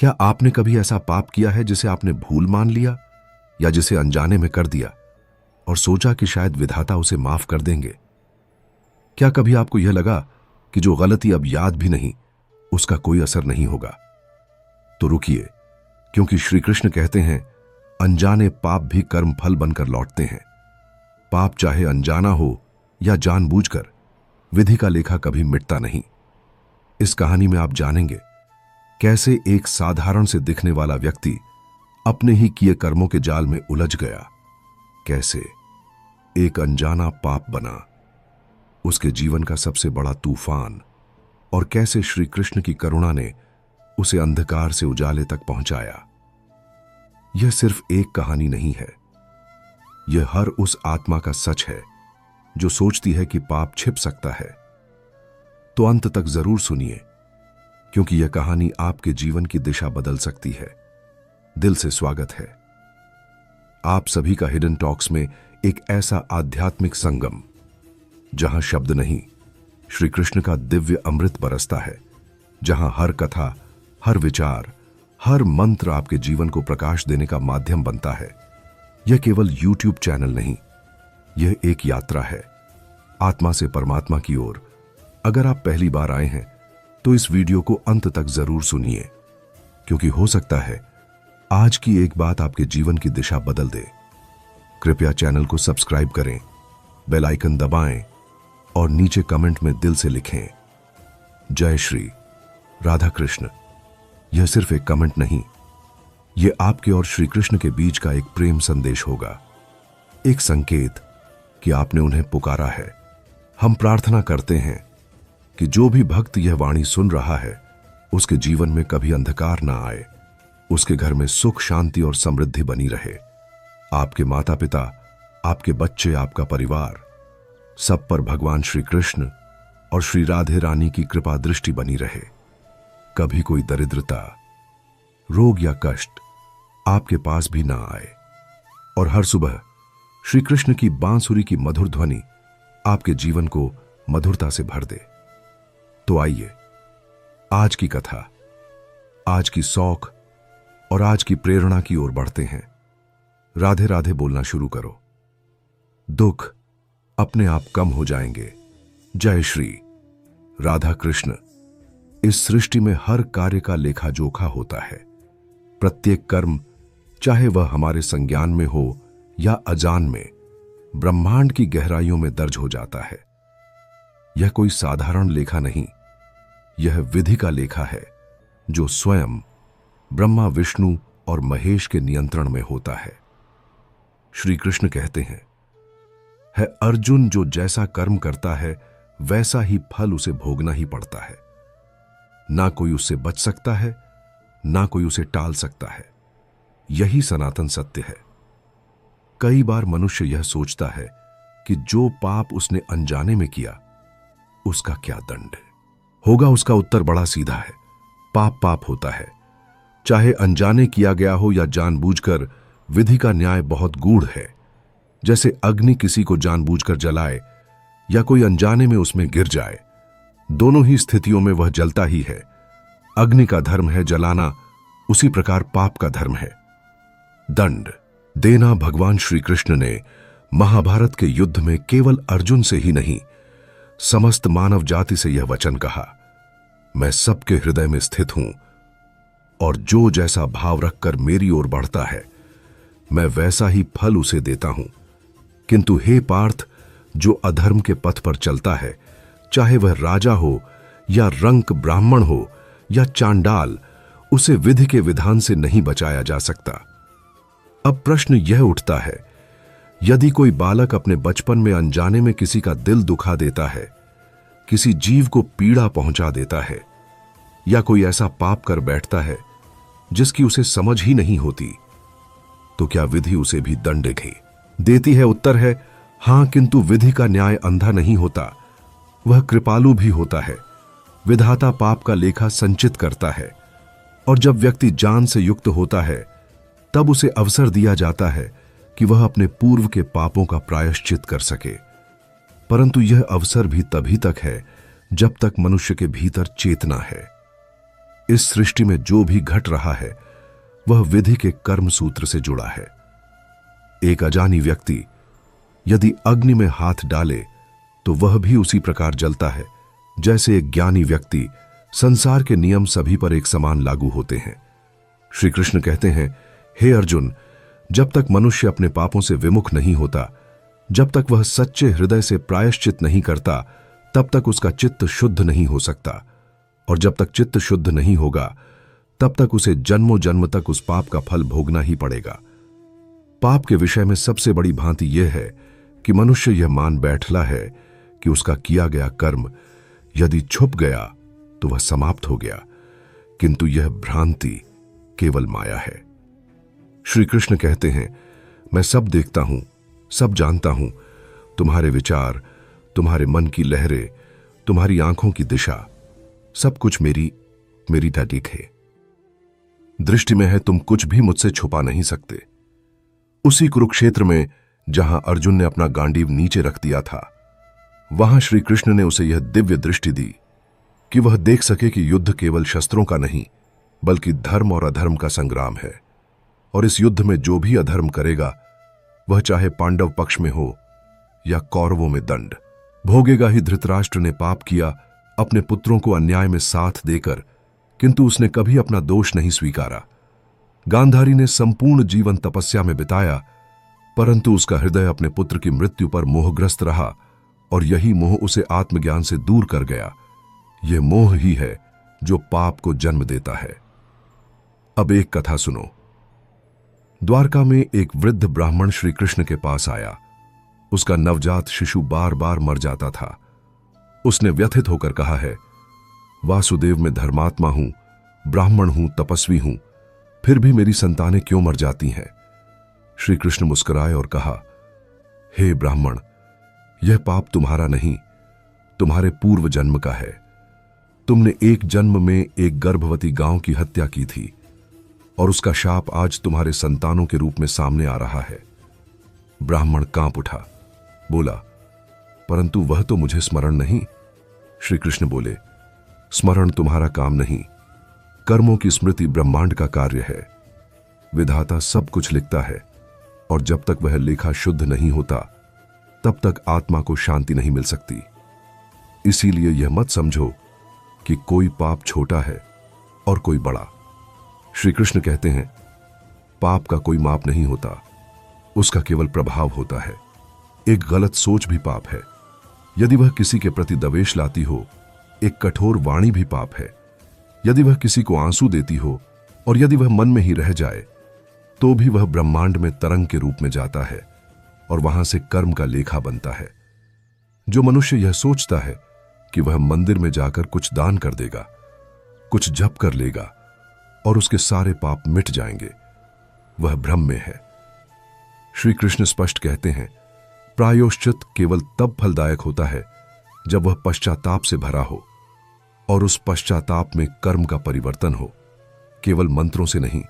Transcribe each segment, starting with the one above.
क्या आपने कभी ऐसा पाप किया है जिसे आपने भूल मान लिया या जिसे अनजाने में कर दिया और सोचा कि शायद विधाता उसे माफ कर देंगे? क्या कभी आपको यह लगा कि जो गलती अब याद भी नहीं उसका कोई असर नहीं होगा? तो रुकिए, क्योंकि श्री कृष्ण कहते हैं अनजाने पाप भी कर्म फल बनकर लौटते हैं। पाप चाहे अनजाना हो या जानबूझकर, विधि का लेखा कभी मिटता नहीं। इस कहानी में आप जानेंगे कैसे एक साधारण से दिखने वाला व्यक्ति अपने ही किए कर्मों के जाल में उलझ गया, कैसे एक अनजाना पाप बना उसके जीवन का सबसे बड़ा तूफान, और कैसे श्री कृष्ण की करुणा ने उसे अंधकार से उजाले तक पहुंचाया। यह सिर्फ एक कहानी नहीं है, यह हर उस आत्मा का सच है जो सोचती है कि पाप छिप सकता है। तो अंत तक जरूर सुनिए, क्योंकि यह कहानी आपके जीवन की दिशा बदल सकती है। दिल से स्वागत है आप सभी का हिडन टॉक्स में, एक ऐसा आध्यात्मिक संगम जहां शब्द नहीं, श्री कृष्ण का दिव्य अमृत बरसता है, जहां हर कथा, हर विचार, हर मंत्र आपके जीवन को प्रकाश देने का माध्यम बनता है। यह केवल यूट्यूब चैनल नहीं, यह एक यात्रा है आत्मा से परमात्मा की ओर। अगर आप पहली बार आए हैं तो इस वीडियो को अंत तक जरूर सुनिए, क्योंकि हो सकता है आज की एक बात आपके जीवन की दिशा बदल दे। कृपया चैनल को सब्सक्राइब करें, बेल आइकन दबाएं और नीचे कमेंट में दिल से लिखें जय श्री राधा कृष्ण। यह सिर्फ एक कमेंट नहीं, यह आपके और श्री कृष्ण के बीच का एक प्रेम संदेश होगा, एक संकेत कि आपने उन्हें पुकारा है। हम प्रार्थना करते हैं कि जो भी भक्त यह वाणी सुन रहा है उसके जीवन में कभी अंधकार ना आए, उसके घर में सुख, शांति और समृद्धि बनी रहे। आपके माता पिता, आपके बच्चे, आपका परिवार, सब पर भगवान श्री कृष्ण और श्री राधे रानी की कृपा दृष्टि बनी रहे। कभी कोई दरिद्रता, रोग या कष्ट आपके पास भी ना आए, और हर सुबह श्री कृष्ण की बांसुरी की मधुर ध्वनि आपके जीवन को मधुरता से भर दे। तो आइए आज की कथा, आज की शौक और आज की प्रेरणा की ओर बढ़ते हैं। राधे राधे बोलना शुरू करो, दुख अपने आप कम हो जाएंगे। जय श्री राधा कृष्ण। इस सृष्टि में हर कार्य का लेखा जोखा होता है। प्रत्येक कर्म, चाहे वह हमारे संज्ञान में हो या अजान में, ब्रह्मांड की गहराइयों में दर्ज हो जाता है। यह कोई साधारण लेखा नहीं, यह विधि का लेखा है जो स्वयं ब्रह्मा, विष्णु और महेश के नियंत्रण में होता है। श्री कृष्ण कहते हैं, है अर्जुन, जो जैसा कर्म करता है वैसा ही फल उसे भोगना ही पड़ता है। ना कोई उससे बच सकता है, ना कोई उसे टाल सकता है। यही सनातन सत्य है। कई बार मनुष्य यह सोचता है कि जो पाप उसने अनजाने में किया उसका क्या दंड होगा। उसका उत्तर बड़ा सीधा है, पाप पाप होता है, चाहे अनजाने किया गया हो या जानबूझकर। विधि का न्याय बहुत गूढ़ है। जैसे अग्नि किसी को जानबूझकर जलाए या कोई अनजाने में उसमें गिर जाए, दोनों ही स्थितियों में वह जलता ही है। अग्नि का धर्म है जलाना, उसी प्रकार पाप का धर्म है दंड देना। भगवान श्री कृष्ण ने महाभारत के युद्ध में केवल अर्जुन से ही नहीं, समस्त मानव जाति से यह वचन कहा, मैं सबके हृदय में स्थित हूं, और जो जैसा भाव रखकर मेरी ओर बढ़ता है मैं वैसा ही फल उसे देता हूं। किंतु हे पार्थ, जो अधर्म के पथ पर चलता है, चाहे वह राजा हो या रंक ब्राह्मण हो या चांडाल, उसे विधि के विधान से नहीं बचाया जा सकता। अब प्रश्न यह उठता है, यदि कोई बालक अपने बचपन में अनजाने में किसी का दिल दुखा देता है, किसी जीव को पीड़ा पहुंचा देता है, या कोई ऐसा पाप कर बैठता है जिसकी उसे समझ ही नहीं होती, तो क्या विधि उसे भी दंड देती है? उत्तर है हां, किंतु विधि का न्याय अंधा नहीं होता, वह कृपालु भी होता है। विधाता पाप का लेखा संचित करता है, और जब व्यक्ति ज्ञान से युक्त होता है तब उसे अवसर दिया जाता है कि वह अपने पूर्व के पापों का प्रायश्चित कर सके। परंतु यह अवसर भी तभी तक है जब तक मनुष्य के भीतर चेतना है। इस सृष्टि में जो भी घट रहा है वह विधि के कर्म सूत्र से जुड़ा है। एक अजानी व्यक्ति यदि अग्नि में हाथ डाले तो वह भी उसी प्रकार जलता है जैसे एक ज्ञानी व्यक्ति। संसार के नियम सभी पर एक समान लागू होते हैं। श्री कृष्ण कहते हैं, हे अर्जुन, जब तक मनुष्य अपने पापों से विमुख नहीं होता, जब तक वह सच्चे हृदय से प्रायश्चित नहीं करता, तब तक उसका चित्त शुद्ध नहीं हो सकता। और जब तक चित्त शुद्ध नहीं होगा तब तक उसे जन्मों जन्म तक उस पाप का फल भोगना ही पड़ेगा। पाप के विषय में सबसे बड़ी भांति यह है कि मनुष्य यह मान बैठला है कि उसका किया गया कर्म यदि छुप गया तो वह समाप्त हो गया, किंतु यह भ्रांति केवल माया है। श्री कृष्ण कहते हैं, मैं सब देखता हूं, सब जानता हूं, तुम्हारे विचार, तुम्हारे मन की लहरें, तुम्हारी आंखों की दिशा, सब कुछ मेरी नजीक है, दृष्टि में है। तुम कुछ भी मुझसे छुपा नहीं सकते। उसी कुरुक्षेत्र में जहां अर्जुन ने अपना गांडीव नीचे रख दिया था, वहां श्री कृष्ण ने उसे यह दिव्य दृष्टि दी कि वह देख सके कि युद्ध केवल शस्त्रों का नहीं बल्कि धर्म और अधर्म का संग्राम है। और इस युद्ध में जो भी अधर्म करेगा वह चाहे पांडव पक्ष में हो या कौरवों में दंड भोगेगा ही। धृतराष्ट्र ने पाप किया अपने पुत्रों को अन्याय में साथ देकर, किंतु उसने कभी अपना दोष नहीं स्वीकारा। गांधारी ने संपूर्ण जीवन तपस्या में बिताया, परंतु उसका हृदय अपने पुत्र की मृत्यु पर मोहग्रस्त रहा और यही मोह उसे आत्मज्ञान से दूर कर गया। यह मोह ही है जो पाप को जन्म देता है। अब एक कथा सुनो। द्वारका में एक वृद्ध ब्राह्मण श्री कृष्ण के पास आया। उसका नवजात शिशु बार बार मर जाता था। उसने व्यथित होकर कहा है, वासुदेव मैं धर्मात्मा हूं, ब्राह्मण हूं, तपस्वी हूं, फिर भी मेरी संतानें क्यों मर जाती हैं? श्री कृष्ण मुस्कुराए और कहा, हे ब्राह्मण, यह पाप तुम्हारा नहीं, तुम्हारे पूर्व जन्म का है। तुमने एक जन्म में एक गर्भवती गांव की हत्या की थी और उसका शाप आज तुम्हारे संतानों के रूप में सामने आ रहा है। ब्राह्मण कांप उठा, बोला, परंतु वह तो मुझे स्मरण नहीं। श्री कृष्ण बोले, स्मरण तुम्हारा काम नहीं, कर्मों की स्मृति ब्रह्मांड का कार्य है। विधाता सब कुछ लिखता है और जब तक वह लेखा शुद्ध नहीं होता तब तक आत्मा को शांति नहीं मिल सकती। इसीलिए यह मत समझो कि कोई पाप छोटा है और कोई बड़ा। श्री कृष्ण कहते हैं, पाप का कोई माप नहीं होता, उसका केवल प्रभाव होता है। एक गलत सोच भी पाप है। यदि वह किसी के प्रति द्वेष लाती हो, एक कठोर वाणी भी पाप है। यदि वह किसी को आंसू देती हो और यदि वह मन में ही रह जाए तो भी वह ब्रह्मांड में तरंग के रूप में जाता है और वहां से कर्म का लेखा बनता है। जो मनुष्य यह सोचता है कि वह मंदिर में जाकर कुछ दान कर देगा, कुछ जप कर लेगा और उसके सारे पाप मिट जाएंगे, वह भ्रम में है। श्री कृष्ण स्पष्ट कहते हैं, प्रायोश्चित केवल तब फलदायक होता है जब वह पश्चाताप से भरा हो और उस पश्चाताप में कर्म का परिवर्तन हो, केवल मंत्रों से नहीं।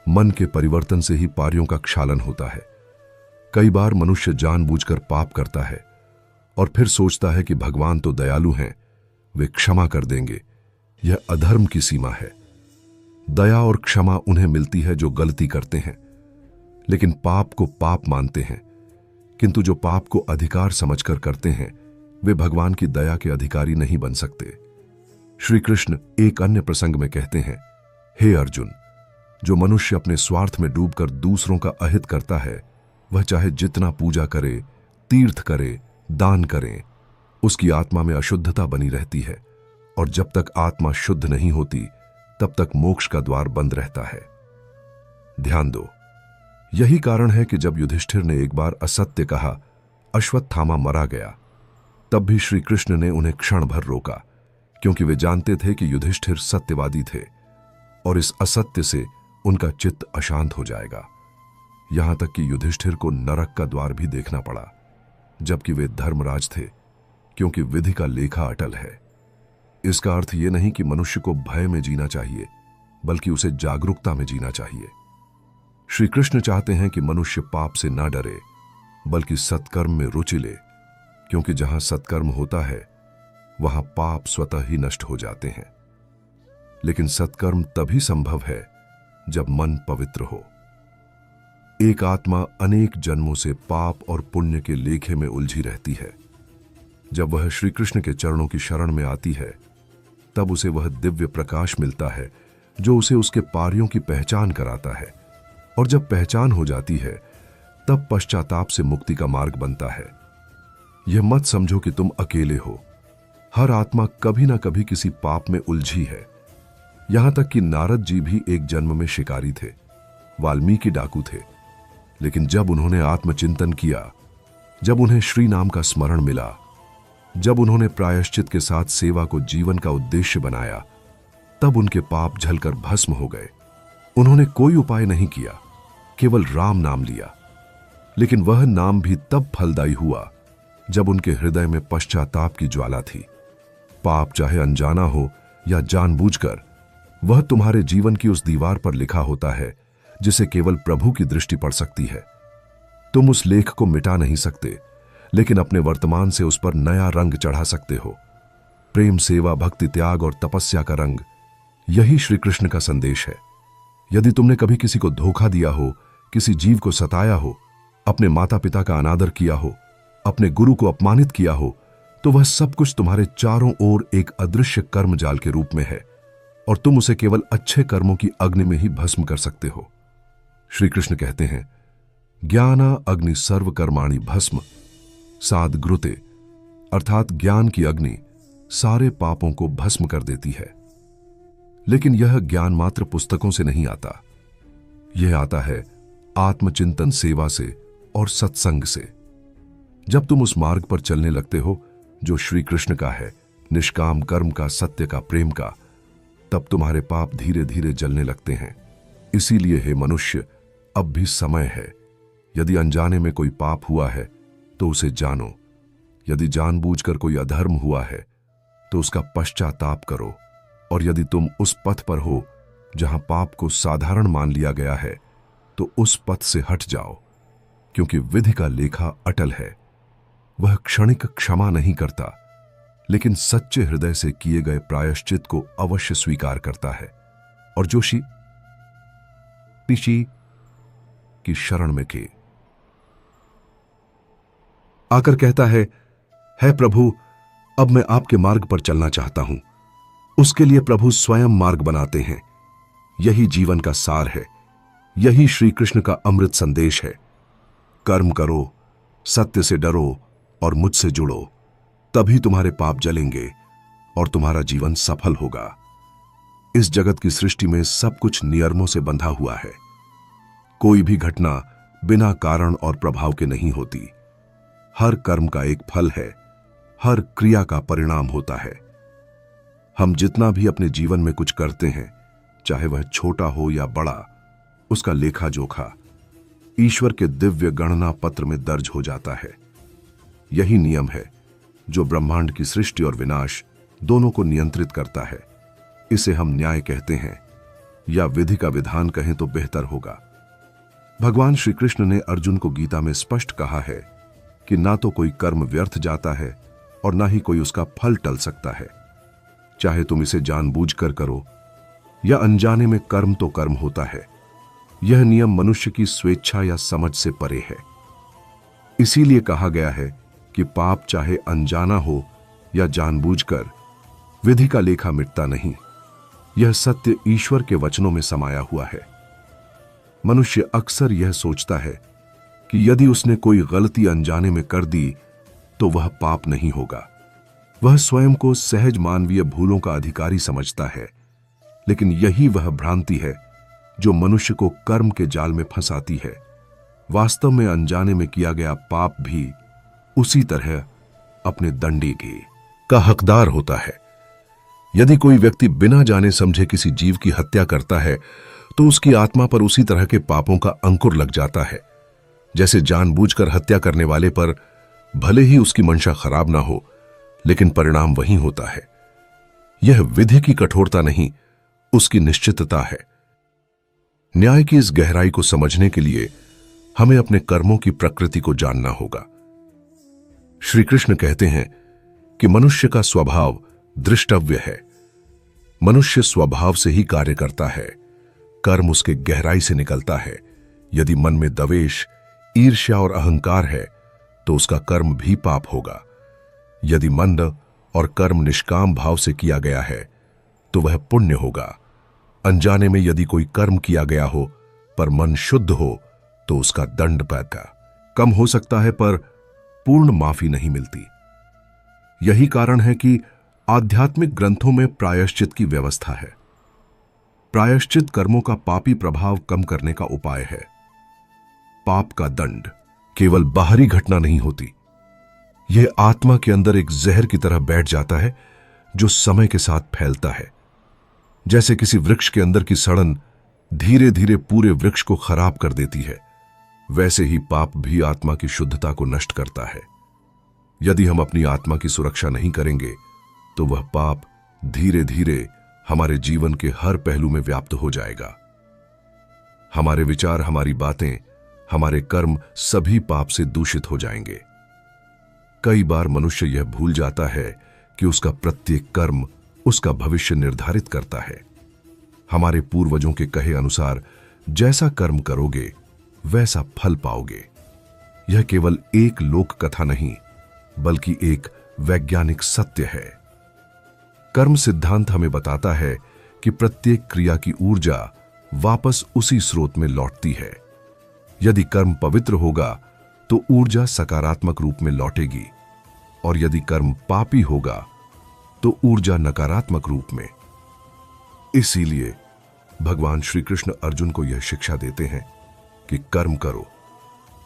मन के परिवर्तन से ही पारियों का क्षालन होता है। कई बार मनुष्य जानबूझकर पाप करता है और फिर सोचता है कि भगवान तो दयालु हैं, वे क्षमा कर देंगे। यह अधर्म की सीमा है। दया और क्षमा उन्हें मिलती है जो गलती करते हैं, लेकिन पाप को पाप मानते हैं। किंतु जो पाप को अधिकार समझकर करते हैं वे भगवान की दया के अधिकारी नहीं बन सकते। श्री कृष्ण एक अन्य प्रसंग में कहते हैं, हे अर्जुन, जो मनुष्य अपने स्वार्थ में डूबकर दूसरों का अहित करता है, वह चाहे जितना पूजा करे, तीर्थ करे, दान करे, उसकी आत्मा में अशुद्धता बनी रहती है और जब तक आत्मा शुद्ध नहीं होती तब तक मोक्ष का द्वार बंद रहता है। ध्यान दो, यही कारण है कि जब युधिष्ठिर ने एक बार असत्य कहा, अश्वत्थामा मरा गया, तब भी श्री कृष्ण ने उन्हें क्षण भर रोका, क्योंकि वे जानते थे कि युधिष्ठिर सत्यवादी थे और इस असत्य से उनका चित्त अशांत हो जाएगा। यहां तक कि युधिष्ठिर को नरक का द्वार भी देखना पड़ा, जबकि वे धर्मराज थे, क्योंकि विधि का लेखा अटल है। इसका अर्थ यह नहीं कि मनुष्य को भय में जीना चाहिए, बल्कि उसे जागरूकता में जीना चाहिए। श्री कृष्ण चाहते हैं कि मनुष्य पाप से ना डरे, बल्कि सत्कर्म में रुचि ले, क्योंकि जहां सत्कर्म होता है वहां पाप स्वतः ही नष्ट हो जाते हैं। लेकिन सत्कर्म तभी संभव है जब मन पवित्र हो। एक आत्मा अनेक जन्मों से पाप और पुण्य के लेखे में उलझी रहती है। जब वह श्री कृष्ण के चरणों की शरण में आती है, तब उसे वह दिव्य प्रकाश मिलता है जो उसे उसके पारियों की पहचान कराता है। और जब पहचान हो जाती है, तब पश्चाताप से मुक्ति का मार्ग बनता है। यह मत समझो कि तुम अकेले हो। हर आत्मा कभी ना कभी किसी पाप में उलझी है। यहां तक कि नारद जी भी एक जन्म में शिकारी थे, वाल्मीकि डाकू थे। लेकिन जब उन्होंने आत्मचिंतन किया, जब उन्हें श्री नाम का स्मरण मिला, जब उन्होंने प्रायश्चित के साथ सेवा को जीवन का उद्देश्य बनाया, तब उनके पाप झलकर भस्म हो गए। उन्होंने कोई उपाय नहीं किया, केवल राम नाम लिया। लेकिन वह नाम भी तब फलदायी हुआ जब उनके हृदय में पश्चाताप की ज्वाला थी। पाप चाहे अनजाना हो या जानबूझकर, वह तुम्हारे जीवन की उस दीवार पर लिखा होता है जिसे केवल प्रभु की दृष्टि पड़ सकती है। तुम उस लेख को मिटा नहीं सकते, लेकिन अपने वर्तमान से उस पर नया रंग चढ़ा सकते हो। प्रेम, सेवा, भक्ति, त्याग और तपस्या का रंग, यही श्री कृष्ण का संदेश है। यदि तुमने कभी किसी को धोखा दिया हो, किसी जीव को सताया हो, अपने माता पिता का अनादर किया हो, अपने गुरु को अपमानित किया हो, तो वह सब कुछ तुम्हारे चारों ओर एक अदृश्य कर्म जाल के रूप में है और तुम उसे केवल अच्छे कर्मों की अग्नि में ही भस्म कर सकते हो। श्री कृष्ण कहते हैं, ज्ञाना अग्नि सर्व कर्माणि भस्म साद ग्रुते, अर्थात ज्ञान की अग्नि सारे पापों को भस्म कर देती है। लेकिन यह ज्ञान मात्र पुस्तकों से नहीं आता। यह आता है आत्मचिंतन, सेवा से और सत्संग से। जब तुम उस मार्ग पर चलने लगते हो जो श्री कृष्ण का है, निष्काम कर्म का, सत्य का, प्रेम का, तब तुम्हारे पाप धीरे धीरे जलने लगते हैं। इसीलिए हे मनुष्य, अब भी समय है। यदि अनजाने में कोई पाप हुआ है तो उसे जानो। यदि जानबूझकर कोई अधर्म हुआ है तो उसका पश्चाताप करो। और यदि तुम उस पथ पर हो जहां पाप को साधारण मान लिया गया है, तो उस पथ से हट जाओ, क्योंकि विधि का लेखा अटल है। वह क्षणिक क्षमा नहीं करता, लेकिन सच्चे हृदय से किए गए प्रायश्चित को अवश्य स्वीकार करता है। और जो ऋषि की शरण में के आकर कहता है, प्रभु, अब मैं आपके मार्ग पर चलना चाहता हूं। उसके लिए प्रभु स्वयं मार्ग बनाते हैं। यही जीवन का सार है। यही श्री कृष्ण का अमृत संदेश है। कर्म करो, सत्य से डरो और मुझसे जुड़ो, तभी तुम्हारे पाप जलेंगे और तुम्हारा जीवन सफल होगा। इस जगत की सृष्टि में सब कुछ नियमों से बंधा हुआ है। कोई भी घटना बिना कारण और प्रभाव के नहीं होती। हर कर्म का एक फल है, हर क्रिया का परिणाम होता है। हम जितना भी अपने जीवन में कुछ करते हैं, चाहे वह छोटा हो या बड़ा, उसका लेखा जोखा ईश्वर के दिव्य गणना पत्र में दर्ज हो जाता है। यही नियम है जो ब्रह्मांड की सृष्टि और विनाश दोनों को नियंत्रित करता है। इसे हम न्याय कहते हैं, या विधि का विधान कहें तो बेहतर होगा। भगवान श्री कृष्ण ने अर्जुन को गीता में स्पष्ट कहा है कि ना तो कोई कर्म व्यर्थ जाता है और ना ही कोई उसका फल टल सकता है। चाहे तुम इसे जानबूझकर करो या अनजाने में, कर्म तो कर्म होता है। यह नियम मनुष्य की स्वेच्छा या समझ से परे है। इसीलिए कहा गया है कि पाप चाहे अनजाना हो या जानबूझकर, विधि का लेखा मिटता नहीं। यह सत्य ईश्वर के वचनों में समाया हुआ है। मनुष्य अक्सर यह सोचता है कि यदि उसने कोई गलती अनजाने में कर दी तो वह पाप नहीं होगा। वह स्वयं को सहज मानवीय भूलों का अधिकारी समझता है। लेकिन यही वह भ्रांति है जो मनुष्य को कर्म के जाल में फंसाती है। वास्तव में अनजाने में किया गया पाप भी उसी तरह अपने दंडे का हकदार होता है। यदि कोई व्यक्ति बिना जाने समझे किसी जीव की हत्या करता है तो उसकी आत्मा पर उसी तरह के पापों का अंकुर लग जाता है, जैसे जानबूझकर हत्या करने वाले पर भले ही उसकी मंशा खराब ना हो, लेकिन परिणाम वही होता है। यह विधि की कठोरता नहीं, उसकी निश्चितता है। न्याय की इस गहराई को समझने के लिए हमें अपने कर्मों की प्रकृति को जानना होगा। श्री कृष्ण कहते हैं कि मनुष्य का स्वभाव दृष्टव्य है। मनुष्य स्वभाव से ही कार्य करता है। कर्म उसके गहराई से निकलता है। यदि मन में द्वेष, ईर्ष्या और अहंकार है तो उसका कर्म भी पाप होगा। यदि मन और कर्म निष्काम भाव से किया गया है तो वह पुण्य होगा। अनजाने में यदि कोई कर्म किया गया हो पर मन शुद्ध हो तो उसका दंड पैदा कम हो सकता है, पर पूर्ण माफी नहीं मिलती। यही कारण है कि आध्यात्मिक ग्रंथों में प्रायश्चित की व्यवस्था है। प्रायश्चित कर्मों का पापी प्रभाव कम करने का उपाय है। पाप का दंड केवल बाहरी घटना नहीं होती, यह आत्मा के अंदर एक जहर की तरह बैठ जाता है जो समय के साथ फैलता है। जैसे किसी वृक्ष के अंदर की सड़न धीरे धीरे पूरे वृक्ष को खराब कर देती है, वैसे ही पाप भी आत्मा की शुद्धता को नष्ट करता है। यदि हम अपनी आत्मा की सुरक्षा नहीं करेंगे तो वह पाप धीरे धीरे हमारे जीवन के हर पहलू में व्याप्त हो जाएगा। हमारे विचार, हमारी बातें, हमारे कर्म सभी पाप से दूषित हो जाएंगे। कई बार मनुष्य यह भूल जाता है कि उसका प्रत्येक कर्म उसका भविष्य निर्धारित करता है। हमारे पूर्वजों के कहे अनुसार जैसा कर्म करोगे वैसा फल पाओगे। यह केवल एक लोक कथा नहीं बल्कि एक वैज्ञानिक सत्य है। कर्म सिद्धांत हमें बताता है कि प्रत्येक क्रिया की ऊर्जा वापस उसी स्रोत में लौटती है। यदि कर्म पवित्र होगा तो ऊर्जा सकारात्मक रूप में लौटेगी, और यदि कर्म पापी होगा तो ऊर्जा नकारात्मक रूप में। इसीलिए भगवान श्री कृष्ण अर्जुन को यह शिक्षा देते हैं कि कर्म करो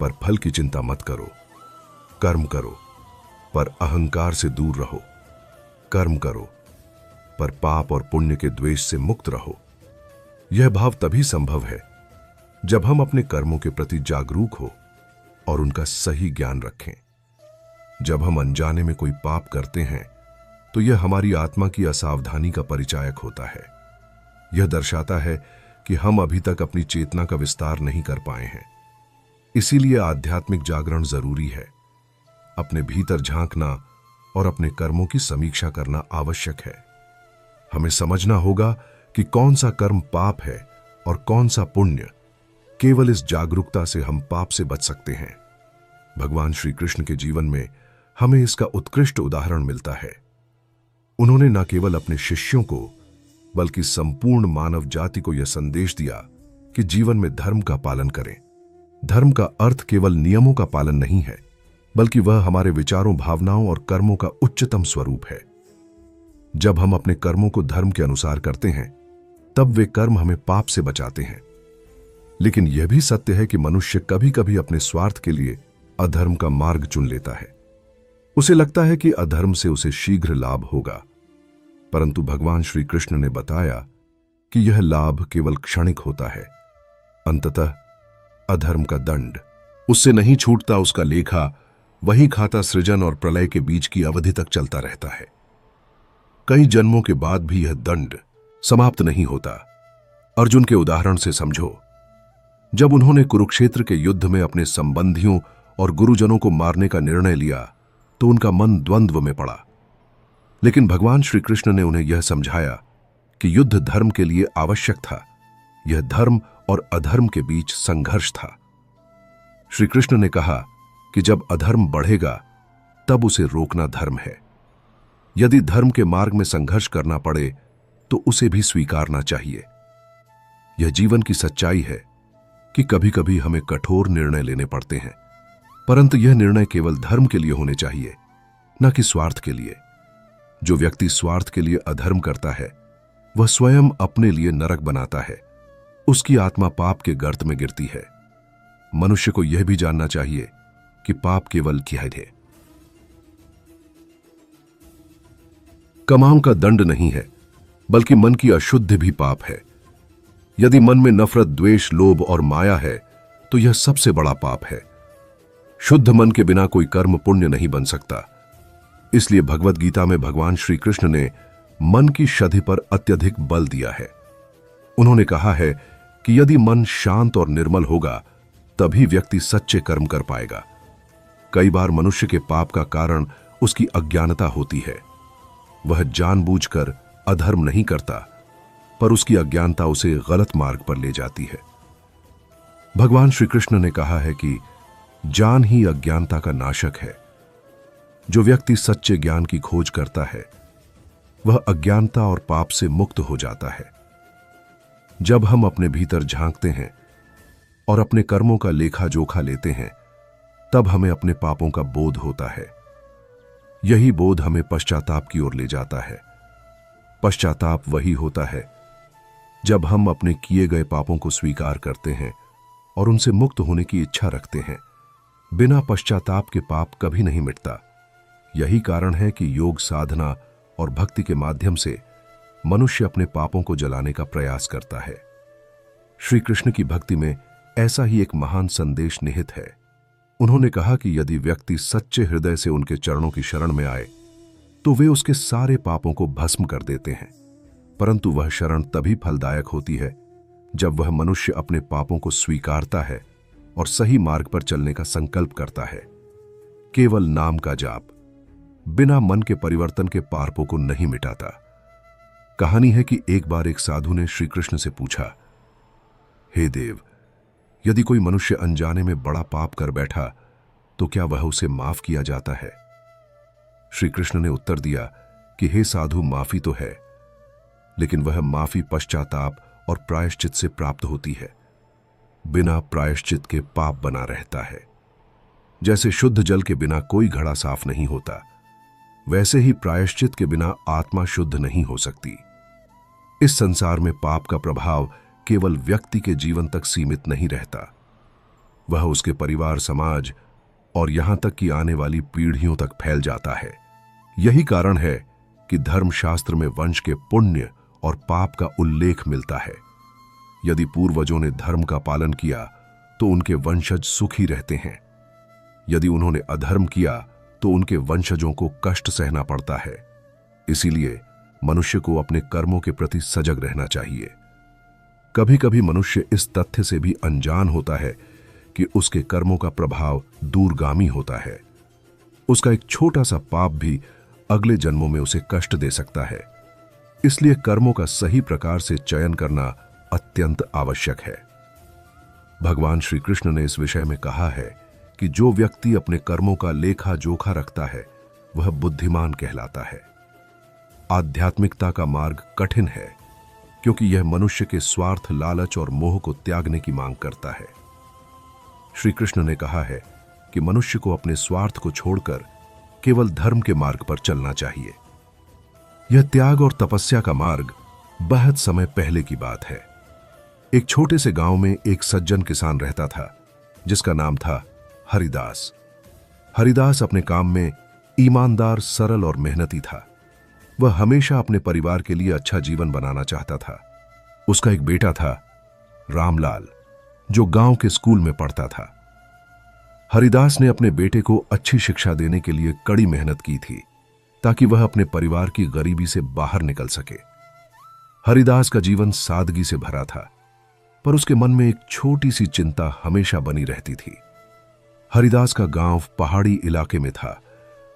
पर फल की चिंता मत करो। कर्म करो पर अहंकार से दूर रहो। कर्म करो पर पाप और पुण्य के द्वेष से मुक्त रहो। यह भाव तभी संभव है जब हम अपने कर्मों के प्रति जागरूक हो और उनका सही ज्ञान रखें। जब हम अनजाने में कोई पाप करते हैं तो यह हमारी आत्मा की असावधानी का परिचायक होता है। यह दर्शाता है कि हम अभी तक अपनी चेतना का विस्तार नहीं कर पाए हैं। इसीलिए आध्यात्मिक जागरण जरूरी है। अपने भीतर झांकना और अपने कर्मों की समीक्षा करना आवश्यक है। हमें समझना होगा कि कौन सा कर्म पाप है और कौन सा पुण्य। केवल इस जागरूकता से हम पाप से बच सकते हैं। भगवान श्री कृष्ण के जीवन में हमें इसका उत्कृष्ट उदाहरण मिलता है। उन्होंने न केवल अपने शिष्यों को बल्कि संपूर्ण मानव जाति को यह संदेश दिया कि जीवन में धर्म का पालन करें। धर्म का अर्थ केवल नियमों का पालन नहीं है, बल्कि वह हमारे विचारों, भावनाओं और कर्मों का उच्चतम स्वरूप है। जब हम अपने कर्मों को धर्म के अनुसार करते हैं तब वे कर्म हमें पाप से बचाते हैं। लेकिन यह भी सत्य है कि मनुष्य कभी कभी अपने स्वार्थ के लिए अधर्म का मार्ग चुन लेता है। उसे लगता है कि अधर्म से उसे शीघ्र लाभ होगा, परंतु भगवान श्री कृष्ण ने बताया कि यह लाभ केवल क्षणिक होता है। अंततः अधर्म का दंड उससे नहीं छूटता, उसका लेखा वही खाता सृजन और प्रलय के बीच की अवधि तक चलता रहता है। कई जन्मों के बाद भी यह दंड समाप्त नहीं होता। अर्जुन के उदाहरण से समझो। जब उन्होंने कुरुक्षेत्र के युद्ध में अपने संबंधियों और गुरुजनों को मारने का निर्णय लिया तो उनका मन द्वंद्व में पड़ा, लेकिन भगवान श्री कृष्ण ने उन्हें यह समझाया कि युद्ध धर्म के लिए आवश्यक था। यह धर्म और अधर्म के बीच संघर्ष था। श्री कृष्ण ने कहा कि जब अधर्म बढ़ेगा तब उसे रोकना धर्म है। यदि धर्म के मार्ग में संघर्ष करना पड़े तो उसे भी स्वीकारना चाहिए। यह जीवन की सच्चाई है कि कभी कभी हमें कठोर निर्णय लेने पड़ते हैं, परंतु यह निर्णय केवल धर्म के लिए होने चाहिए, न कि स्वार्थ के लिए। जो व्यक्ति स्वार्थ के लिए अधर्म करता है वह स्वयं अपने लिए नरक बनाता है। उसकी आत्मा पाप के गर्त में गिरती है। मनुष्य को यह भी जानना चाहिए कि पाप केवल क्या है, कमाओं का दंड नहीं है, बल्कि मन की अशुद्धि भी पाप है। यदि मन में नफरत, द्वेष, लोभ और माया है तो यह सबसे बड़ा पाप है। शुद्ध मन के बिना कोई कर्म पुण्य नहीं बन सकता। इसलिए भगवत गीता में भगवान श्री कृष्ण ने मन की शुद्धि पर अत्यधिक बल दिया है। उन्होंने कहा है कि यदि मन शांत और निर्मल होगा तभी व्यक्ति सच्चे कर्म कर पाएगा। कई बार मनुष्य के पाप का कारण उसकी अज्ञानता होती है। वह जानबूझकर अधर्म नहीं करता, पर उसकी अज्ञानता उसे गलत मार्ग पर ले जाती है। भगवान श्री कृष्ण ने कहा है कि ज्ञान ही अज्ञानता का नाशक है। जो व्यक्ति सच्चे ज्ञान की खोज करता है वह अज्ञानता और पाप से मुक्त हो जाता है। जब हम अपने भीतर झांकते हैं और अपने कर्मों का लेखा जोखा लेते हैं, तब हमें अपने पापों का बोध होता है। यही बोध हमें पश्चाताप की ओर ले जाता है। पश्चाताप वही होता है जब हम अपने किए गए पापों को स्वीकार करते हैं और उनसे मुक्त होने की इच्छा रखते हैं। बिना पश्चाताप के पाप कभी नहीं मिटता। यही कारण है कि योग साधना और भक्ति के माध्यम से मनुष्य अपने पापों को जलाने का प्रयास करता है। श्री कृष्ण की भक्ति में ऐसा ही एक महान संदेश निहित है। उन्होंने कहा कि यदि व्यक्ति सच्चे हृदय से उनके चरणों की शरण में आए तो वे उसके सारे पापों को भस्म कर देते हैं। परंतु वह शरण तभी फलदायक होती है जब वह मनुष्य अपने पापों को स्वीकारता है और सही मार्ग पर चलने का संकल्प करता है। केवल नाम का जाप बिना मन के परिवर्तन के पापों को नहीं मिटाता। कहानी है कि एक बार एक साधु ने श्री कृष्ण से पूछा, हे देव, यदि कोई मनुष्य अनजाने में बड़ा पाप कर बैठा तो क्या वह उसे माफ किया जाता है? श्री कृष्ण ने उत्तर दिया कि हे साधु, माफी तो है, लेकिन वह माफी पश्चाताप और प्रायश्चित से प्राप्त होती है। बिना प्रायश्चित के पाप बना रहता है। जैसे शुद्ध जल के बिना कोई घड़ा साफ नहीं होता, वैसे ही प्रायश्चित के बिना आत्मा शुद्ध नहीं हो सकती। इस संसार में पाप का प्रभाव केवल व्यक्ति के जीवन तक सीमित नहीं रहता, वह उसके परिवार, समाज और यहां तक कि आने वाली पीढ़ियों तक फैल जाता है। यही कारण है कि धर्मशास्त्र में वंश के पुण्य और पाप का उल्लेख मिलता है। यदि पूर्वजों ने धर्म का पालन किया तो उनके वंशज सुखी रहते हैं। यदि उन्होंने अधर्म किया तो उनके वंशजों को कष्ट सहना पड़ता है। इसीलिए मनुष्य को अपने कर्मों के प्रति सजग रहना चाहिए। कभी कभी मनुष्य इस तथ्य से भी अनजान होता है कि उसके कर्मों का प्रभाव दूरगामी होता है। उसका एक छोटा सा पाप भी अगले जन्मों में उसे कष्ट दे सकता है। इसलिए कर्मों का सही प्रकार से चयन करना अत्यंत आवश्यक है। भगवान श्री कृष्ण ने इस विषय में कहा है कि जो व्यक्ति अपने कर्मों का लेखा जोखा रखता है वह बुद्धिमान कहलाता है। आध्यात्मिकता का मार्ग कठिन है क्योंकि यह मनुष्य के स्वार्थ, लालच और मोह को त्यागने की मांग करता है। श्री कृष्ण ने कहा है कि मनुष्य को अपने स्वार्थ को छोड़कर केवल धर्म के मार्ग पर चलना चाहिए। यह त्याग और तपस्या का मार्ग बहुत समय पहले की बात है। एक छोटे से गांव में एक सज्जन किसान रहता था जिसका नाम था हरिदास। हरिदास अपने काम में ईमानदार, सरल और मेहनती था। वह हमेशा अपने परिवार के लिए अच्छा जीवन बनाना चाहता था। उसका एक बेटा था, रामलाल, जो गांव के स्कूल में पढ़ता था। हरिदास ने अपने बेटे को अच्छी शिक्षा देने के लिए कड़ी मेहनत की थी ताकि वह अपने परिवार की गरीबी से बाहर निकल सके। हरिदास का जीवन सादगी से भरा था, पर उसके मन में एक छोटी सी चिंता हमेशा बनी रहती थी। हरिदास का गांव पहाड़ी इलाके में था,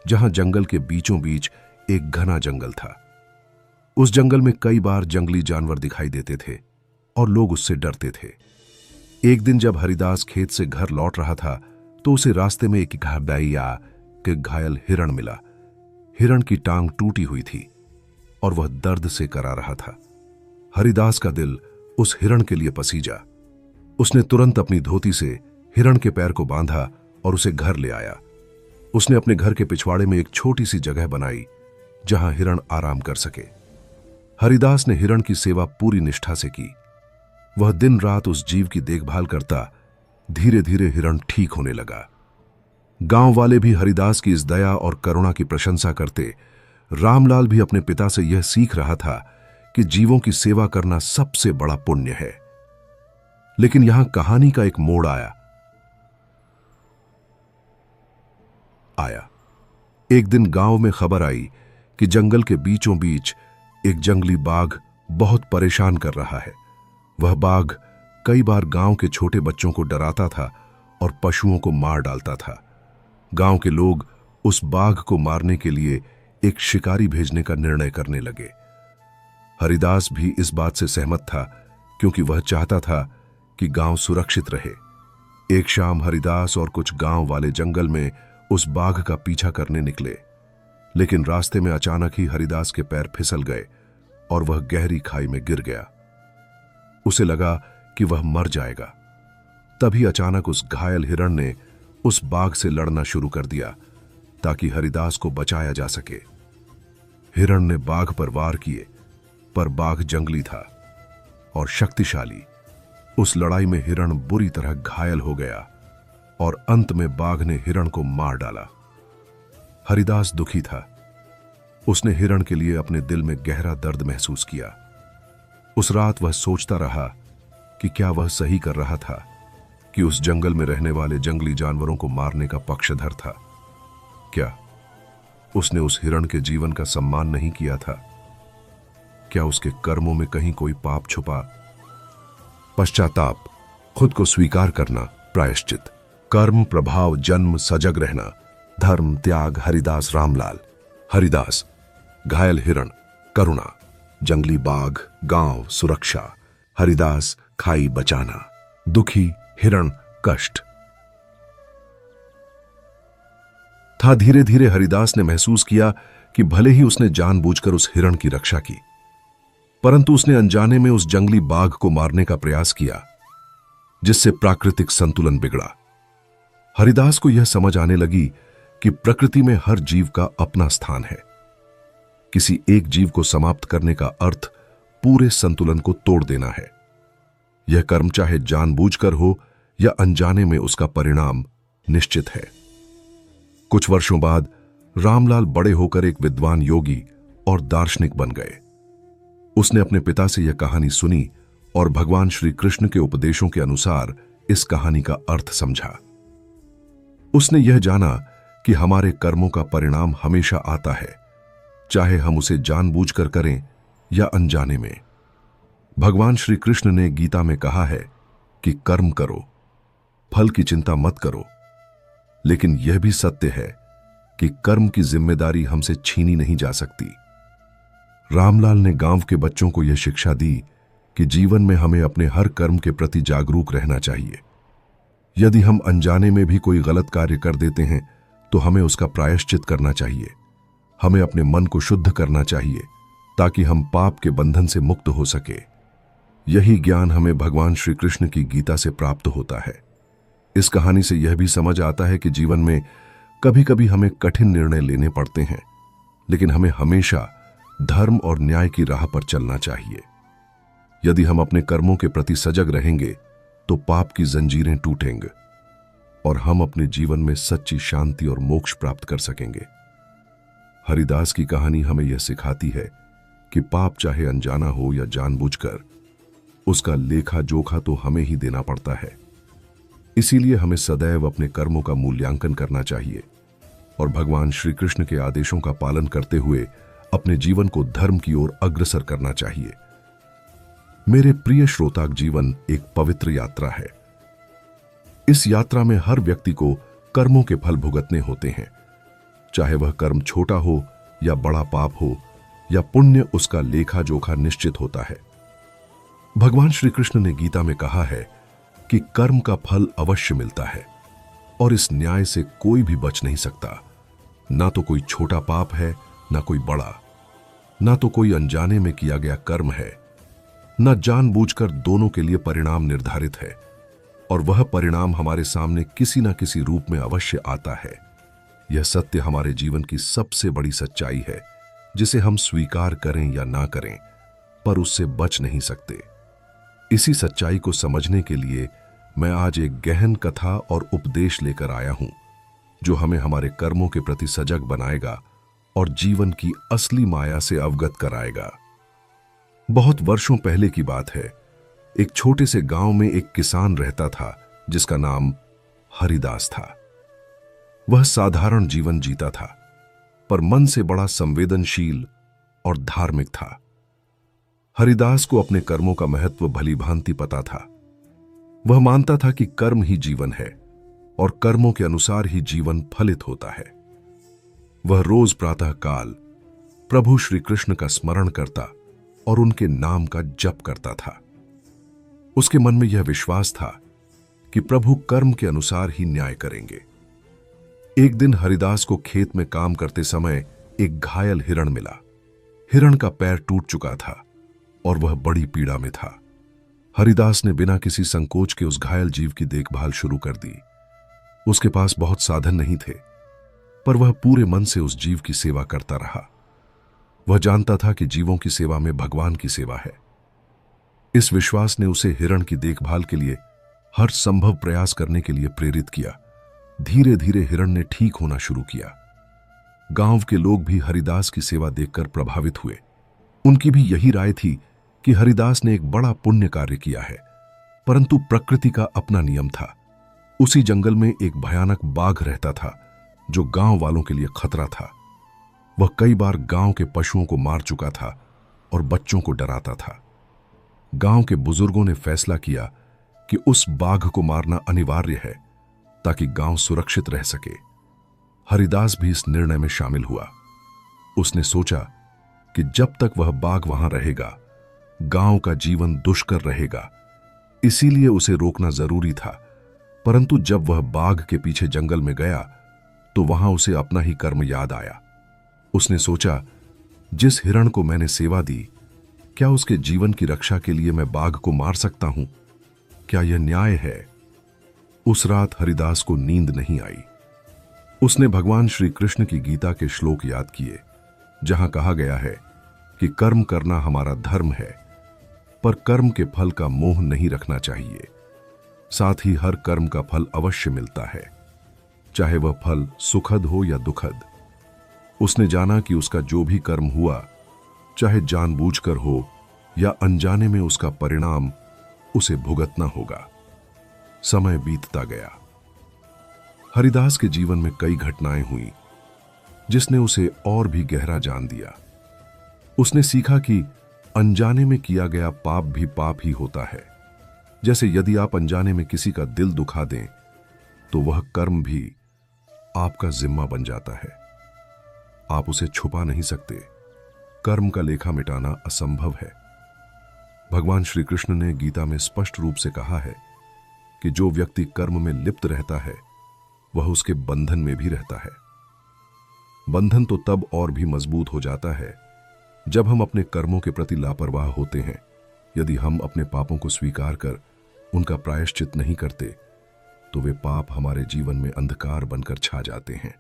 जहां जंगल के बीचों बीच एक घना जंगल था। उस जंगल में कई बार जंगली जानवर दिखाई देते थे और लोग उससे डरते थे। एक दिन जब हरिदास खेत से घर लौट रहा था तो उसे रास्ते में एक घायल हिरण मिला। हिरण की टांग टूटी हुई थी और वह दर्द से करा रहा था। हरिदास का दिल उस हिरण के लिए पसीजा। उसने तुरंत अपनी धोती से हिरण के पैर को बांधा और उसे घर ले आया। उसने अपने घर के पिछवाड़े में एक छोटी सी जगह बनाई जहां हिरण आराम कर सके। हरिदास ने हिरण की सेवा पूरी निष्ठा से की। वह दिन रात उस जीव की देखभाल करता। धीरे धीरे हिरण ठीक होने लगा। गांव वाले भी हरिदास की इस दया और करुणा की प्रशंसा करते। रामलाल भी अपने पिता से यह सीख रहा था कि जीवों की सेवा करना सबसे बड़ा पुण्य है। लेकिन यहां कहानी का एक मोड़ आया। एक दिन गांव में खबर आई कि जंगल के बीचों बीच एक जंगली बाघ बहुत परेशान कर रहा है। वह बाघ कई बार गांव के छोटे बच्चों को डराता था और पशुओं को मार डालता था। गांव के लोग उस बाघ को मारने के लिए एक शिकारी भेजने का निर्णय करने लगे। हरिदास भी इस बात से सहमत था, क्योंकि वह चाहता था कि गांव सुरक्षित रहे। एक शाम हरिदास और कुछ गांव वाले जंगल में उस बाघ का पीछा करने निकले, लेकिन रास्ते में अचानक ही हरिदास के पैर फिसल गए और वह गहरी खाई में गिर गया। उसे लगा कि वह मर जाएगा। तभी अचानक उस घायल हिरण ने उस बाघ से लड़ना शुरू कर दिया ताकि हरिदास को बचाया जा सके। हिरण ने बाघ पर वार किए, पर बाघ जंगली था और शक्तिशाली। उस लड़ाई में हिरण बुरी तरह घायल हो गया और अंत में बाघ ने हिरण को मार डाला। हरिदास दुखी था। उसने हिरण के लिए अपने दिल में गहरा दर्द महसूस किया। उस रात वह सोचता रहा कि क्या वह सही कर रहा था कि उस जंगल में रहने वाले जंगली जानवरों को मारने का पक्षधर था। क्या उसने उस हिरण के जीवन का सम्मान नहीं किया था? क्या उसके कर्मों में कहीं कोई पाप छुपा? पश्चाताप, खुद को स्वीकार करना, प्रायश्चित, कर्म, प्रभाव, जन्म, सजग रहना, धर्म, त्याग। हरिदास रामलाल। हरिदास, घायल हिरण, करुणा, जंगली बाघ, गांव, सुरक्षा। हरिदास, खाई बचाना, दुखी हिरण, कष्ट। था धीरे धीरे हरिदास ने महसूस किया कि भले ही उसने जानबूझकर उस हिरण की रक्षा की, परंतु उसने अनजाने में उस जंगली बाघ को मारने का प्रयास किया, जिससे प्राकृतिक संतुलन बिगड़ा। हरिदास को यह समझ आने लगी कि प्रकृति में हर जीव का अपना स्थान है। किसी एक जीव को समाप्त करने का अर्थ पूरे संतुलन को तोड़ देना है। यह कर्म चाहे जानबूझकर हो या अनजाने में, उसका परिणाम निश्चित है। कुछ वर्षों बाद रामलाल बड़े होकर एक विद्वान योगी और दार्शनिक बन गए। उसने अपने पिता से यह कहानी सुनी और भगवान श्री कृष्ण के उपदेशों के अनुसार इस कहानी का अर्थ समझा। उसने यह जाना कि हमारे कर्मों का परिणाम हमेशा आता है, चाहे हम उसे जानबूझकर करें या अनजाने में। भगवान श्री कृष्ण ने गीता में कहा है कि कर्म करो, फल की चिंता मत करो, लेकिन यह भी सत्य है कि कर्म की जिम्मेदारी हमसे छीनी नहीं जा सकती। रामलाल ने गांव के बच्चों को यह शिक्षा दी कि जीवन में हमें अपने हर कर्म के प्रति जागरूक रहना चाहिए। यदि हम अनजाने में भी कोई गलत कार्य कर देते हैं तो हमें उसका प्रायश्चित करना चाहिए। हमें अपने मन को शुद्ध करना चाहिए ताकि हम पाप के बंधन से मुक्त हो सके। यही ज्ञान हमें भगवान श्री कृष्ण की गीता से प्राप्त होता है। इस कहानी से यह भी समझ आता है कि जीवन में कभी कभी हमें कठिन निर्णय लेने पड़ते हैं, लेकिन हमें हमेशा धर्म और न्याय की राह पर चलना चाहिए। यदि हम अपने कर्मों के प्रति सजग रहेंगे तो पाप की जंजीरें टूटेंगे और हम अपने जीवन में सच्ची शांति और मोक्ष प्राप्त कर सकेंगे। हरिदास की कहानी हमें यह सिखाती है कि पाप चाहे अनजाना हो या जानबूझकर, उसका लेखा जोखा तो हमें ही देना पड़ता है। इसीलिए हमें सदैव अपने कर्मों का मूल्यांकन करना चाहिए और भगवान श्री कृष्ण के आदेशों का पालन करते हुए अपने जीवन को धर्म की ओर अग्रसर करना चाहिए। मेरे प्रिय श्रोताक, जीवन एक पवित्र यात्रा है। इस यात्रा में हर व्यक्ति को कर्मों के फल भुगतने होते हैं, चाहे वह कर्म छोटा हो या बड़ा पाप हो या पुण्य, उसका लेखा जोखा निश्चित होता है। भगवान श्री कृष्ण ने गीता में कहा है कि कर्म का फल अवश्य मिलता है और इस न्याय से कोई भी बच नहीं सकता। ना तो कोई छोटा पाप है, ना कोई बड़ा, ना तो कोई अनजाने में किया गया कर्म है, ना जानबूझकर। दोनों के लिए परिणाम निर्धारित है और वह परिणाम हमारे सामने किसी ना किसी रूप में अवश्य आता है। यह सत्य हमारे जीवन की सबसे बड़ी सच्चाई है, जिसे हम स्वीकार करें या ना करें, पर उससे बच नहीं सकते। इसी सच्चाई को समझने के लिए मैं आज एक गहन कथा और उपदेश लेकर आया हूं, जो हमें हमारे कर्मों के प्रति सजग बनाएगा और जीवन की असली माया से अवगत कराएगा। बहुत वर्षों पहले की बात है। एक छोटे से गांव में एक किसान रहता था जिसका नाम हरिदास था। वह साधारण जीवन जीता था, पर मन से बड़ा संवेदनशील और धार्मिक था। हरिदास को अपने कर्मों का महत्व भली भांति पता था। वह मानता था कि कर्म ही जीवन है और कर्मों के अनुसार ही जीवन फलित होता है। वह रोज प्रातः काल प्रभु श्री कृष्ण का स्मरण करता और उनके नाम का जप करता था। उसके मन में यह विश्वास था कि प्रभु कर्म के अनुसार ही न्याय करेंगे। एक दिन हरिदास को खेत में काम करते समय एक घायल हिरण मिला। हिरण का पैर टूट चुका था और वह बड़ी पीड़ा में था। हरिदास ने बिना किसी संकोच के उस घायल जीव की देखभाल शुरू कर दी। उसके पास बहुत साधन नहीं थे, पर वह पूरे मन से उस जीव की सेवा करता रहा। वह जानता था कि जीवों की सेवा में भगवान की सेवा है। इस विश्वास ने उसे हिरण की देखभाल के लिए हर संभव प्रयास करने के लिए प्रेरित किया। धीरे धीरे हिरण ने ठीक होना शुरू किया। गांव के लोग भी हरिदास की सेवा देखकर प्रभावित हुए। उनकी भी यही राय थी कि हरिदास ने एक बड़ा पुण्य कार्य किया है, परंतु प्रकृति का अपना नियम था। उसी जंगल में एक भयानक बाघ रहता था जो गांव वालों के लिए खतरा था। वह कई बार गांव के पशुओं को मार चुका था और बच्चों को डराता था। गांव के बुजुर्गों ने फैसला किया कि उस बाघ को मारना अनिवार्य है ताकि गांव सुरक्षित रह सके। हरिदास भी इस निर्णय में शामिल हुआ। उसने सोचा कि जब तक वह बाघ वहां रहेगा, गांव का जीवन दुष्कर रहेगा, इसीलिए उसे रोकना जरूरी था। परंतु जब वह बाघ के पीछे जंगल में गया तो वहां उसे अपना ही कर्म याद आया। उसने सोचा, जिस हिरण को मैंने सेवा दी, क्या उसके जीवन की रक्षा के लिए मैं बाघ को मार सकता हूं? क्या यह न्याय है? उस रात हरिदास को नींद नहीं आई। उसने भगवान श्री कृष्ण की गीता के श्लोक याद किए, जहां कहा गया है कि कर्म करना हमारा धर्म है, पर कर्म के फल का मोह नहीं रखना चाहिए। साथ ही हर कर्म का फल अवश्य मिलता है, चाहे वह फल सुखद हो या दुखद। उसने जाना कि उसका जो भी कर्म हुआ, चाहे जानबूझकर हो या अनजाने में, उसका परिणाम उसे भुगतना होगा। समय बीतता गया। हरिदास के जीवन में कई घटनाएं हुई जिसने उसे और भी गहरा जान दिया। उसने सीखा कि अनजाने में किया गया पाप भी पाप ही होता है। जैसे यदि आप अनजाने में किसी का दिल दुखा दें तो वह कर्म भी आपका जिम्मा बन जाता है। आप उसे छुपा नहीं सकते। कर्म का लेखा मिटाना असंभव है। भगवान श्री कृष्ण ने गीता में स्पष्ट रूप से कहा है कि जो व्यक्ति कर्म में लिप्त रहता है वह उसके बंधन में भी रहता है। बंधन तो तब और भी मजबूत हो जाता है जब हम अपने कर्मों के प्रति लापरवाह होते हैं। यदि हम अपने पापों को स्वीकार कर उनका प्रायश्चित नहीं करते तो वे पाप हमारे जीवन में अंधकार बनकर छा जाते हैं।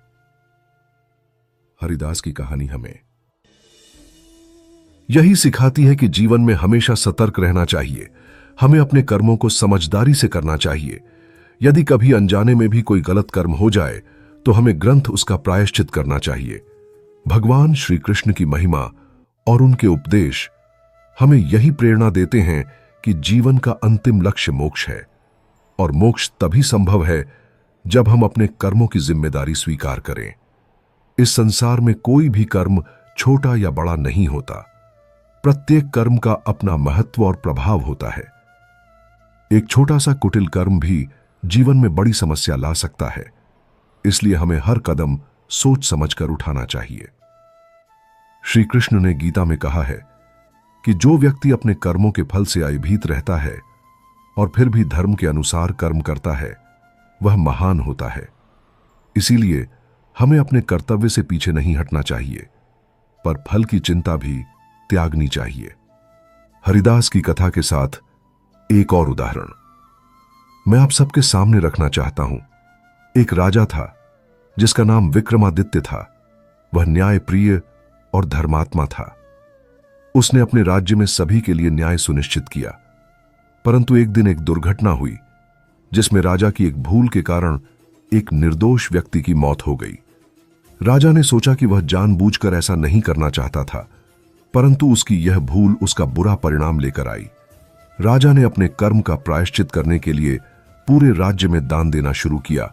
हरिदास की कहानी हमें यही सिखाती है कि जीवन में हमेशा सतर्क रहना चाहिए। हमें अपने कर्मों को समझदारी से करना चाहिए। यदि कभी अनजाने में भी कोई गलत कर्म हो जाए तो हमें ग्रंथ उसका प्रायश्चित करना चाहिए। भगवान श्री कृष्ण की महिमा और उनके उपदेश हमें यही प्रेरणा देते हैं कि जीवन का अंतिम लक्ष्य मोक्ष है, और मोक्ष तभी संभव है जब हम अपने कर्मों की जिम्मेदारी स्वीकार करें। इस संसार में कोई भी कर्म छोटा या बड़ा नहीं होता। प्रत्येक कर्म का अपना महत्व और प्रभाव होता है। एक छोटा सा कुटिल कर्म भी जीवन में बड़ी समस्या ला सकता है। इसलिए हमें हर कदम सोच समझकर उठाना चाहिए। श्री कृष्ण ने गीता में कहा है कि जो व्यक्ति अपने कर्मों के फल से भयभीत रहता है और फिर भी धर्म के अनुसार कर्म करता है, वह महान होता है। इसीलिए हमें अपने कर्तव्य से पीछे नहीं हटना चाहिए, पर फल की चिंता भी त्यागनी चाहिए। हरिदास की कथा के साथ एक और उदाहरण मैं आप सबके सामने रखना चाहता हूं। एक राजा था जिसका नाम विक्रमादित्य था। वह न्यायप्रिय और धर्मात्मा था। उसने अपने राज्य में सभी के लिए न्याय सुनिश्चित किया। परंतु एक दिन एक दुर्घटना हुई जिसमें राजा की एक भूल के कारण एक निर्दोष व्यक्ति की मौत हो गई। राजा ने सोचा कि वह जानबूझकर ऐसा नहीं करना चाहता था, परंतु उसकी यह भूल उसका बुरा परिणाम लेकर आई। राजा ने अपने कर्म का प्रायश्चित करने के लिए पूरे राज्य में दान देना शुरू किया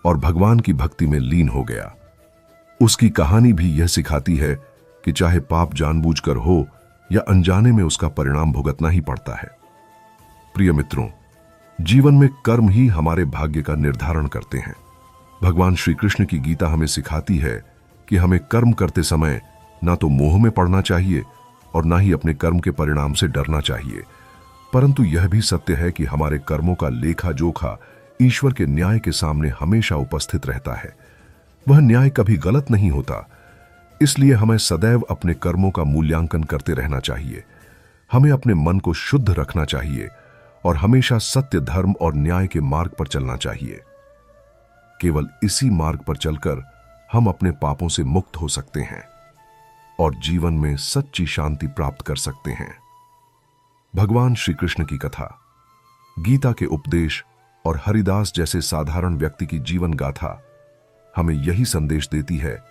और भगवान की भक्ति में लीन हो गया। उसकी कहानी भी यह सिखाती है कि चाहे पाप जानबूझकर हो या अनजाने में, उसका परिणाम भुगतना ही पड़ता है। प्रिय मित्रों, जीवन में कर्म ही हमारे भाग्य का निर्धारण करते हैं। भगवान श्री कृष्ण की गीता हमें सिखाती है कि हमें कर्म करते समय ना तो मोह में पड़ना चाहिए और ना ही अपने कर्म के परिणाम से डरना चाहिए। परंतु यह भी सत्य है कि हमारे कर्मों का लेखा जोखा ईश्वर के न्याय के सामने हमेशा उपस्थित रहता है। वह न्याय कभी गलत नहीं होता। इसलिए हमें सदैव अपने कर्मों का मूल्यांकन करते रहना चाहिए। हमें अपने मन को शुद्ध रखना चाहिए और हमेशा सत्य, धर्म और न्याय के मार्ग पर चलना चाहिए। केवल इसी मार्ग पर चलकर हम अपने पापों से मुक्त हो सकते हैं और जीवन में सच्ची शांति प्राप्त कर सकते हैं। भगवान श्री कृष्ण की कथा, गीता के उपदेश और हरिदास जैसे साधारण व्यक्ति की जीवन गाथा हमें यही संदेश देती है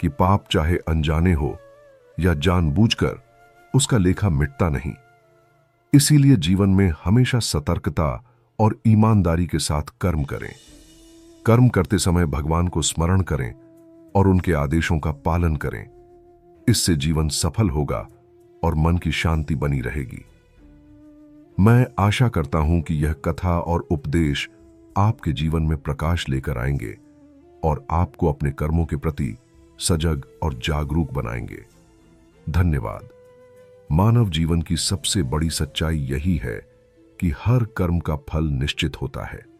कि पाप चाहे अनजाने हो या जानबूझकर, उसका लेखा मिटता नहीं। इसीलिए जीवन में हमेशा सतर्कता और ईमानदारी के साथ कर्म करें। कर्म करते समय भगवान को स्मरण करें और उनके आदेशों का पालन करें। इससे जीवन सफल होगा और मन की शांति बनी रहेगी। मैं आशा करता हूं कि यह कथा और उपदेश आपके जीवन में प्रकाश लेकर आएंगे और आपको अपने कर्मों के प्रति सजग और जागरूक बनाएंगे। धन्यवाद। मानव जीवन की सबसे बड़ी सच्चाई यही है कि हर कर्म का फल निश्चित होता है।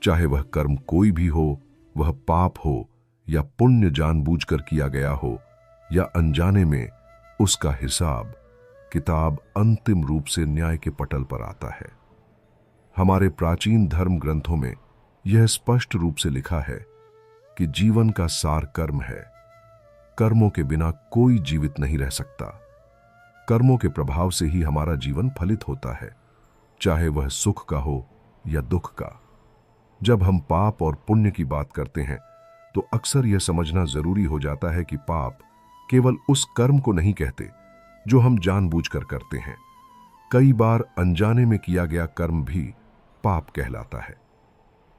चाहे वह कर्म कोई भी हो, वह पाप हो या पुण्य जानबूझकर किया गया हो या अनजाने में, उसका हिसाब किताब अंतिम रूप से न्याय के पटल पर आता है। हमारे प्राचीन धर्म ग्रंथों में यह स्पष्ट रूप से लिखा है कि जीवन का सार कर्म है। कर्मों के बिना कोई जीवित नहीं रह सकता। कर्मों के प्रभाव से ही हमारा जीवन फलित होता है, चाहे वह सुख का हो या दुख का। जब हम पाप और पुण्य की बात करते हैं तो अक्सर यह समझना जरूरी हो जाता है कि पाप केवल उस कर्म को नहीं कहते जो हम जानबूझकर करते हैं। कई बार अनजाने में किया गया कर्म भी पाप कहलाता है।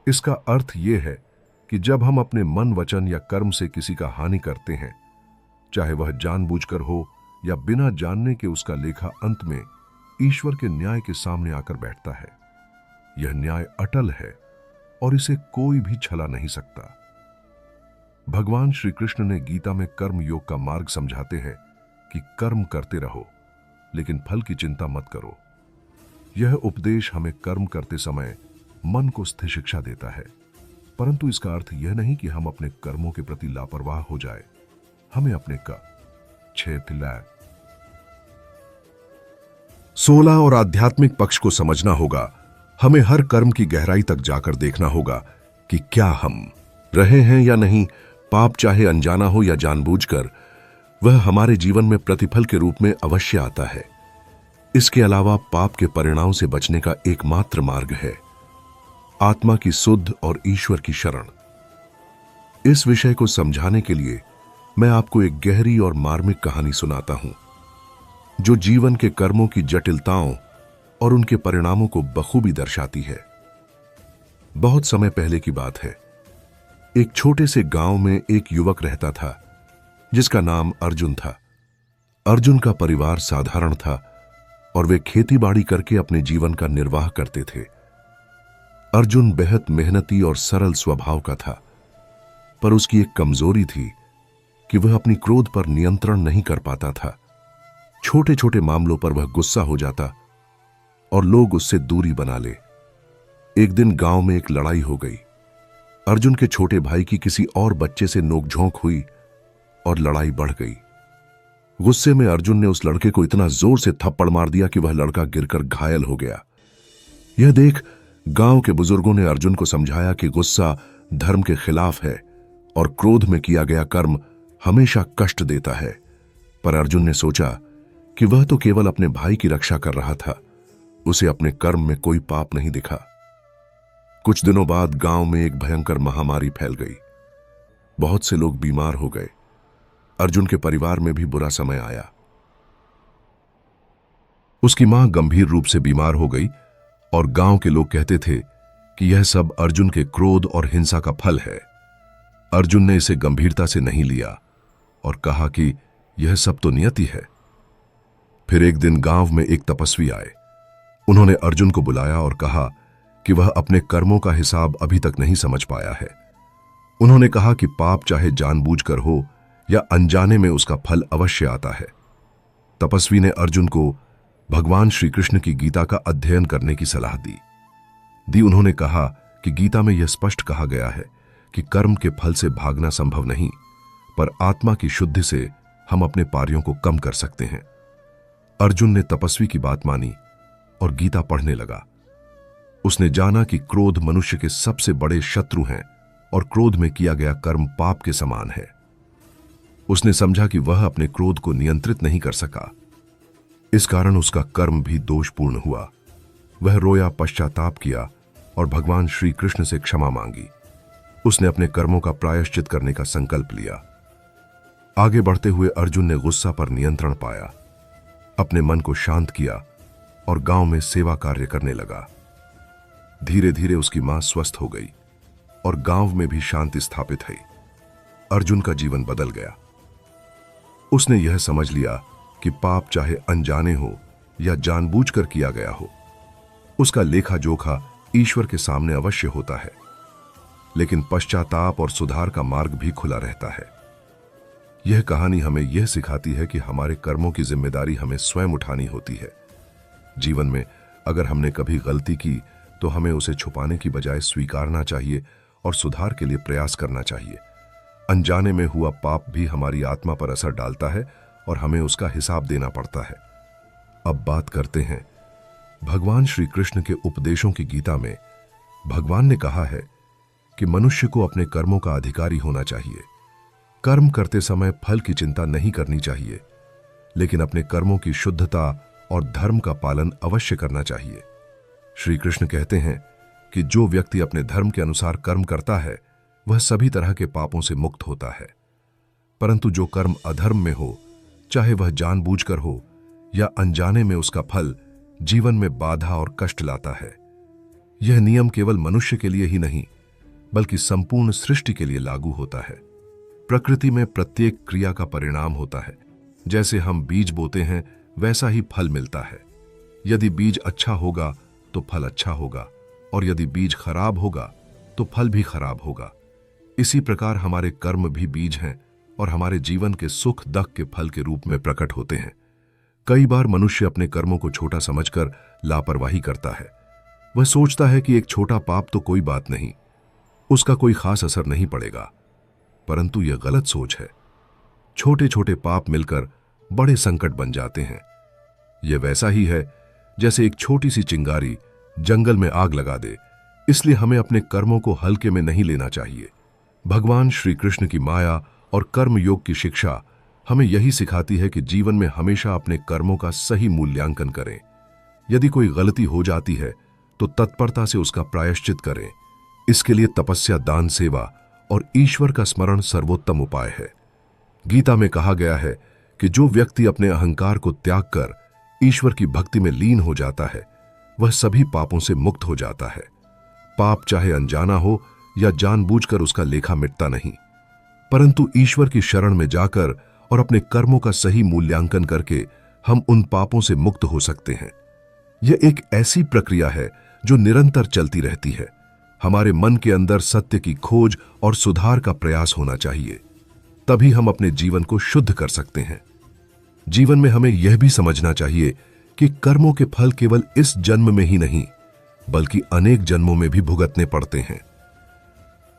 इसका अर्थ यह है कि जब हम अपने मन, वचन या कर्म से किसी का हानि करते हैं, चाहे वह जानबूझकर हो या बिना जानने के, उसका लेखा अंत में ईश्वर के न्याय के सामने आकर बैठता है। यह न्याय अटल है और इसे कोई भी छला नहीं सकता। भगवान श्री कृष्ण ने गीता में कर्म योग का मार्ग समझाते हैं कि कर्म करते रहो लेकिन फल की चिंता मत करो। यह उपदेश हमें कर्म करते समय मन को स्थिर शिक्षा देता है, परंतु इसका अर्थ यह नहीं कि हम अपने कर्मों के प्रति लापरवाह हो जाए। हमें अपने का 16 और आध्यात्मिक पक्ष को समझना होगा। हमें हर कर्म की गहराई तक जाकर देखना होगा कि क्या हम रहे हैं या नहीं। पाप चाहे अनजाना हो या जानबूझकर, वह हमारे जीवन में प्रतिफल के रूप में अवश्य आता है। इसके अलावा पाप के परिणाम से बचने का एकमात्र मार्ग है आत्मा की सुध और ईश्वर की शरण। इस विषय को समझाने के लिए मैं आपको एक गहरी और मार्मिक कहानी सुनाता हूं, जो जीवन के कर्मों की जटिलताओं और उनके परिणामों को बखूबी दर्शाती है। बहुत समय पहले की बात है। एक छोटे से गांव में एक युवक रहता था जिसका नाम अर्जुन था। अर्जुन का परिवार साधारण था और वे खेती-बाड़ी करके अपने जीवन का निर्वाह करते थे। अर्जुन बेहद मेहनती और सरल स्वभाव का था, पर उसकी एक कमजोरी थी कि वह अपनी क्रोध पर नियंत्रण नहीं कर पाता था। छोटे छोटे मामलों पर वह गुस्सा हो जाता और लोग उससे दूरी बना ले। एक दिन गांव में एक लड़ाई हो गई। अर्जुन के छोटे भाई की किसी और बच्चे से नोकझोंक हुई और लड़ाई बढ़ गई। गुस्से में अर्जुन ने उस लड़के को इतना जोर से थप्पड़ मार दिया कि वह लड़का गिरकर घायल हो गया। यह देख गांव के बुजुर्गों ने अर्जुन को समझाया कि गुस्सा धर्म के खिलाफ है और क्रोध में किया गया कर्म हमेशा कष्ट देता है। पर अर्जुन ने सोचा कि वह तो केवल अपने भाई की रक्षा कर रहा था, उसे अपने कर्म में कोई पाप नहीं दिखा। कुछ दिनों बाद गांव में एक भयंकर महामारी फैल गई। बहुत से लोग बीमार हो गए। अर्जुन के परिवार में भी बुरा समय आया। उसकी मां गंभीर रूप से बीमार हो गई और गांव के लोग कहते थे कि यह सब अर्जुन के क्रोध और हिंसा का फल है। अर्जुन ने इसे गंभीरता से नहीं लिया और कहा कि यह सब तो नियति है। फिर एक दिन गांव में एक तपस्वी आए। उन्होंने अर्जुन को बुलाया और कहा कि वह अपने कर्मों का हिसाब अभी तक नहीं समझ पाया है। उन्होंने कहा कि पाप चाहे जानबूझकर हो या अनजाने में, उसका फल अवश्य आता है। तपस्वी ने अर्जुन को भगवान श्री कृष्ण की गीता का अध्ययन करने की सलाह दी। उन्होंने कहा कि गीता में यह स्पष्ट कहा गया है कि कर्म के फल से भागना संभव नहीं, पर आत्मा की शुद्धि से हम अपने पारियों को कम कर सकते हैं। अर्जुन ने तपस्वी की बात मानी और गीता पढ़ने लगा। उसने जाना कि क्रोध मनुष्य के सबसे बड़े शत्रु हैं और क्रोध में किया गया कर्म पाप के समान है। उसने समझा कि वह अपने क्रोध को नियंत्रित नहीं कर सका, इस कारण उसका कर्म भी दोषपूर्ण हुआ। वह रोया, पश्चाताप किया और भगवान श्री कृष्ण से क्षमा मांगी। उसने अपने कर्मों का प्रायश्चित करने का संकल्प लिया। आगे बढ़ते हुए अर्जुन ने गुस्सा पर नियंत्रण पाया, अपने मन को शांत किया और गांव में सेवा कार्य करने लगा। धीरे धीरे उसकी मां स्वस्थ हो गई और गांव में भी शांति स्थापित हुई। अर्जुन का जीवन बदल गया। उसने यह समझ लिया कि पाप चाहे अनजाने हो या जानबूझकर किया गया हो, उसका लेखा जोखा ईश्वर के सामने अवश्य होता है, लेकिन पश्चाताप और सुधार का मार्ग भी खुला रहता है। यह कहानी हमें यह सिखाती है कि हमारे कर्मों की जिम्मेदारी हमें स्वयं उठानी होती है। जीवन में अगर हमने कभी गलती की तो हमें उसे छुपाने की बजाय स्वीकारना चाहिए और सुधार के लिए प्रयास करना चाहिए। अनजाने में हुआ पाप भी हमारी आत्मा पर असर डालता है और हमें उसका हिसाब देना पड़ता है। अब बात करते हैं भगवान श्री कृष्ण के उपदेशों की। गीता में भगवान ने कहा है कि मनुष्य को अपने कर्मों का अधिकारी होना चाहिए। कर्म करते समय फल की चिंता नहीं करनी चाहिए, लेकिन अपने कर्मों की शुद्धता और धर्म का पालन अवश्य करना चाहिए। श्री कृष्ण कहते हैं कि जो व्यक्ति अपने धर्म के अनुसार कर्म करता है वह सभी तरह के पापों से मुक्त होता है, परंतु जो कर्म अधर्म में हो, चाहे वह जानबूझकर हो या अनजाने में, उसका फल जीवन में बाधा और कष्ट लाता है। यह नियम केवल मनुष्य के लिए ही नहीं बल्कि संपूर्ण सृष्टि के लिए लागू होता है। प्रकृति में प्रत्येक क्रिया का परिणाम होता है। जैसे हम बीज बोते हैं वैसा ही फल मिलता है। यदि बीज अच्छा होगा तो फल अच्छा होगा, और यदि बीज खराब होगा तो फल भी खराब होगा। इसी प्रकार हमारे कर्म भी बीज हैं और हमारे जीवन के सुख दुख के फल के रूप में प्रकट होते हैं। कई बार मनुष्य अपने कर्मों को छोटा समझकर लापरवाही करता है। वह सोचता है कि एक छोटा पाप तो कोई बात नहीं, उसका कोई खास असर नहीं पड़ेगा, परंतु यह गलत सोच है। छोटे छोटे पाप मिलकर बड़े संकट बन जाते हैं। यह वैसा ही है जैसे एक छोटी सी चिंगारी जंगल में आग लगा दे। इसलिए हमें अपने कर्मों को हल्के में नहीं लेना चाहिए। भगवान श्री कृष्ण की माया और कर्म योग की शिक्षा हमें यही सिखाती है कि जीवन में हमेशा अपने कर्मों का सही मूल्यांकन करें। यदि कोई गलती हो जाती है तो तत्परता से उसका प्रायश्चित करें। इसके लिए तपस्या, दान, सेवा और ईश्वर का स्मरण सर्वोत्तम उपाय है। गीता में कहा गया है कि जो व्यक्ति अपने अहंकार को त्याग कर ईश्वर की भक्ति में लीन हो जाता है वह सभी पापों से मुक्त हो जाता है। पाप चाहे अनजाना हो या जानबूझकर, उसका लेखा मिटता नहीं, परंतु ईश्वर की शरण में जाकर और अपने कर्मों का सही मूल्यांकन करके हम उन पापों से मुक्त हो सकते हैं। यह एक ऐसी प्रक्रिया है जो निरंतर चलती रहती है। हमारे मन के अंदर सत्य की खोज और सुधार का प्रयास होना चाहिए, तभी हम अपने जीवन को शुद्ध कर सकते हैं। जीवन में हमें यह भी समझना चाहिए कि कर्मों के फल केवल इस जन्म में ही नहीं बल्कि अनेक जन्मों में भी भुगतने पड़ते हैं।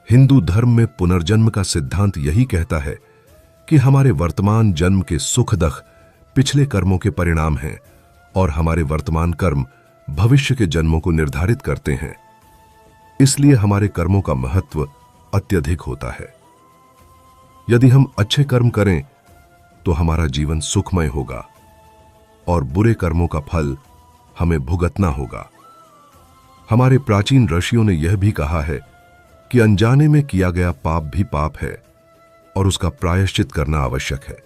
हिंदू धर्म में पुनर्जन्म का सिद्धांत यही कहता है कि हमारे वर्तमान जन्म के सुख दुख पिछले कर्मों के परिणाम हैं और हमारे वर्तमान कर्म भविष्य के जन्मों को निर्धारित करते हैं। इसलिए हमारे कर्मों का महत्व अत्यधिक होता है। यदि हम अच्छे कर्म करें तो हमारा जीवन सुखमय होगा और बुरे कर्मों का फल हमें भुगतना होगा। हमारे प्राचीन ऋषियों ने यह भी कहा है कि अनजाने में किया गया पाप भी पाप है और उसका प्रायश्चित करना आवश्यक है।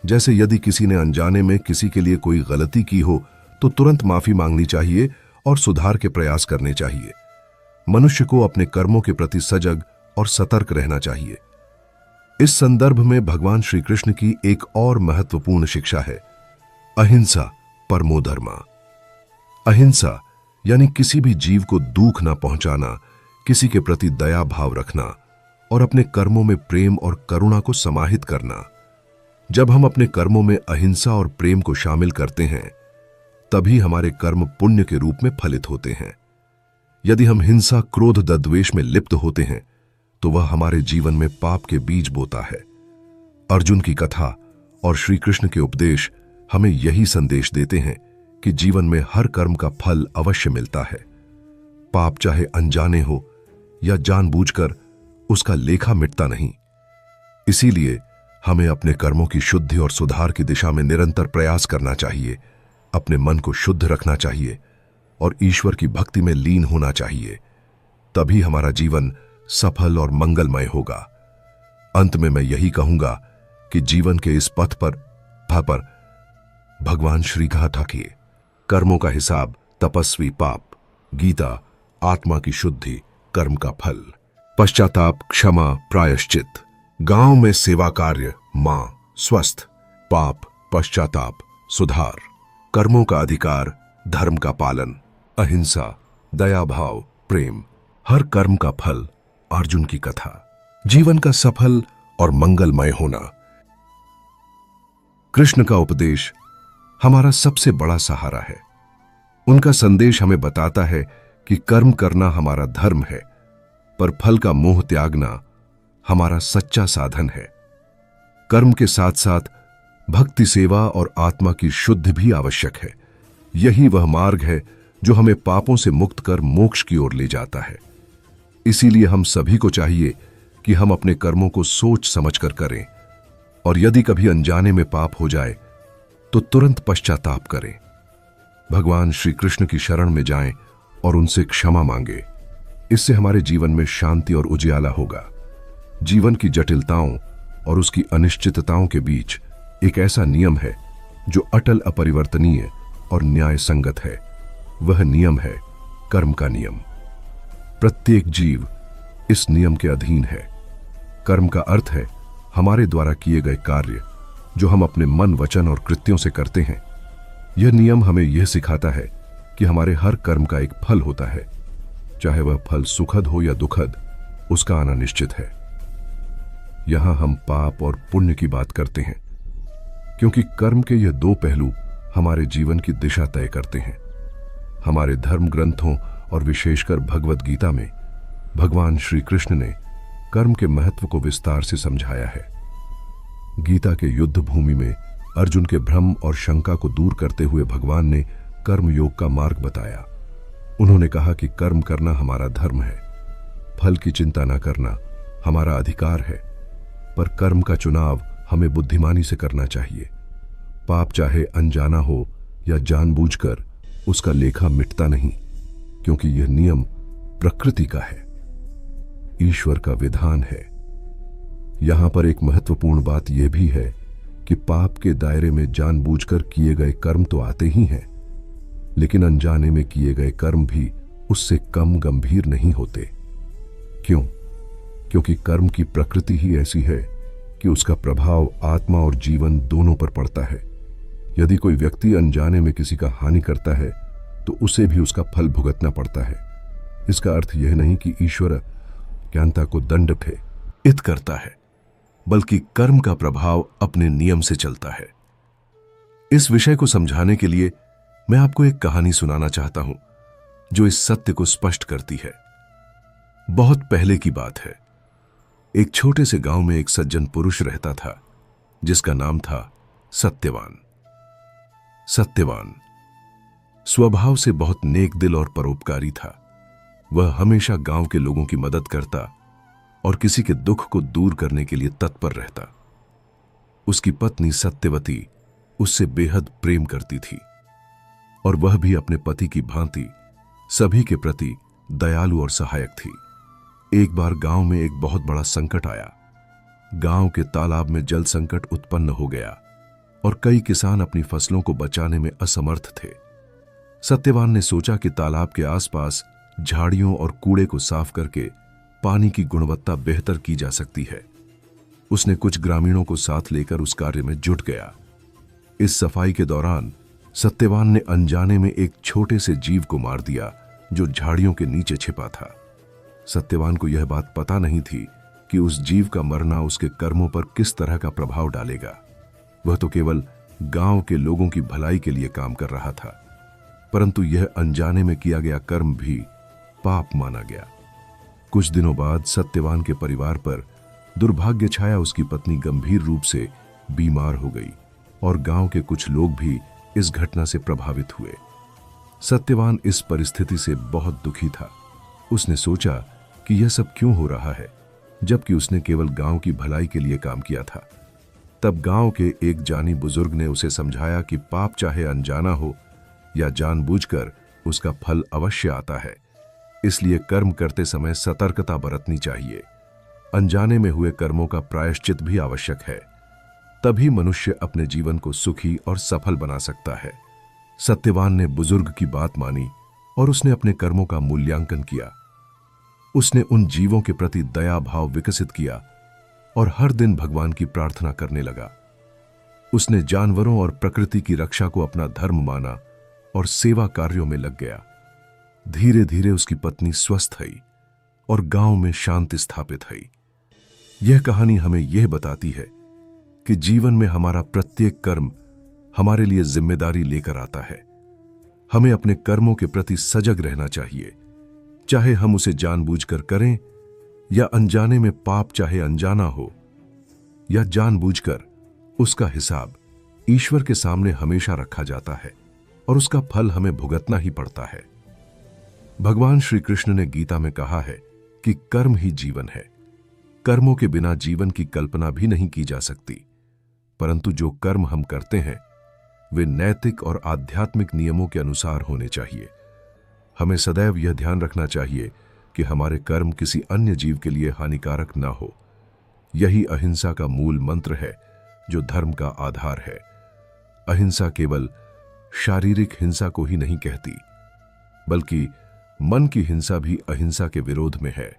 जैसे यदि किसी ने अनजाने में किसी के लिए कोई गलती की हो तो तुरंत माफी मांगनी चाहिए और सुधार के प्रयास करने चाहिए। मनुष्य को अपने कर्मों के प्रति सजग और सतर्क रहना चाहिए। इस संदर्भ में भगवान श्री कृष्ण की एक और महत्वपूर्ण शिक्षा है, अहिंसा परमो धर्मा। अहिंसा यानी किसी भी जीव को दुख न पहुंचाना, किसी के प्रति दया भाव रखना और अपने कर्मों में प्रेम और करुणा को समाहित करना। जब हम अपने कर्मों में अहिंसा और प्रेम को शामिल करते हैं, तभी हमारे कर्म पुण्य के रूप में फलित होते हैं। यदि हम हिंसा, क्रोध, द्वेष में लिप्त होते हैं तो वह हमारे जीवन में पाप के बीज बोता है। अर्जुन की कथा और श्री कृष्ण के उपदेश हमें यही संदेश देते हैं कि जीवन में हर कर्म का फल अवश्य मिलता है। पाप चाहे अनजाने हो या जानबूझकर, उसका लेखा मिटता नहीं। इसीलिए हमें अपने कर्मों की शुद्धि और सुधार की दिशा में निरंतर प्रयास करना चाहिए, अपने मन को शुद्ध रखना चाहिए और ईश्वर की भक्ति में लीन होना चाहिए। तभी हमारा जीवन सफल और मंगलमय होगा। अंत में मैं यही कहूंगा कि जीवन के इस पथ पर भगवान श्री कहा था कि कर्मों का हिसाब, तपस्वी पाप, गीता आत्मा की शुद्धि, कर्म का फल, पश्चाताप, क्षमा, प्रायश्चित, गांव में सेवा कार्य, मां, स्वस्थ, पाप, पश्चाताप, सुधार, कर्मों का अधिकार, धर्म का पालन, अहिंसा, दया भाव, प्रेम, हर कर्म का फल। अर्जुन की कथा। जीवन का सफल और मंगलमय होना। कृष्ण का उपदेश हमारा सबसे बड़ा सहारा है। उनका संदेश हमें बताता है कि कर्म करना हमारा धर्म है, पर फल का मोह त्यागना हमारा सच्चा साधन है। कर्म के साथ साथ भक्ति, सेवा और आत्मा की शुद्धि भी आवश्यक है। यही वह मार्ग है जो हमें पापों से मुक्त कर मोक्ष की ओर ले जाता है। इसीलिए हम सभी को चाहिए कि हम अपने कर्मों को सोच समझकर करें और यदि कभी अनजाने में पाप हो जाए तो तुरंत पश्चाताप करें। भगवान श्री कृष्ण की शरण में जाएं और उनसे क्षमा मांगे। इससे हमारे जीवन में शांति और उजियाला होगा। जीवन की जटिलताओं और उसकी अनिश्चितताओं के बीच एक ऐसा नियम है जो अटल, अपरिवर्तनीय और न्याय संगत है। वह नियम है कर्म का नियम। प्रत्येक जीव इस नियम के अधीन है। कर्म का अर्थ है हमारे द्वारा किए गए कार्य जो हम अपने मन, वचन और कृत्यों से करते हैं। यह नियम हमें यह सिखाता है कि हमारे हर कर्म का एक फल होता है, चाहे वह फल सुखद हो या दुखद, उसका आना निश्चित है। यहां हम पाप और पुण्य की बात करते हैं क्योंकि कर्म के ये दो पहलू हमारे जीवन की दिशा तय करते हैं। हमारे धर्म ग्रंथों और विशेषकर भगवत गीता में भगवान श्री कृष्ण ने कर्म के महत्व को विस्तार से समझाया है। गीता के युद्ध भूमि में अर्जुन के भ्रम और शंका को दूर करते हुए भगवान ने कर्म योग का मार्ग बताया। उन्होंने कहा कि कर्म करना हमारा धर्म है, फल की चिंता न करना हमारा अधिकार है, पर कर्म का चुनाव हमें बुद्धिमानी से करना चाहिए। पाप चाहे अनजाना हो या जानबूझकर, उसका लेखा मिटता नहीं, क्योंकि यह नियम प्रकृति का है, ईश्वर का विधान है। यहां पर एक महत्वपूर्ण बात यह भी है कि पाप के दायरे में जानबूझकर किए गए कर्म तो आते ही हैं, लेकिन अनजाने में किए गए कर्म भी उससे कम गंभीर नहीं होते। क्यों? क्योंकि कर्म की प्रकृति ही ऐसी है कि उसका प्रभाव आत्मा और जीवन दोनों पर पड़ता है। यदि कोई व्यक्ति अनजाने में किसी का हानि करता है तो उसे भी उसका फल भुगतना पड़ता है। इसका अर्थ यह नहीं कि ईश्वर ज्ञानता को दंडित करता है, बल्कि कर्म का प्रभाव अपने नियम से चलता है। इस विषय को समझाने के लिए मैं आपको एक कहानी सुनाना चाहता हूं जो इस सत्य को स्पष्ट करती है। बहुत पहले की बात है। एक छोटे से गांव में एक सज्जन पुरुष रहता था जिसका नाम था सत्यवान। सत्यवान स्वभाव से बहुत नेक दिल और परोपकारी था। वह हमेशा गांव के लोगों की मदद करता और किसी के दुख को दूर करने के लिए तत्पर रहता। उसकी पत्नी सत्यवती उससे बेहद प्रेम करती थी और वह भी अपने पति की भांति सभी के प्रति दयालु और सहायक थी। एक बार गांव में एक बहुत बड़ा संकट आया। गांव के तालाब में जल संकट उत्पन्न हो गया और कई किसान अपनी फसलों को बचाने में असमर्थ थे। सत्यवान ने सोचा कि तालाब के आसपास झाड़ियों और कूड़े को साफ करके पानी की गुणवत्ता बेहतर की जा सकती है। उसने कुछ ग्रामीणों को साथ लेकर उस कार्य में जुट गया। इस सफाई के दौरान सत्यवान ने अनजाने में एक छोटे से जीव को मार दिया जो झाड़ियों के नीचे छिपा था। सत्यवान को यह बात पता नहीं थी कि उस जीव का मरना उसके कर्मों पर किस तरह का प्रभाव डालेगा। वह तो केवल गांव के लोगों की भलाई के लिए काम कर रहा था, परंतु यह अनजाने में किया गया कर्म भी पाप माना गया। कुछ दिनों बाद सत्यवान के परिवार पर दुर्भाग्य छाया। उसकी पत्नी गंभीर रूप से बीमार हो गई और गांव के कुछ लोग भी इस घटना से प्रभावित हुए। सत्यवान इस परिस्थिति से बहुत दुखी था। उसने सोचा कि यह सब क्यों हो रहा है, जबकि उसने केवल गांव की भलाई के लिए काम किया था। तब गांव के एक जानी बुजुर्ग ने उसे समझाया कि पाप चाहे अनजाना हो या जानबूझकर, उसका फल अवश्य आता है। इसलिए कर्म करते समय सतर्कता बरतनी चाहिए। अनजाने में हुए कर्मों का प्रायश्चित भी आवश्यक है। तभी मनुष्य अपने जीवन को सुखी और सफल बना सकता है। सत्यवान ने बुजुर्ग की बात मानी और उसने अपने कर्मों का मूल्यांकन किया। उसने उन जीवों के प्रति दया भाव विकसित किया और हर दिन भगवान की प्रार्थना करने लगा। उसने जानवरों और प्रकृति की रक्षा को अपना धर्म माना और सेवा कार्यों में लग गया। धीरे धीरे उसकी पत्नी स्वस्थ हुई और गांव में शांति स्थापित हुई। यह कहानी हमें यह बताती है कि जीवन में हमारा प्रत्येक कर्म हमारे लिए जिम्मेदारी लेकर आता है। हमें अपने कर्मों के प्रति सजग रहना चाहिए, चाहे हम उसे जानबूझकर करें या अनजाने में। पाप चाहे अनजाना हो या जानबूझकर, उसका हिसाब ईश्वर के सामने हमेशा रखा जाता है और उसका फल हमें भुगतना ही पड़ता है। भगवान श्री कृष्ण ने गीता में कहा है कि कर्म ही जीवन है। कर्मों के बिना जीवन की कल्पना भी नहीं की जा सकती, परंतु जो कर्म हम करते हैं वे नैतिक और आध्यात्मिक नियमों के अनुसार होने चाहिए। हमें सदैव यह ध्यान रखना चाहिए कि हमारे कर्म किसी अन्य जीव के लिए हानिकारक न हो। यही अहिंसा का मूल मंत्र है, जो धर्म का आधार है। अहिंसा केवल शारीरिक हिंसा को ही नहीं कहती, बल्कि मन की हिंसा भी अहिंसा के विरोध में है।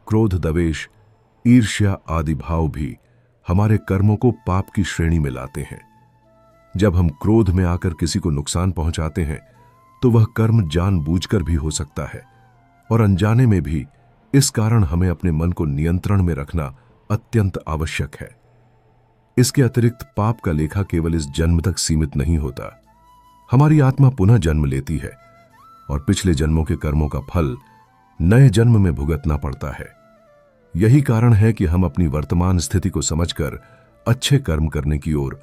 क्रोध, द्वेष, ईर्ष्या आदि भाव भी हमारे कर्मों को पाप की श्रेणी में लाते हैं। जब हम क्रोध में आकर किसी को नुकसान पहुंचाते हैं तो वह कर्म जानबूझकर भी हो सकता है और अनजाने में भी। इस कारण हमें अपने मन को नियंत्रण में रखना अत्यंत आवश्यक है। इसके अतिरिक्त पाप का लेखा केवल इस जन्म तक सीमित नहीं होता। हमारी आत्मा पुनः जन्म लेती है और पिछले जन्मों के कर्मों का फल नए जन्म में भुगतना पड़ता है। यही कारण है कि हम अपनी वर्तमान स्थिति को समझकर अच्छे कर्म करने की ओर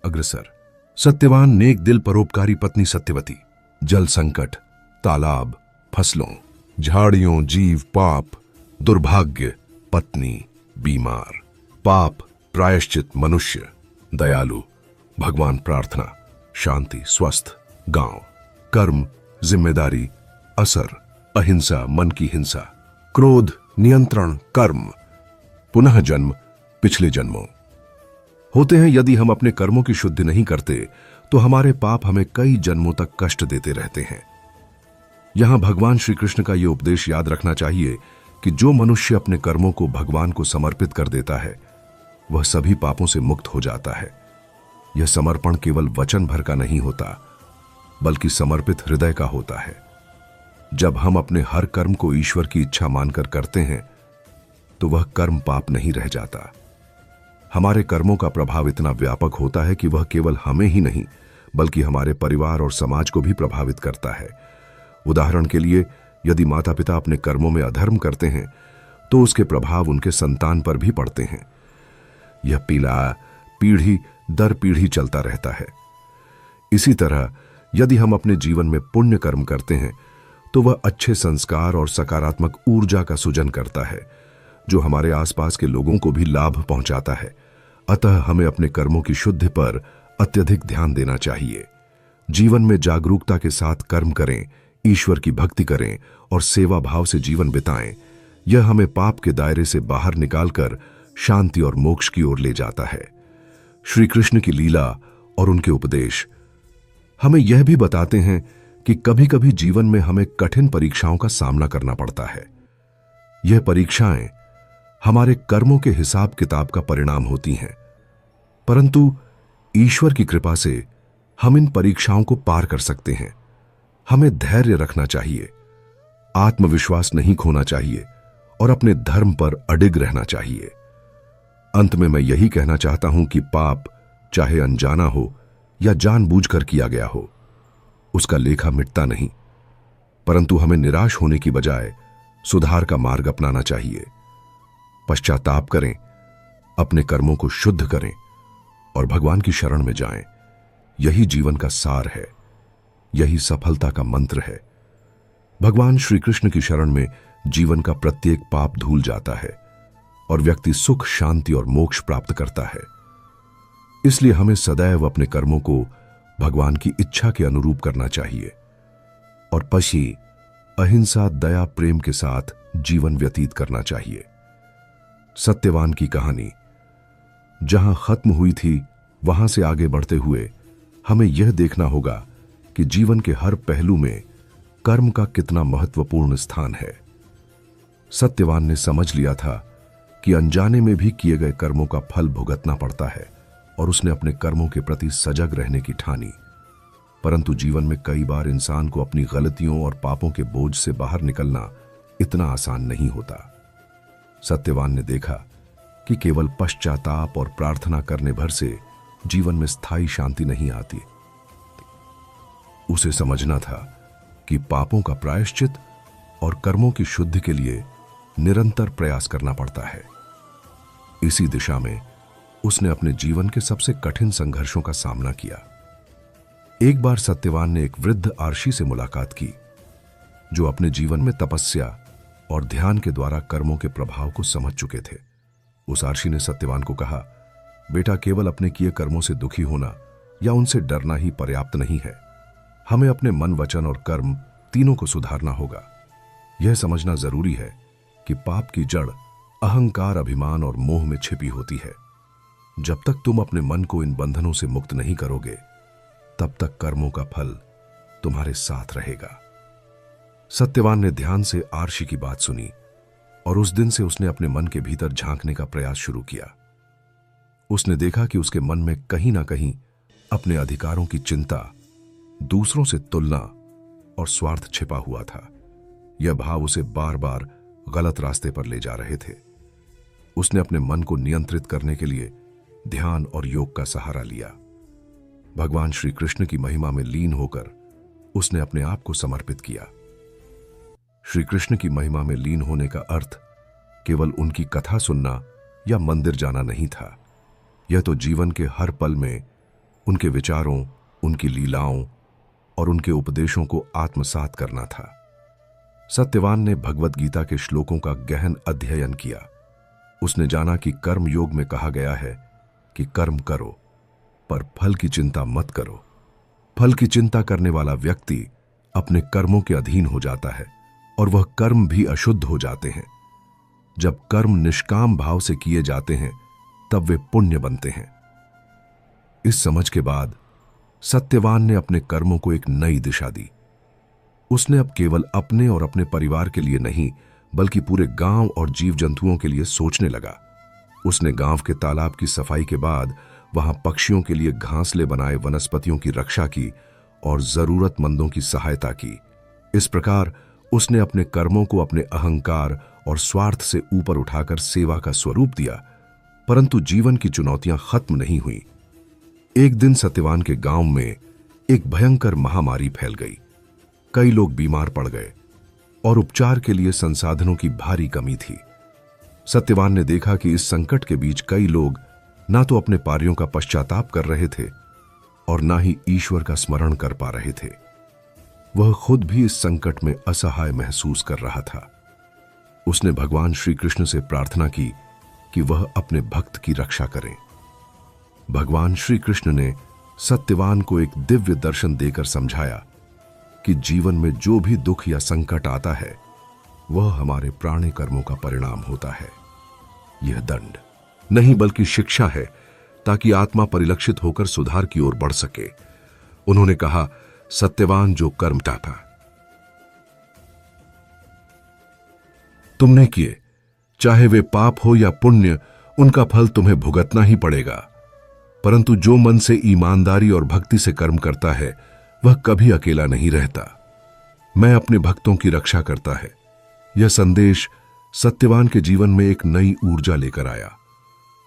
अग्रसर। सत्यवान नेक दिल परोपकारी पत्नी सत्यवती, जल संकट, तालाब, फसलों, झाड़ियों, जीव, पाप, दुर्भाग्य, पत्नी बीमार, पाप प्रायश्चित, मनुष्य दयालु, भगवान प्रार्थना, शांति, स्वस्थ, गांव, कर्म जिम्मेदारी, असर अहिंसा, मन की हिंसा, क्रोध नियंत्रण, कर्म, पुनः जन्म, पिछले जन्मों होते हैं। यदि हम अपने कर्मों की शुद्धि नहीं करते तो हमारे पाप हमें कई जन्मों तक कष्ट देते रहते हैं। यहां भगवान श्री कृष्ण का यह उपदेश याद रखना चाहिए कि जो मनुष्य अपने कर्मों को भगवान को समर्पित कर देता है वह सभी पापों से मुक्त हो जाता है। यह समर्पण केवल वचन भर का नहीं होता, बल्कि समर्पित हृदय का होता है। जब हम अपने हर कर्म को ईश्वर की इच्छा मानकर करते हैं तो वह कर्म पाप नहीं रह जाता। हमारे कर्मों का प्रभाव इतना व्यापक होता है कि वह केवल हमें ही नहीं बल्कि हमारे परिवार और समाज को भी प्रभावित करता है। उदाहरण के लिए, यदि माता पिता अपने कर्मों में अधर्म करते हैं तो उसके प्रभाव उनके संतान पर भी पड़ते हैं। यह पीढ़ी दर पीढ़ी चलता रहता है। इसी तरह यदि हम अपने जीवन में पुण्य कर्म करते हैं तो वह अच्छे संस्कार और सकारात्मक ऊर्जा का सृजन करता है, जो हमारे आसपास के लोगों को भी लाभ पहुंचाता है। अतः हमें अपने कर्मों की शुद्धि पर अत्यधिक ध्यान देना चाहिए। जीवन में जागरूकता के साथ कर्म करें, ईश्वर की भक्ति करें और सेवा भाव से जीवन बिताएं। यह हमें पाप के दायरे से बाहर निकालकर शांति और मोक्ष की ओर ले जाता है। श्री कृष्ण की लीला और उनके उपदेश हमें यह भी बताते हैं कि कभी कभी जीवन में हमें कठिन परीक्षाओं का सामना करना पड़ता है। यह परीक्षाएं हमारे कर्मों के हिसाब किताब का परिणाम होती हैं, परंतु ईश्वर की कृपा से हम इन परीक्षाओं को पार कर सकते हैं। हमें धैर्य रखना चाहिए, आत्मविश्वास नहीं खोना चाहिए और अपने धर्म पर अडिग रहना चाहिए। अंत में मैं यही कहना चाहता हूं कि पाप चाहे अनजाना हो या जानबूझकर किया गया हो, उसका लेखा मिटता नहीं। परंतु हमें निराश होने की बजाय सुधार का मार्ग अपनाना चाहिए। पश्चाताप करें, अपने कर्मों को शुद्ध करें और भगवान की शरण में जाएं। यही जीवन का सार है, यही सफलता का मंत्र है। भगवान श्री कृष्ण की शरण में जीवन का प्रत्येक पाप धूल जाता है और व्यक्ति सुख, शांति और मोक्ष प्राप्त करता है। इसलिए हमें सदैव अपने कर्मों को भगवान की इच्छा के अनुरूप करना चाहिए और पशी, अहिंसा, दया, प्रेम के साथ जीवन व्यतीत करना चाहिए। सत्यवान की कहानी जहां खत्म हुई थी, वहां से आगे बढ़ते हुए हमें यह देखना होगा कि जीवन के हर पहलू में कर्म का कितना महत्वपूर्ण स्थान है। सत्यवान ने समझ लिया था कि अनजाने में भी किए गए कर्मों का फल भुगतना पड़ता है और उसने अपने कर्मों के प्रति सजग रहने की ठानी। परंतु जीवन में कई बार इंसान को अपनी गलतियों और पापों के बोझ से बाहर निकलना इतना आसान नहीं होता। सत्यवान ने देखा कि केवल पश्चाताप और प्रार्थना करने भर से जीवन में स्थायी शांति नहीं आती। उसे समझना था कि पापों का प्रायश्चित और कर्मों की शुद्धि के लिए निरंतर प्रयास करना पड़ता है। इसी दिशा में उसने अपने जीवन के सबसे कठिन संघर्षों का सामना किया। एक बार सत्यवान ने एक वृद्ध आर्षी से मुलाकात की, जो अपने जीवन में तपस्या और ध्यान के द्वारा कर्मों के प्रभाव को समझ चुके थे। उस आर्षी ने सत्यवान को कहा, बेटा, केवल अपने किए कर्मों से दुखी होना या उनसे डरना ही पर्याप्त नहीं है। हमें अपने मन, वचन और कर्म तीनों को सुधारना होगा। यह समझना जरूरी है कि पाप की जड़ अहंकार, अभिमान और मोह में छिपी होती है। जब तक तुम अपने मन को इन बंधनों से मुक्त नहीं करोगे, तब तक कर्मों का फल तुम्हारे साथ रहेगा। सत्यवान ने ध्यान से आर्षी की बात सुनी और उस दिन से उसने अपने मन के भीतर झांकने का प्रयास शुरू किया। उसने देखा कि उसके मन में कहीं ना कहीं अपने अधिकारों की चिंता, दूसरों से तुलना और स्वार्थ छिपा हुआ था। यह भाव उसे बार बार गलत रास्ते पर ले जा रहे थे। उसने अपने मन को नियंत्रित करने के लिए ध्यान और योग का सहारा लिया। भगवान श्री कृष्ण की महिमा में लीन होकर उसने अपने आप को समर्पित किया। श्री कृष्ण की महिमा में लीन होने का अर्थ केवल उनकी कथा सुनना या मंदिर जाना नहीं था। यह तो जीवन के हर पल में उनके विचारों, उनकी लीलाओं और उनके उपदेशों को आत्मसात करना था। सत्यवान ने भगवत गीता के श्लोकों का गहन अध्ययन किया। उसने जाना कि कर्म योग में कहा गया है कि कर्म करो, पर फल की चिंता मत करो। फल की चिंता करने वाला व्यक्ति अपने कर्मों के अधीन हो जाता है और वह कर्म भी अशुद्ध हो जाते हैं। जब कर्म निष्काम भाव से किए जाते हैं, तब वे पुण्य बनते हैं। इस समझ के बाद सत्यवान ने अपने कर्मों को एक नई दिशा दी। उसने अब केवल अपने और अपने परिवार के लिए नहीं, बल्कि पूरे गांव और जीव जंतुओं के लिए सोचने लगा। उसने गांव के तालाब की सफाई के बाद वहां पक्षियों के लिए घासले बनाए वनस्पतियों की रक्षा की और जरूरतमंदों की सहायता की। इस प्रकार उसने अपने कर्मों को अपने अहंकार और स्वार्थ से ऊपर उठाकर सेवा का स्वरूप दिया। परंतु जीवन की चुनौतियां खत्म नहीं हुई। एक दिन सत्यवान के गांव में एक भयंकर महामारी फैल गई। कई लोग बीमार पड़ गए और उपचार के लिए संसाधनों की भारी कमी थी। सत्यवान ने देखा कि इस संकट के बीच कई लोग ना तो अपने पारियों का पश्चाताप कर रहे थे और ना ही ईश्वर का स्मरण कर पा रहे थे। वह खुद भी इस संकट में असहाय महसूस कर रहा था। उसने भगवान श्री कृष्ण से प्रार्थना की कि वह अपने भक्त की रक्षा करें। भगवान श्री कृष्ण ने सत्यवान को एक दिव्य दर्शन देकर समझाया कि जीवन में जो भी दुख या संकट आता है, वह हमारे प्राणे कर्मों का परिणाम होता है। यह दंड नहीं बल्कि शिक्षा है, ताकि आत्मा परिलक्षित होकर सुधार की ओर बढ़ सके। उन्होंने कहा, सत्यवान, जो कर्म टाटा तुमने किए, चाहे वे पाप हो या पुण्य, उनका फल तुम्हें भुगतना ही पड़ेगा। परंतु जो मन से ईमानदारी और भक्ति से कर्म करता है, वह कभी अकेला नहीं रहता। मैं अपने भक्तों की रक्षा करता है। यह संदेश सत्यवान के जीवन में एक नई ऊर्जा लेकर आया।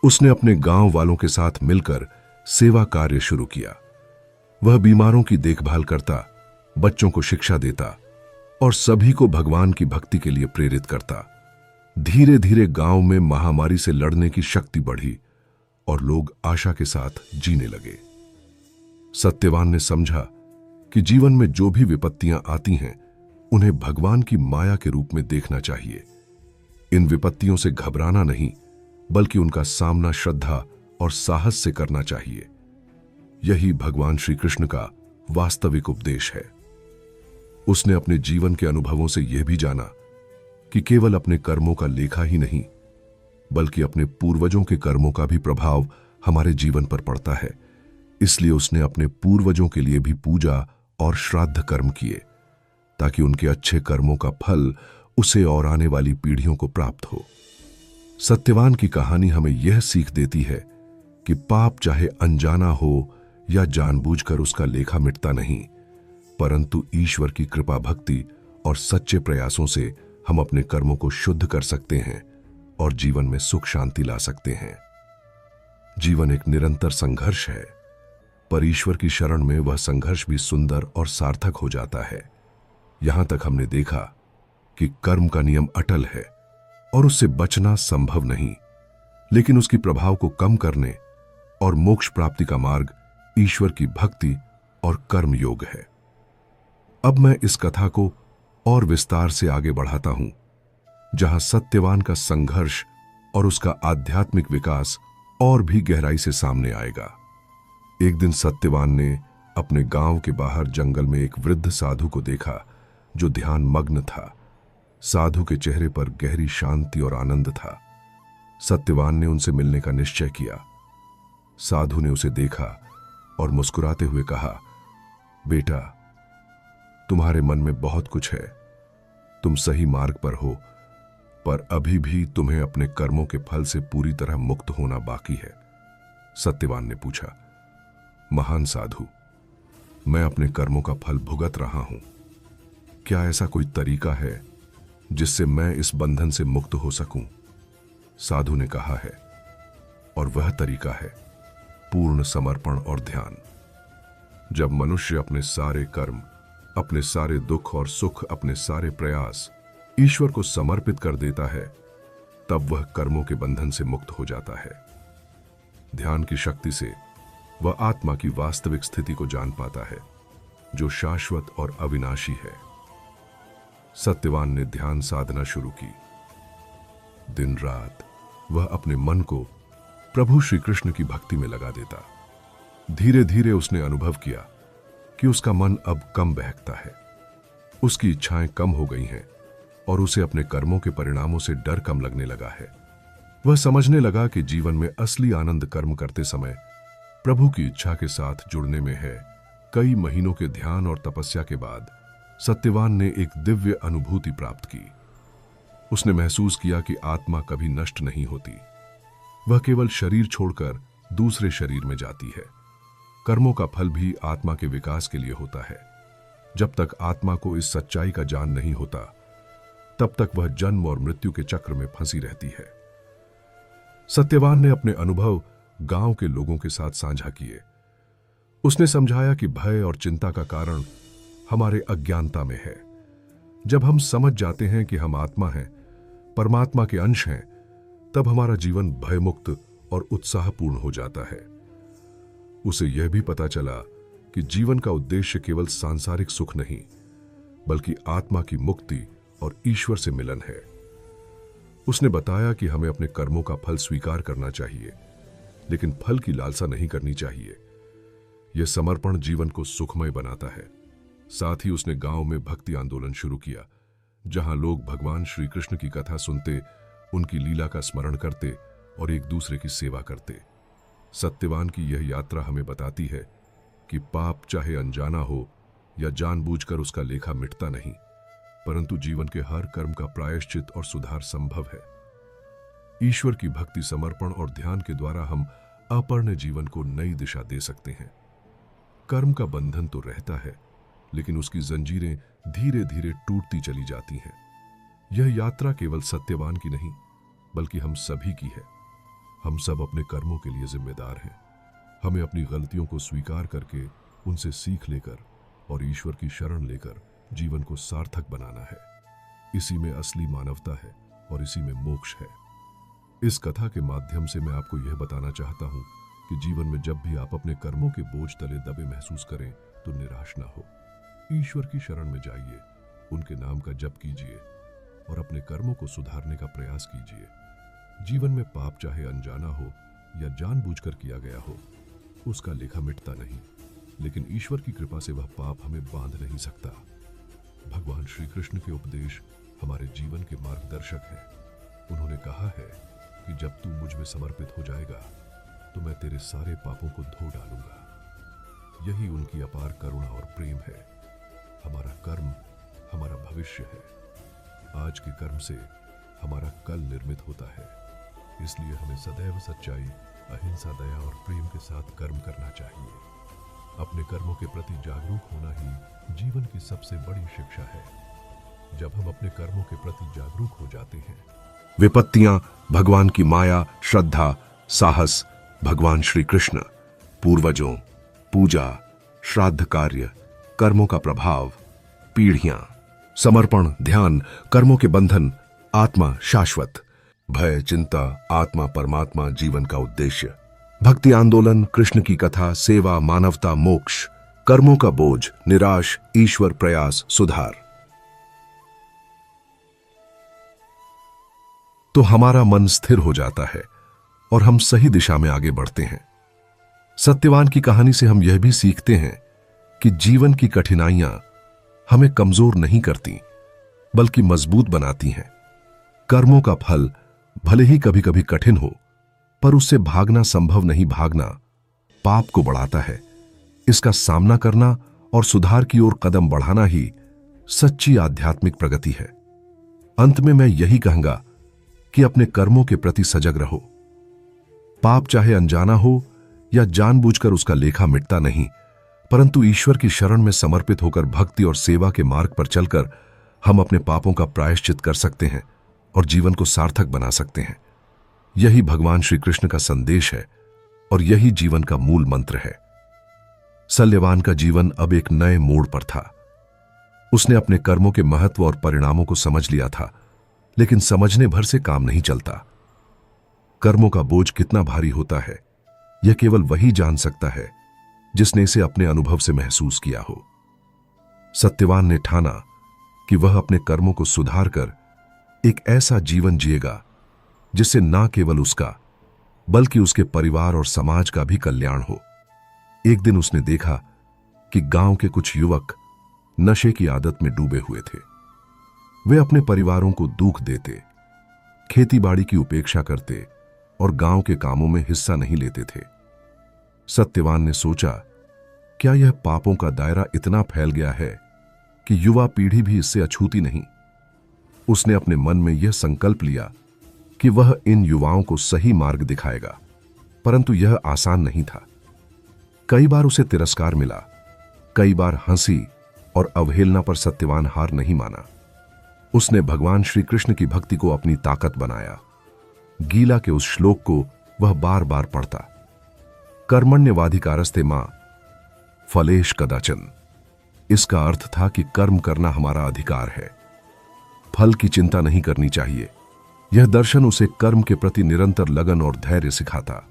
उसने अपने गांव वालों के साथ मिलकर सेवा कार्य शुरू किया। वह बीमारों की देखभाल करता, बच्चों को शिक्षा देता और सभी को भगवान की भक्ति के लिए प्रेरित करता। धीरे धीरे गांव में महामारी से लड़ने की शक्ति बढ़ी और लोग आशा के साथ जीने लगे। सत्यवान ने समझा कि जीवन में जो भी विपत्तियां आती हैं, उन्हें भगवान की माया के रूप में देखना चाहिए। इन विपत्तियों से घबराना नहीं, बल्कि उनका सामना श्रद्धा और साहस से करना चाहिए। यही भगवान श्री कृष्ण का वास्तविक उपदेश है। उसने अपने जीवन के अनुभवों से यह भी जाना कि केवल अपने कर्मों का लेखा ही नहीं, बल्कि अपने पूर्वजों के कर्मों का भी प्रभाव हमारे जीवन पर पड़ता है। इसलिए उसने अपने पूर्वजों के लिए भी पूजा और श्राद्ध कर्म किए, ताकि उनके अच्छे कर्मों का फल उसे और आने वाली पीढ़ियों को प्राप्त हो। सत्यवान की कहानी हमें यह सीख देती है कि पाप चाहे अनजाना हो या जानबूझकर उसका लेखा मिटता नहीं, परंतु ईश्वर की कृपा भक्ति और सच्चे प्रयासों से हम अपने कर्मों को शुद्ध कर सकते हैं और जीवन में सुख शांति ला सकते हैं। जीवन एक निरंतर संघर्ष है, पर ईश्वर की शरण में वह संघर्ष भी सुंदर और सार्थक हो जाता है। यहां तक हमने देखा कि कर्म का नियम अटल है और उससे बचना संभव नहीं, लेकिन उसकी प्रभाव को कम करने और मोक्ष प्राप्ति का मार्ग ईश्वर की भक्ति और कर्म योग है। अब मैं इस कथा को और विस्तार से आगे बढ़ाता हूं, जहां सत्यवान का संघर्ष और उसका आध्यात्मिक विकास और भी गहराई से सामने आएगा। एक दिन सत्यवान ने अपने गांव के बाहर जंगल में एक वृद्ध साधु को देखा, जो ध्यान मग्न था। साधु के चेहरे पर गहरी शांति और आनंद था। सत्यवान ने उनसे मिलने का निश्चय किया। साधु ने उसे देखा और मुस्कुराते हुए कहा, बेटा, तुम्हारे मन में बहुत कुछ है, तुम सही मार्ग पर हो, पर अभी भी तुम्हें अपने कर्मों के फल से पूरी तरह मुक्त होना बाकी है। सत्यवान ने पूछा, महान साधु, मैं अपने कर्मों का फल भुगत रहा हूं, क्या ऐसा कोई तरीका है जिससे मैं इस बंधन से मुक्त हो सकूं? साधु ने कहा है, और वह तरीका है पूर्ण समर्पण और ध्यान। जब मनुष्य अपने सारे कर्म, अपने सारे दुख और सुख, अपने सारे प्रयास ईश्वर को समर्पित कर देता है, तब वह कर्मों के बंधन से मुक्त हो जाता है। ध्यान की शक्ति से वह आत्मा की वास्तविक स्थिति को जान पाता है, जो शाश्वत और अविनाशी है। सत्यवान ने ध्यान साधना शुरू की। दिन रात वह अपने मन को प्रभु श्री कृष्ण की भक्ति में लगा देता। धीरे धीरे उसने अनुभव किया कि उसका मन अब कम बहकता है, उसकी इच्छाएं कम हो गई हैं और उसे अपने कर्मों के परिणामों से डर कम लगने लगा है। वह समझने लगा कि जीवन में असली आनंद कर्म करते समय प्रभु की इच्छा के साथ जुड़ने में है। कई महीनों के ध्यान और तपस्या के बाद सत्यवान ने एक दिव्य अनुभूति प्राप्त की। उसने महसूस किया कि आत्मा कभी नष्ट नहीं होती, वह केवल शरीर छोड़कर दूसरे शरीर में जाती है। कर्मों का फल भी आत्मा के विकास के लिए होता है। जब तक आत्मा को इस सच्चाई का ज्ञान नहीं होता, तब तक वह जन्म और मृत्यु के चक्र में फंसी रहती है। सत्यवान ने अपने अनुभव गांव के लोगों के साथ साझा किए। उसने समझाया कि भय और चिंता का कारण हमारे अज्ञानता में है। जब हम समझ जाते हैं कि हम आत्मा हैं, परमात्मा के अंश हैं, तब हमारा जीवन भयमुक्त और उत्साहपूर्ण हो जाता है। उसे यह भी पता चला कि जीवन का उद्देश्य केवल सांसारिक सुख नहीं, बल्कि आत्मा की मुक्ति और ईश्वर से मिलन है। उसने बताया कि हमें अपने कर्मों का फल स्वीकार करना चाहिए, लेकिन फल की लालसा नहीं करनी चाहिए। यह समर्पण जीवन को सुखमय बनाता है। साथ ही उसने गांव में भक्ति आंदोलन शुरू किया, जहां लोग भगवान श्री कृष्ण की कथा सुनते, उनकी लीला का स्मरण करते और एक दूसरे की सेवा करते। सत्यवान की यह यात्रा हमें बताती है कि पाप चाहे अनजाना हो या जानबूझकर उसका लेखा मिटता नहीं, परंतु जीवन के हर कर्म का प्रायश्चित और सुधार संभव है। ईश्वर की भक्ति, समर्पण और ध्यान के द्वारा हम अपूर्ण जीवन को नई दिशा दे सकते हैं। कर्म का बंधन तो रहता है, लेकिन उसकी जंजीरें धीरे धीरे टूटती चली जाती हैं। यह यात्रा केवल सत्यवान की नहीं, बल्कि हम सभी की है। हम सब अपने कर्मों के लिए जिम्मेदार हैं। हमें अपनी गलतियों को स्वीकार करके उनसे सीख लेकर और ईश्वर की शरण लेकर जीवन को सार्थक बनाना है। इसी में असली मानवता है और इसी में मोक्ष है। इस कथा के माध्यम से मैं आपको यह बताना चाहता हूं कि जीवन में जब भी आप अपने कर्मों के बोझ तले दबे महसूस करें तो निराश ना हो। ईश्वर की शरण में जाइए, उनके नाम का जप कीजिए और अपने कर्मों को सुधारने का प्रयास कीजिए। जीवन में पाप चाहे अनजाना हो या जानबूझकर किया गया हो, उसका लेखा मिटता नहीं, लेकिन ईश्वर की कृपा से वह पाप हमें बांध नहीं सकता। भगवान श्री कृष्ण के उपदेश हमारे जीवन के मार्गदर्शक हैं। उन्होंने कहा है कि जब तू मुझ में समर्पित हो जाएगा तो मैं तेरे सारे पापों को धो डालूंगा। यही उनकी अपार करुणा और प्रेम है। हमारा कर्म हमारा भविष्य है। आज के कर्म से हमारा कल निर्मित होता है। इसलिए हमें सदैव सच्चाई, अहिंसा, दया और प्रेम के साथ कर्म करना चाहिए। अपने कर्मों के प्रति जागरूक होना ही जीवन की सबसे बड़ी शिक्षा है। जब हम अपने कर्मों के प्रति जागरूक हो जाते हैं, विपत्तियां भगवान की माया, श्रद्धा, साहस, भगवान श्री कृष्ण, पूर्वजों, पूजा, श्राद्ध कार्य, कर्मों का प्रभाव, पीढ़ियां, समर्पण, ध्यान, कर्मों के बंधन, आत्मा शाश्वत, भय, चिंता, आत्मा परमात्मा, जीवन का उद्देश्य, भक्ति आंदोलन, कृष्ण की कथा, सेवा, मानवता, मोक्ष, कर्मों का बोझ, निराश, ईश्वर, प्रयास, सुधार। तो हमारा मन स्थिर हो जाता है और हम सही दिशा में आगे बढ़ते हैं। सत्यवान की कहानी से हम यह भी सीखते हैं कि जीवन की कठिनाइयां हमें कमजोर नहीं करती, बल्कि मजबूत बनाती हैं। कर्मों का फल भले ही कभी कभी कठिन हो, पर उससे भागना संभव नहीं, भागना पाप को बढ़ाता है। इसका सामना करना और सुधार की ओर कदम बढ़ाना ही सच्ची आध्यात्मिक प्रगति है। अंत में मैं यही कहूंगा कि अपने कर्मों के प्रति सजग रहो। पाप चाहे अनजाना हो या जानबूझकर, उसका लेखा मिटता नहीं, परंतु ईश्वर की शरण में समर्पित होकर भक्ति और सेवा के मार्ग पर चलकर हम अपने पापों का प्रायश्चित कर सकते हैं और जीवन को सार्थक बना सकते हैं। यही भगवान श्री कृष्ण का संदेश है और यही जीवन का मूल मंत्र है। सत्यवान का जीवन अब एक नए मोड़ पर था। उसने अपने कर्मों के महत्व और परिणामों को समझ लिया था, लेकिन समझने भर से काम नहीं चलता। कर्मों का बोझ कितना भारी होता है, यह केवल वही जान सकता है जिसने इसे अपने अनुभव से महसूस किया हो। सत्यवान ने ठाना कि वह अपने कर्मों को सुधार कर एक ऐसा जीवन जिएगा जिससे ना केवल उसका बल्कि उसके परिवार और समाज का भी कल्याण हो। एक दिन उसने देखा कि गांव के कुछ युवक नशे की आदत में डूबे हुए थे। वे अपने परिवारों को दुख देते, खेतीबाड़ी की उपेक्षा करते और गांव के कामों में हिस्सा नहीं लेते थे। सत्यवान ने सोचा, क्या यह पापों का दायरा इतना फैल गया है कि युवा पीढ़ी भी इससे अछूती नहीं? उसने अपने मन में यह संकल्प लिया कि वह इन युवाओं को सही मार्ग दिखाएगा, परंतु यह आसान नहीं था। कई बार उसे तिरस्कार मिला, कई बार हंसी और अवहेलना पर सत्यवान हार नहीं माना। उसने भगवान श्री कृष्ण की भक्ति को अपनी ताकत बनाया। गीला के उस श्लोक को वह बार बार पढ़ता, कर्मण्यवाधिकारस्ते मां फलेश कदाचन। इसका अर्थ था कि कर्म करना हमारा अधिकार है, फल की चिंता नहीं करनी चाहिए। यह दर्शन उसे कर्म के प्रति निरंतर लगन और धैर्य सिखाता।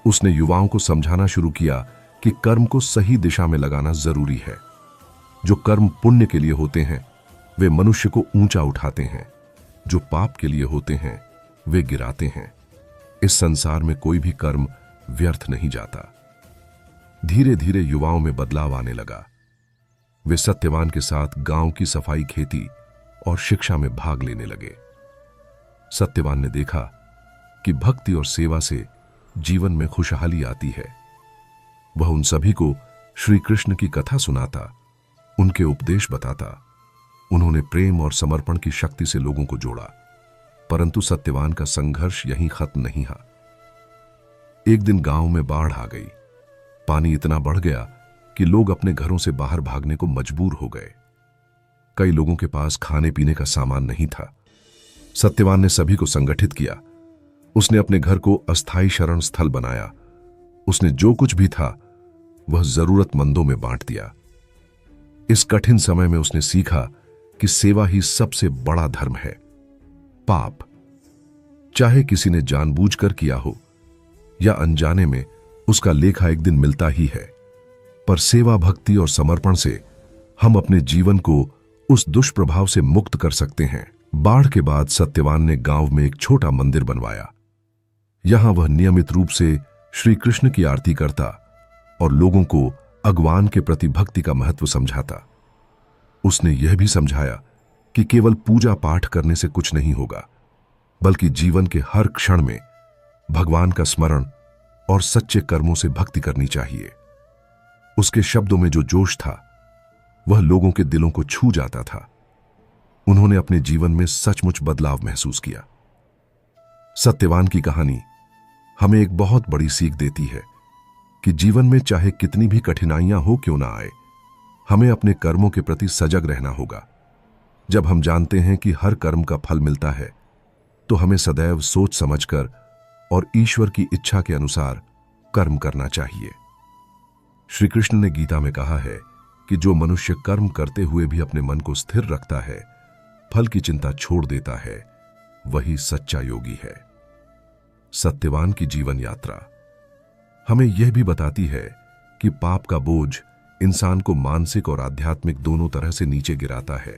उसने युवाओं को समझाना शुरू किया कि कर्म को सही दिशा में लगाना जरूरी है। जो कर्म पुण्य के लिए होते हैं वे मनुष्य को ऊंचा उठाते हैं, जो पाप के लिए होते हैं वे गिराते हैं। इस संसार में कोई भी कर्म व्यर्थ नहीं जाता। धीरे धीरे युवाओं में बदलाव आने लगा। वे सत्यवान के साथ गांव की सफाई, खेती और शिक्षा में भाग लेने लगे। सत्यवान ने देखा कि भक्ति और सेवा से जीवन में खुशहाली आती है। वह उन सभी को श्री कृष्ण की कथा सुनाता, उनके उपदेश बताता। उन्होंने प्रेम और समर्पण की शक्ति से लोगों को जोड़ा। परंतु सत्यवान का संघर्ष यहीं खत्म नहीं हुआ। एक दिन गांव में बाढ़ आ गई। पानी इतना बढ़ गया कि लोग अपने घरों से बाहर भागने को मजबूर हो गए। कई लोगों के पास खाने पीने का सामान नहीं था। सत्यवान ने सभी को संगठित किया। उसने अपने घर को अस्थायी शरण स्थल बनाया। उसने जो कुछ भी था वह जरूरतमंदों में बांट दिया। इस कठिन समय में उसने सीखा कि सेवा ही सबसे बड़ा धर्म है। पाप, चाहे किसी ने जानबूझकर किया हो या अनजाने में, उसका लेखा एक दिन मिलता ही है। पर सेवा, भक्ति और समर्पण से हम अपने जीवन को उस दुष्प्रभाव से मुक्त कर सकते हैं। बाढ़ के बाद सत्यवान ने गांव में एक छोटा मंदिर बनवाया। यहां वह नियमित रूप से श्री कृष्ण की आरती करता और लोगों को भगवान के प्रति भक्ति का महत्व समझाता। उसने यह भी समझाया कि केवल पूजा पाठ करने से कुछ नहीं होगा, बल्कि जीवन के हर क्षण में भगवान का स्मरण और सच्चे कर्मों से भक्ति करनी चाहिए। उसके शब्दों में जो जोश था वह लोगों के दिलों को छू जाता था। उन्होंने अपने जीवन में सचमुच बदलाव महसूस किया। सत्यवान की कहानी हमें एक बहुत बड़ी सीख देती है कि जीवन में चाहे कितनी भी कठिनाइयां हो क्यों ना आए, हमें अपने कर्मों के प्रति सजग रहना होगा। जब हम जानते हैं कि हर कर्म का फल मिलता है, तो हमें सदैव सोच समझकर और ईश्वर की इच्छा के अनुसार कर्म करना चाहिए। श्री कृष्ण ने गीता में कहा है कि जो मनुष्य कर्म करते हुए भी अपने मन को स्थिर रखता है, फल की चिंता छोड़ देता है, वही सच्चा योगी है। सत्यवान की जीवन यात्रा हमें यह भी बताती है कि पाप का बोझ इंसान को मानसिक और आध्यात्मिक दोनों तरह से नीचे गिराता है।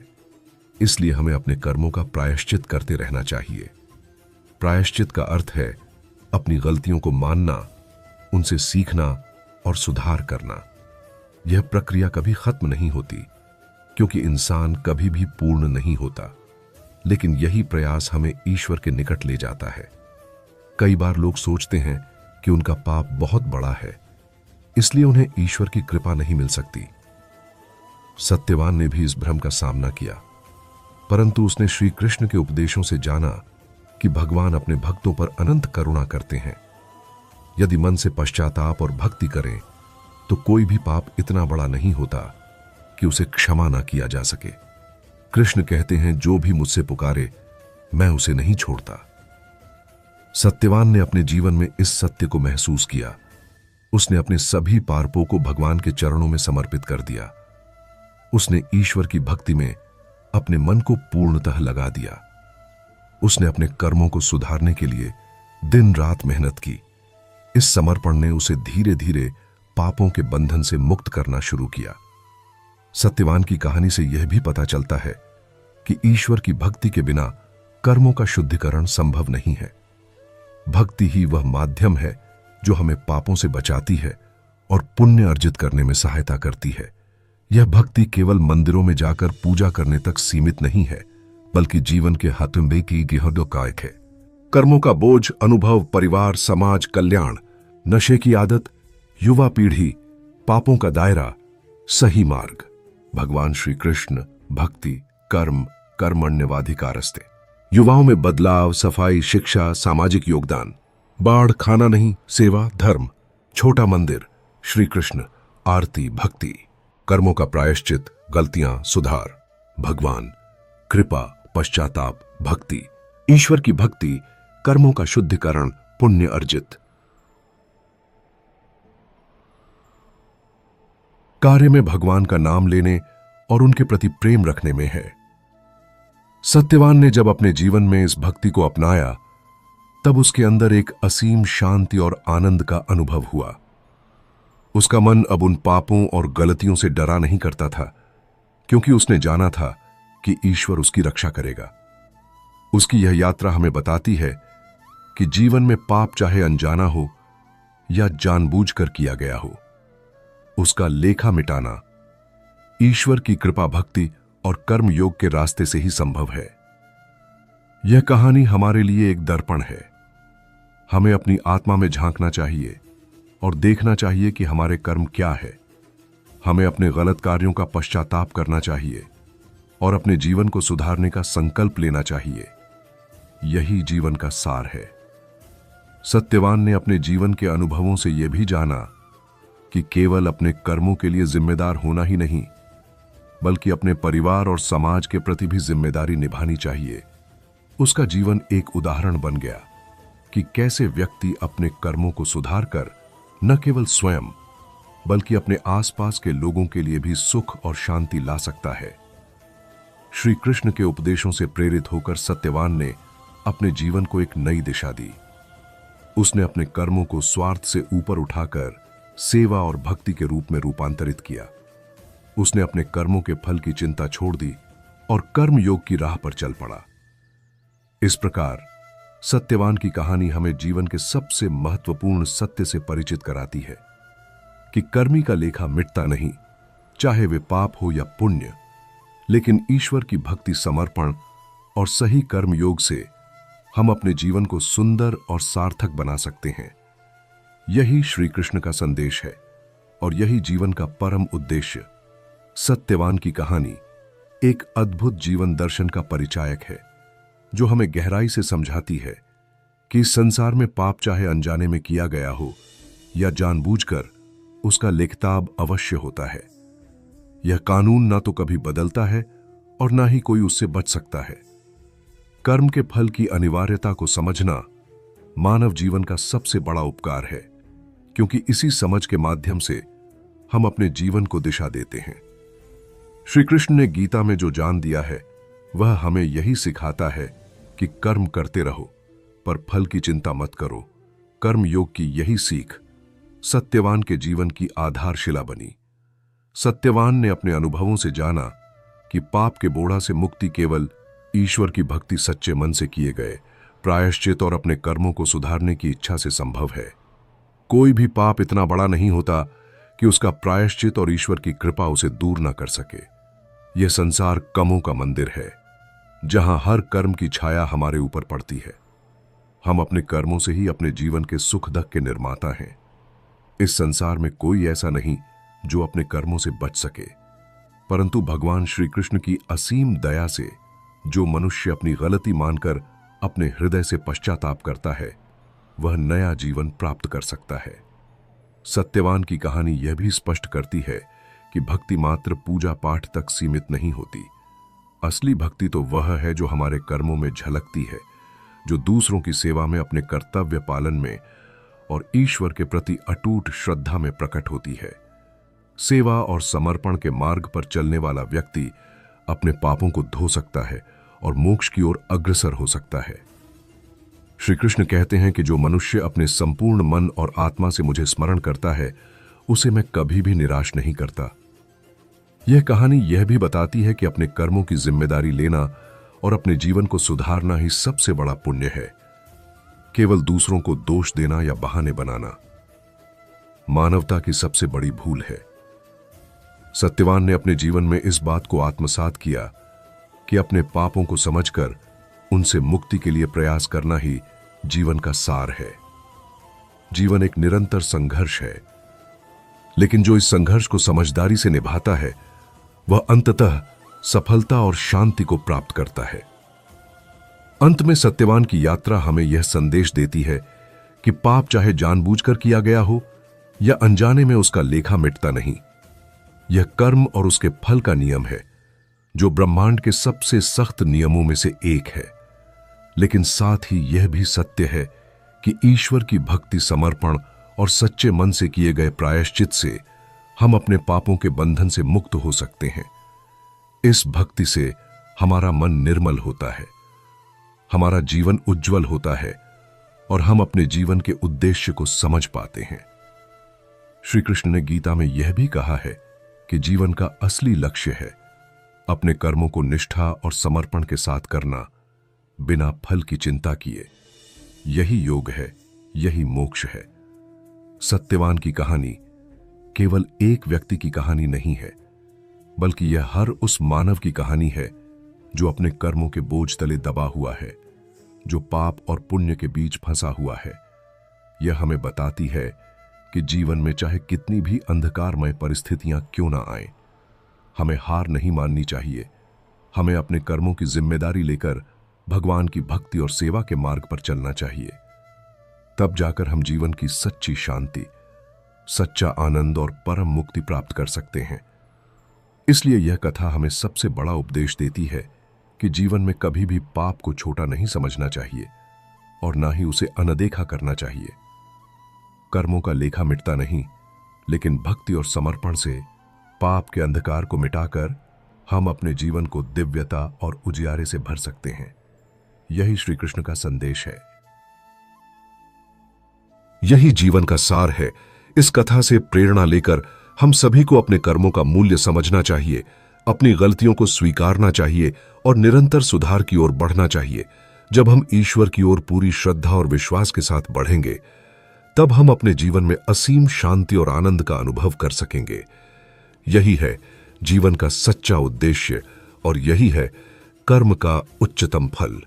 इसलिए हमें अपने कर्मों का प्रायश्चित करते रहना चाहिए। प्रायश्चित का अर्थ है अपनी गलतियों को मानना, उनसे सीखना और सुधार करना। यह प्रक्रिया कभी खत्म नहीं होती, क्योंकि इंसान कभी भी पूर्ण नहीं होता, लेकिन यही प्रयास हमें ईश्वर के निकट ले जाता है। कई बार लोग सोचते हैं कि उनका पाप बहुत बड़ा है, इसलिए उन्हें ईश्वर की कृपा नहीं मिल सकती। सत्यवान ने भी इस भ्रम का सामना किया, परंतु उसने श्री कृष्ण के उपदेशों से जाना कि भगवान अपने भक्तों पर अनंत करुणा करते हैं। यदि मन से पश्चाताप और भक्ति करें तो कोई भी पाप इतना बड़ा नहीं होता कि उसे क्षमा ना किया जा सके। कृष्ण कहते हैं, जो भी मुझसे पुकारे मैं उसे नहीं छोड़ता। सत्यवान ने अपने जीवन में इस सत्य को महसूस किया। उसने अपने सभी पापों को भगवान के चरणों में समर्पित कर दिया। उसने ईश्वर की भक्ति में अपने मन को पूर्णतः लगा दिया। उसने अपने कर्मों को सुधारने के लिए दिन रात मेहनत की। इस समर्पण ने उसे धीरे धीरे पापों के बंधन से मुक्त करना शुरू किया। सत्यवान की कहानी से यह भी पता चलता है कि ईश्वर की भक्ति के बिना कर्मों का शुद्धिकरण संभव नहीं है। भक्ति ही वह माध्यम है जो हमें पापों से बचाती है और पुण्य अर्जित करने में सहायता करती है। यह भक्ति केवल मंदिरों में जाकर पूजा करने तक सीमित नहीं है, बल्कि जीवन के हथुंबे की गिहदोकायक है। कर्मों का बोझ, अनुभव, परिवार, समाज, कल्याण, नशे की आदत, युवा पीढ़ी, पापों का दायरा, सही मार्ग। भगवान श्री कृष्ण भक्ति, कर्म, कर्मण्यवाधिकारस्ते। युवाओं में बदलाव, सफाई, शिक्षा, सामाजिक योगदान। बाढ़ खाना नहीं, सेवा, धर्म। छोटा मंदिर, श्री कृष्ण, आरती, भक्ति। कर्मों का प्रायश्चित, गलतियां, सुधार। भगवान, कृपा, पश्चाताप, भक्ति। ईश्वर की भक्ति, कर्मों का शुद्धिकरण, पुण्य अर्जित। कार्य में भगवान का नाम लेने और उनके प्रति प्रेम रखने में है। सत्यवान ने जब अपने जीवन में इस भक्ति को अपनाया, तब उसके अंदर एक असीम शांति और आनंद का अनुभव हुआ। उसका मन अब उन पापों और गलतियों से डरा नहीं करता था, क्योंकि उसने जाना था कि ईश्वर उसकी रक्षा करेगा। उसकी यह यात्रा हमें बताती है कि जीवन में पाप चाहे अनजाना हो या जानबूझकर किया गया हो, उसका लेखा मिटाना ईश्वर की कृपा, भक्ति और कर्म योग के रास्ते से ही संभव है। यह कहानी हमारे लिए एक दर्पण है। हमें अपनी आत्मा में झांकना चाहिए और देखना चाहिए कि हमारे कर्म क्या है। हमें अपने गलत कार्यों का पश्चाताप करना चाहिए और अपने जीवन को सुधारने का संकल्प लेना चाहिए। यही जीवन का सार है। सत्यवान ने अपने जीवन के अनुभवों से यह भी जाना कि केवल अपने कर्मों के लिए जिम्मेदार होना ही नहीं, बल्कि अपने परिवार और समाज के प्रति भी जिम्मेदारी निभानी चाहिए। उसका जीवन एक उदाहरण बन गया कि कैसे व्यक्ति अपने कर्मों को सुधार कर न केवल स्वयं बल्कि अपने आसपास के लोगों के लिए भी सुख और शांति ला सकता है। श्री कृष्ण के उपदेशों से प्रेरित होकर सत्यवान ने अपने जीवन को एक नई दिशा दी। उसने अपने कर्मों को स्वार्थ से ऊपर उठाकर सेवा और भक्ति के रूप में रूपांतरित किया। उसने अपने कर्मों के फल की चिंता छोड़ दी और कर्म योग की राह पर चल पड़ा। इस प्रकार सत्यवान की कहानी हमें जीवन के सबसे महत्वपूर्ण सत्य से परिचित कराती है कि कर्मी का लेखा मिटता नहीं, चाहे वे पाप हो या पुण्य, लेकिन ईश्वर की भक्ति, समर्पण और सही कर्म योग से हम अपने जीवन को सुंदर और सार्थक बना सकते हैं। यही श्री कृष्ण का संदेश है और यही जीवन का परम उद्देश्य। सत्यवान की कहानी एक अद्भुत जीवन दर्शन का परिचायक है जो हमें गहराई से समझाती है कि इस संसार में पाप चाहे अनजाने में किया गया हो या जानबूझकर, उसका लिखताब अवश्य होता है। यह कानून ना तो कभी बदलता है और ना ही कोई उससे बच सकता है। कर्म के फल की अनिवार्यता को समझना मानव जीवन का सबसे बड़ा उपकार है, क्योंकि इसी समझ के माध्यम से हम अपने जीवन को दिशा देते हैं। श्री कृष्ण ने गीता में जो ज्ञान दिया है वह हमें यही सिखाता है कि कर्म करते रहो पर फल की चिंता मत करो। कर्म योग की यही सीख सत्यवान के जीवन की आधारशिला बनी। सत्यवान ने अपने अनुभवों से जाना कि पाप के बोझ से मुक्ति केवल ईश्वर की भक्ति, सच्चे मन से किए गए प्रायश्चित और अपने कर्मों को सुधारने की इच्छा से संभव है। कोई भी पाप इतना बड़ा नहीं होता कि उसका प्रायश्चित और ईश्वर की कृपा उसे दूर न कर सके। यह संसार कर्मों का मंदिर है जहां हर कर्म की छाया हमारे ऊपर पड़ती है। हम अपने कर्मों से ही अपने जीवन के सुख दुख के निर्माता हैं। इस संसार में कोई ऐसा नहीं जो अपने कर्मों से बच सके, परंतु भगवान श्री कृष्ण की असीम दया से जो मनुष्य अपनी गलती मानकर अपने हृदय से पश्चाताप करता है वह नया जीवन प्राप्त कर सकता है। सत्यवान की कहानी यह भी स्पष्ट करती है कि भक्ति मात्र पूजा पाठ तक सीमित नहीं होती। असली भक्ति तो वह है जो हमारे कर्मों में झलकती है, जो दूसरों की सेवा में, अपने कर्तव्य पालन में और ईश्वर के प्रति अटूट श्रद्धा में प्रकट होती है। सेवा और समर्पण के मार्ग पर चलने वाला व्यक्ति अपने पापों को धो सकता है और मोक्ष की ओर अग्रसर हो सकता है। श्री कृष्ण कहते हैं कि जो मनुष्य अपने संपूर्ण मन और आत्मा से मुझे स्मरण करता है उसे मैं कभी भी निराश नहीं करता। यह कहानी यह भी बताती है कि अपने कर्मों की जिम्मेदारी लेना और अपने जीवन को सुधारना ही सबसे बड़ा पुण्य है। केवल दूसरों को दोष देना या बहाने बनाना मानवता की सबसे बड़ी भूल है। सत्यवान ने अपने जीवन में इस बात को आत्मसात किया कि अपने पापों को समझकर उनसे मुक्ति के लिए प्रयास करना ही जीवन का सार है। जीवन एक निरंतर संघर्ष है, लेकिन जो इस संघर्ष को समझदारी से निभाता है वह अंततः सफलता और शांति को प्राप्त करता है। अंत में सत्यवान की यात्रा हमें यह संदेश देती है कि पाप चाहे जानबूझकर किया गया हो या अनजाने में, उसका लेखा मिटता नहीं। यह कर्म और उसके फल का नियम है जो ब्रह्मांड के सबसे सख्त नियमों में से एक है। लेकिन साथ ही यह भी सत्य है कि ईश्वर की भक्ति, समर्पण और सच्चे मन से किए गए प्रायश्चित से हम अपने पापों के बंधन से मुक्त हो सकते हैं। इस भक्ति से हमारा मन निर्मल होता है, हमारा जीवन उज्जवल होता है और हम अपने जीवन के उद्देश्य को समझ पाते हैं। श्री कृष्ण ने गीता में यह भी कहा है कि जीवन का असली लक्ष्य है अपने कर्मों को निष्ठा और समर्पण के साथ करना, बिना फल की चिंता किए। यही योग है, यही मोक्ष है। सत्यवान की कहानी केवल एक व्यक्ति की कहानी नहीं है, बल्कि यह हर उस मानव की कहानी है जो अपने कर्मों के बोझ तले दबा हुआ है, जो पाप और पुण्य के बीच फंसा हुआ है। यह हमें बताती है कि जीवन में चाहे कितनी भी अंधकारमय परिस्थितियां क्यों ना आए, हमें हार नहीं माननी चाहिए। हमें अपने कर्मों की जिम्मेदारी लेकर भगवान की भक्ति और सेवा के मार्ग पर चलना चाहिए। तब जाकर हम जीवन की सच्ची शांति, सच्चा आनंद और परम मुक्ति प्राप्त कर सकते हैं। इसलिए यह कथा हमें सबसे बड़ा उपदेश देती है कि जीवन में कभी भी पाप को छोटा नहीं समझना चाहिए और ना ही उसे अनदेखा करना चाहिए। कर्मों का लेखा मिटता नहीं, लेकिन भक्ति और समर्पण से पाप के अंधकार को मिटाकर हम अपने जीवन को दिव्यता और उजियारे से भर सकते हैं। यही श्री कृष्ण का संदेश है, यही जीवन का सार है। इस कथा से प्रेरणा लेकर हम सभी को अपने कर्मों का मूल्य समझना चाहिए, अपनी गलतियों को स्वीकारना चाहिए और निरंतर सुधार की ओर बढ़ना चाहिए। जब हम ईश्वर की ओर पूरी श्रद्धा और विश्वास के साथ बढ़ेंगे, तब हम अपने जीवन में असीम शांति और आनंद का अनुभव कर सकेंगे। यही है जीवन का सच्चा उद्देश्य और यही है कर्म का उच्चतम फल।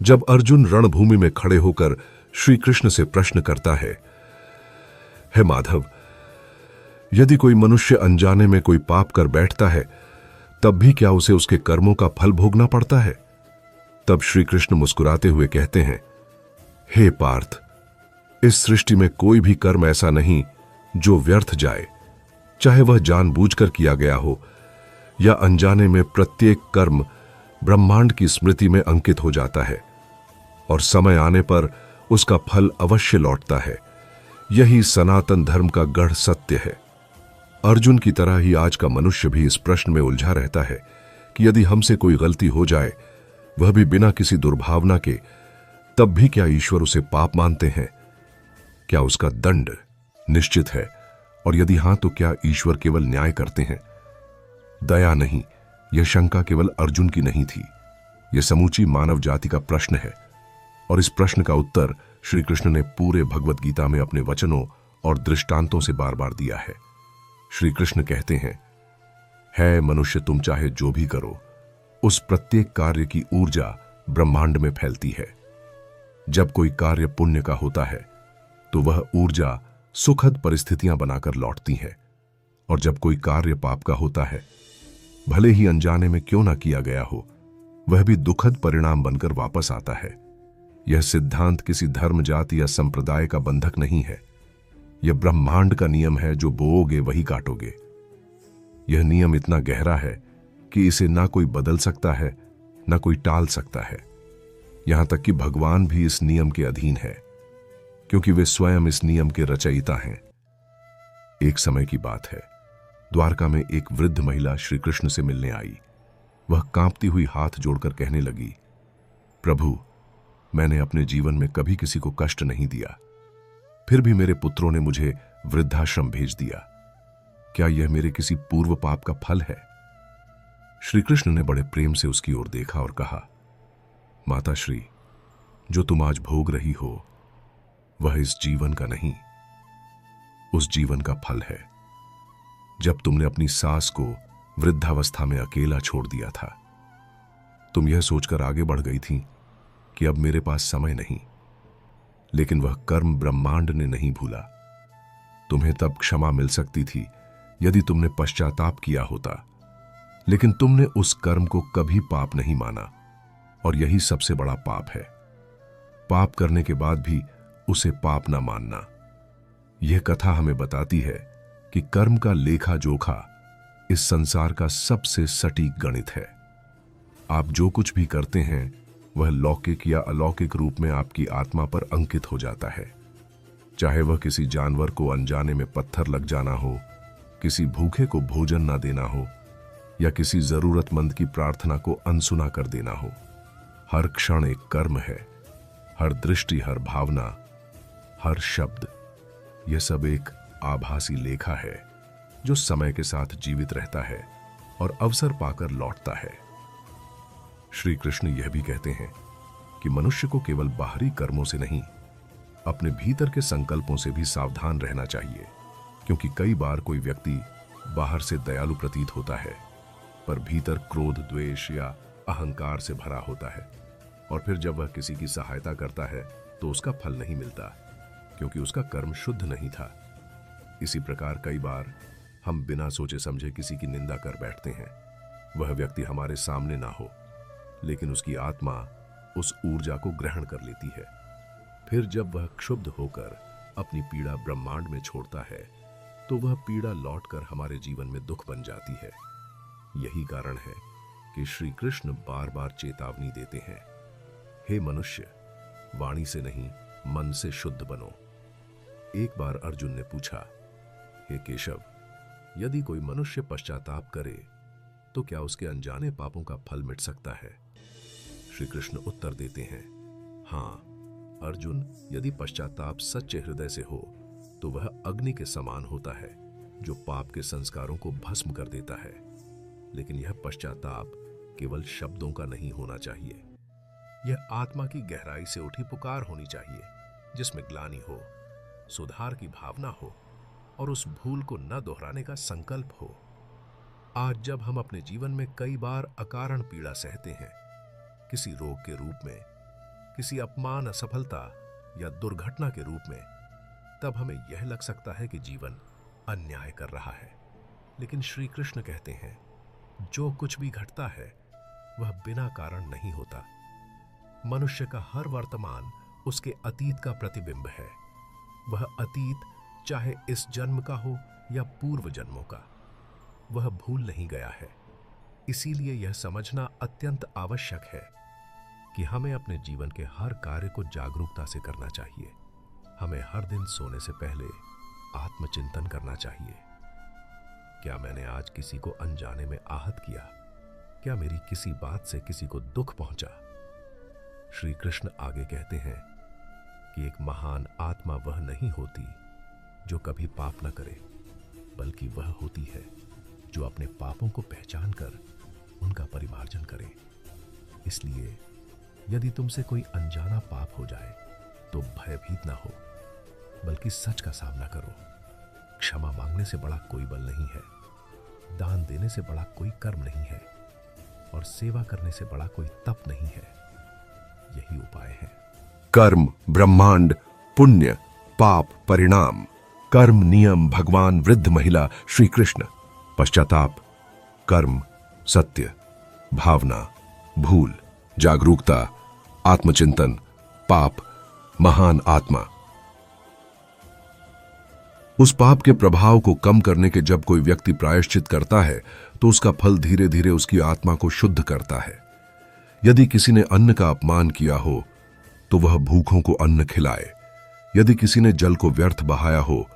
जब अर्जुन रणभूमि में खड़े होकर श्री कृष्ण से प्रश्न करता है, हे माधव, यदि कोई मनुष्य अनजाने में कोई पाप कर बैठता है, तब भी क्या उसे उसके कर्मों का फल भोगना पड़ता है? तब श्री कृष्ण मुस्कुराते हुए कहते हैं, हे पार्थ, इस सृष्टि में कोई भी कर्म ऐसा नहीं जो व्यर्थ जाए, चाहे वह जानबूझकर किया गया हो या अनजाने में। प्रत्येक कर्म ब्रह्मांड की स्मृति में अंकित हो जाता है और समय आने पर उसका फल अवश्य लौटता है। यही सनातन धर्म का गढ़ सत्य है। अर्जुन की तरह ही आज का मनुष्य भी इस प्रश्न में उलझा रहता है कि यदि हमसे कोई गलती हो जाए, वह भी बिना किसी दुर्भावना के, तब भी क्या ईश्वर उसे पाप मानते हैं? क्या उसका दंड निश्चित है? और यदि हां, तो क्या ईश्वर केवल न्याय करते हैं, दया नहीं? यह शंका केवल अर्जुन की नहीं थी, यह समूची मानव जाति का प्रश्न है। और इस प्रश्न का उत्तर श्री कृष्ण ने पूरे भगवत गीता में अपने वचनों और दृष्टांतों से बार बार दिया है। श्री कृष्ण कहते हैं, है मनुष्य, तुम चाहे जो भी करो, उस प्रत्येक कार्य की ऊर्जा ब्रह्मांड में फैलती है। जब कोई कार्य पुण्य का होता है तो वह ऊर्जा सुखद परिस्थितियां बनाकर लौटती है, और जब कोई कार्य पाप का होता है, भले ही अनजाने में क्यों ना किया गया हो, वह भी दुखद परिणाम बनकर वापस आता है। यह सिद्धांत किसी धर्म, जाति या संप्रदाय का बंधक नहीं है। यह ब्रह्मांड का नियम है, जो बोओगे वही काटोगे। यह नियम इतना गहरा है कि इसे ना कोई बदल सकता है, ना कोई टाल सकता है। यहां तक कि भगवान भी इस नियम के अधीन है, क्योंकि वे स्वयं इस नियम के रचयिता हैं। एक समय की बात है, द्वारका में एक वृद्ध महिला श्री कृष्ण से मिलने आई। वह कांपती हुई हाथ जोड़कर कहने लगी, प्रभु, मैंने अपने जीवन में कभी किसी को कष्ट नहीं दिया, फिर भी मेरे पुत्रों ने मुझे वृद्धाश्रम भेज दिया। क्या यह मेरे किसी पूर्व पाप का फल है? श्री कृष्ण ने बड़े प्रेम से उसकी ओर देखा और कहा, माता श्री, जो तुम आज भोग रही हो, वह इस जीवन का नहीं, उस जीवन का फल है जब तुमने अपनी सास को वृद्धावस्था में अकेला छोड़ दिया था। तुम यह सोचकर आगे बढ़ गई थी कि अब मेरे पास समय नहीं, लेकिन वह कर्म ब्रह्मांड ने नहीं भूला। तुम्हें तब क्षमा मिल सकती थी यदि तुमने पश्चाताप किया होता, लेकिन तुमने उस कर्म को कभी पाप नहीं माना, और यही सबसे बड़ा पाप है। पाप करने के बाद भी उसे पाप न मानना। यह कथा हमें बताती है कि कर्म का लेखा जोखा इस संसार का सबसे सटीक गणित है। आप जो कुछ भी करते हैं, वह लौकिक या अलौकिक रूप में आपकी आत्मा पर अंकित हो जाता है। चाहे वह किसी जानवर को अनजाने में पत्थर लग जाना हो, किसी भूखे को भोजन ना देना हो, या किसी जरूरतमंद की प्रार्थना को अनसुना कर देना हो। हर क्षण एक कर्म है, हर दृष्टि, हर भावना, हर शब्द, यह सब एक आभासी लेखा है जो समय के साथ जीवित रहता है और अवसर पाकर लौटता है। श्री कृष्ण यह भी कहते हैं कि मनुष्य को केवल बाहरी कर्मों से नहीं, अपने भीतर के संकल्पों से भी सावधान रहना चाहिए, क्योंकि कई बार कोई व्यक्ति बाहर से दयालु प्रतीत होता है, पर भीतर क्रोध, द्वेष या अहंकार से भरा होता है, और फिर जब वह किसी की सहायता करता है तो उसका फल नहीं मिलता, क्योंकि उसका कर्म शुद्ध नहीं था। इसी प्रकार कई बार हम बिना सोचे समझे किसी की निंदा कर बैठते हैं। वह व्यक्ति हमारे सामने ना हो, लेकिन उसकी आत्मा उस ऊर्जा को ग्रहण कर लेती है। फिर जब वह क्षुब्ध होकर अपनी पीड़ा ब्रह्मांड में छोड़ता है, तो वह पीड़ा लौटकर हमारे जीवन में दुख बन जाती है। यही कारण है कि श्री कृष्ण बार बार चेतावनी देते हैं, हे मनुष्य, वाणी से नहीं, मन से शुद्ध बनो। एक बार अर्जुन ने पूछा, हे केशव, यदि कोई मनुष्य पश्चाताप करे तो क्या उसके अनजाने पापों का फल मिट सकता है? श्री कृष्ण उत्तर देते हैं, हाँ अर्जुन, यदि पश्चाताप सच्चे हृदय से हो तो वह अग्नि के समान होता है जो पाप के संस्कारों को भस्म कर देता है। लेकिन यह पश्चाताप केवल शब्दों का नहीं होना चाहिए, यह आत्मा की गहराई से उठी पुकार होनी चाहिए, जिसमें ग्लानि हो, सुधार की भावना हो और उस भूल को न दोहराने का संकल्प हो। आज जब हम अपने जीवन में कई बार अकारण पीड़ा सहते हैं, किसी रोग के रूप में, किसी अपमान, असफलता या दुर्घटना के रूप में, तब हमें यह लग सकता है कि जीवन अन्याय कर रहा है। लेकिन श्री कृष्ण कहते हैं, जो कुछ भी घटता है वह बिना कारण नहीं होता। मनुष्य का हर वर्तमान उसके अतीत का प्रतिबिंब है। वह अतीत चाहे इस जन्म का हो या पूर्व जन्मों का, वह भूल नहीं गया है। इसीलिए यह समझना अत्यंत आवश्यक है कि हमें अपने जीवन के हर कार्य को जागरूकता से करना चाहिए। हमें हर दिन सोने से पहले आत्मचिंतन करना चाहिए। क्या मैंने आज किसी को अनजाने में आहत किया? क्या मेरी किसी बात से किसी को दुख पहुंचा? श्री कृष्ण आगे कहते हैं कि एक महान आत्मा वह नहीं होती जो कभी पाप न करे, बल्कि वह होती है जो अपने पापों को पहचान कर उनका परिमार्जन करे। इसलिए यदि तुमसे कोई अनजाना पाप हो जाए तो भयभीत ना हो, बल्कि सच का सामना करो। क्षमा मांगने से बड़ा कोई बल नहीं है, दान देने से बड़ा कोई कर्म नहीं है, और सेवा करने से बड़ा कोई तप नहीं है। यही उपाय है। कर्म, ब्रह्मांड, पुण्य, पाप, परिणाम, कर्म, नियम, भगवान, वृद्ध, महिला, श्री कृष्ण। पश्चाताप, कर्म, सत्य, भावना, भूल, जागरूकता, आत्मचिंतन, पाप, महान आत्मा। उस पाप के प्रभाव को कम करने के जब कोई व्यक्ति प्रायश्चित करता है तो उसका फल धीरे धीरे उसकी आत्मा को शुद्ध करता है। यदि किसी ने अन्न का अपमान किया हो तो वह भूखों को अन्न खिलाए। यदि किसी ने जल को व्यर्थ बहाया हो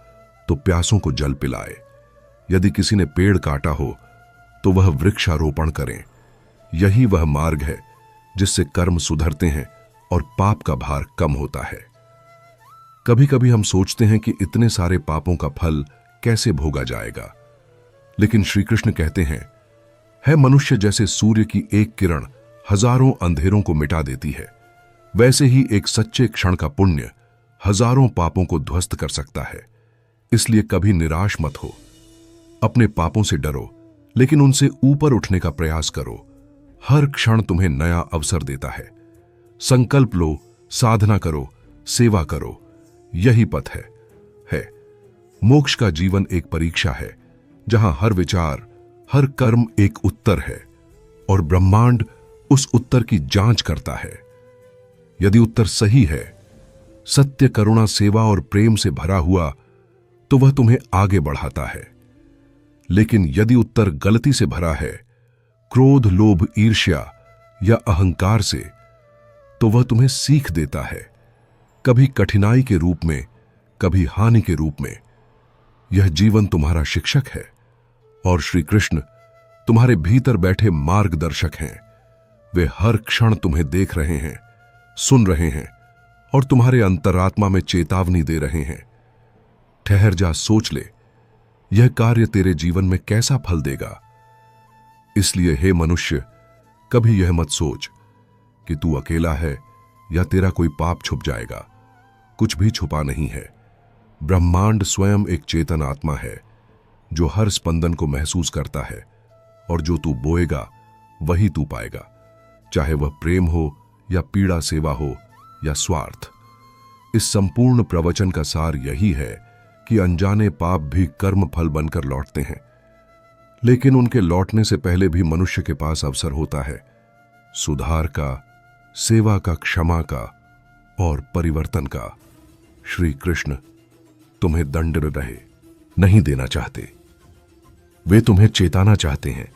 तो प्यासों को जल पिलाए। यदि किसी ने पेड़ काटा हो तो वह वृक्षारोपण करें। यही वह मार्ग है जिससे कर्म सुधरते हैं और पाप का भार कम होता है। कभी कभी हम सोचते हैं कि इतने सारे पापों का फल कैसे भोगा जाएगा, लेकिन श्री कृष्ण कहते हैं, है मनुष्य जैसे सूर्य की एक किरण हजारों अंधेरों को मिटा देती है, वैसे ही एक सच्चे क्षण का पुण्य हजारों पापों को ध्वस्त कर सकता है। इसलिए कभी निराश मत हो। अपने पापों से डरो, लेकिन उनसे ऊपर उठने का प्रयास करो। हर क्षण तुम्हें नया अवसर देता है। संकल्प लो, साधना करो, सेवा करो। यही पथ है। मोक्ष का जीवन एक परीक्षा है जहां हर विचार, हर कर्म एक उत्तर है और ब्रह्मांड उस उत्तर की जांच करता है। यदि उत्तर सही है, सत्य, करुणा, सेवा और प्रेम से भरा हुआ, तो वह तुम्हें आगे बढ़ाता है। लेकिन यदि उत्तर गलती से भरा है, क्रोध, लोभ, ईर्ष्या या अहंकार से, तो वह तुम्हें सीख देता है, कभी कठिनाई के रूप में, कभी हानि के रूप में। यह जीवन तुम्हारा शिक्षक है और श्री कृष्ण तुम्हारे भीतर बैठे मार्गदर्शक हैं। वे हर क्षण तुम्हें देख रहे हैं, सुन रहे हैं और तुम्हारे अंतरात्मा में चेतावनी दे रहे हैं। ठहर जा, सोच ले, यह कार्य तेरे जीवन में कैसा फल देगा। इसलिए हे मनुष्य, कभी यह मत सोच कि तू अकेला है या तेरा कोई पाप छुप जाएगा। कुछ भी छुपा नहीं है। ब्रह्मांड स्वयं एक चेतन आत्मा है जो हर स्पंदन को महसूस करता है, और जो तू बोएगा वही तू पाएगा, चाहे वह प्रेम हो या पीड़ा, सेवा हो या स्वार्थ। इस संपूर्ण प्रवचन का सार यही है कि अनजाने पाप भी कर्म फल बनकर लौटते हैं, लेकिन उनके लौटने से पहले भी मनुष्य के पास अवसर होता है सुधार का, सेवा का, क्षमा का और परिवर्तन का। श्री कृष्ण तुम्हें दंड रहे नहीं देना चाहते, वे तुम्हें चेताना चाहते हैं।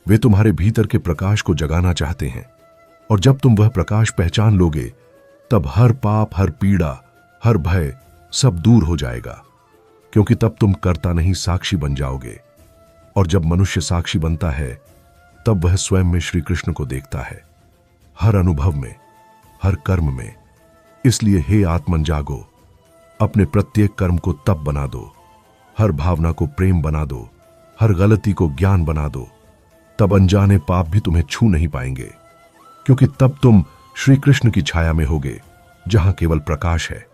वे तुम्हारे भीतर के प्रकाश को जगाना चाहते हैं, और जब तुम वह प्रकाश पहचान लोगे, तब हर पाप, हर पीड़ा, हर भय सब दूर हो जाएगा, क्योंकि तब तुम कर्ता नहीं साक्षी बन जाओगे। और जब मनुष्य साक्षी बनता है तब वह स्वयं में श्री कृष्ण को देखता है, हर अनुभव में, हर कर्म में। इसलिए हे आत्मन जागो, अपने प्रत्येक कर्म को तप बना दो, हर भावना को प्रेम बना दो, हर गलती को ज्ञान बना दो। तब अनजाने पाप भी तुम्हें छू नहीं पाएंगे, क्योंकि तब तुम श्री कृष्ण की छाया में होगे, जहां केवल प्रकाश है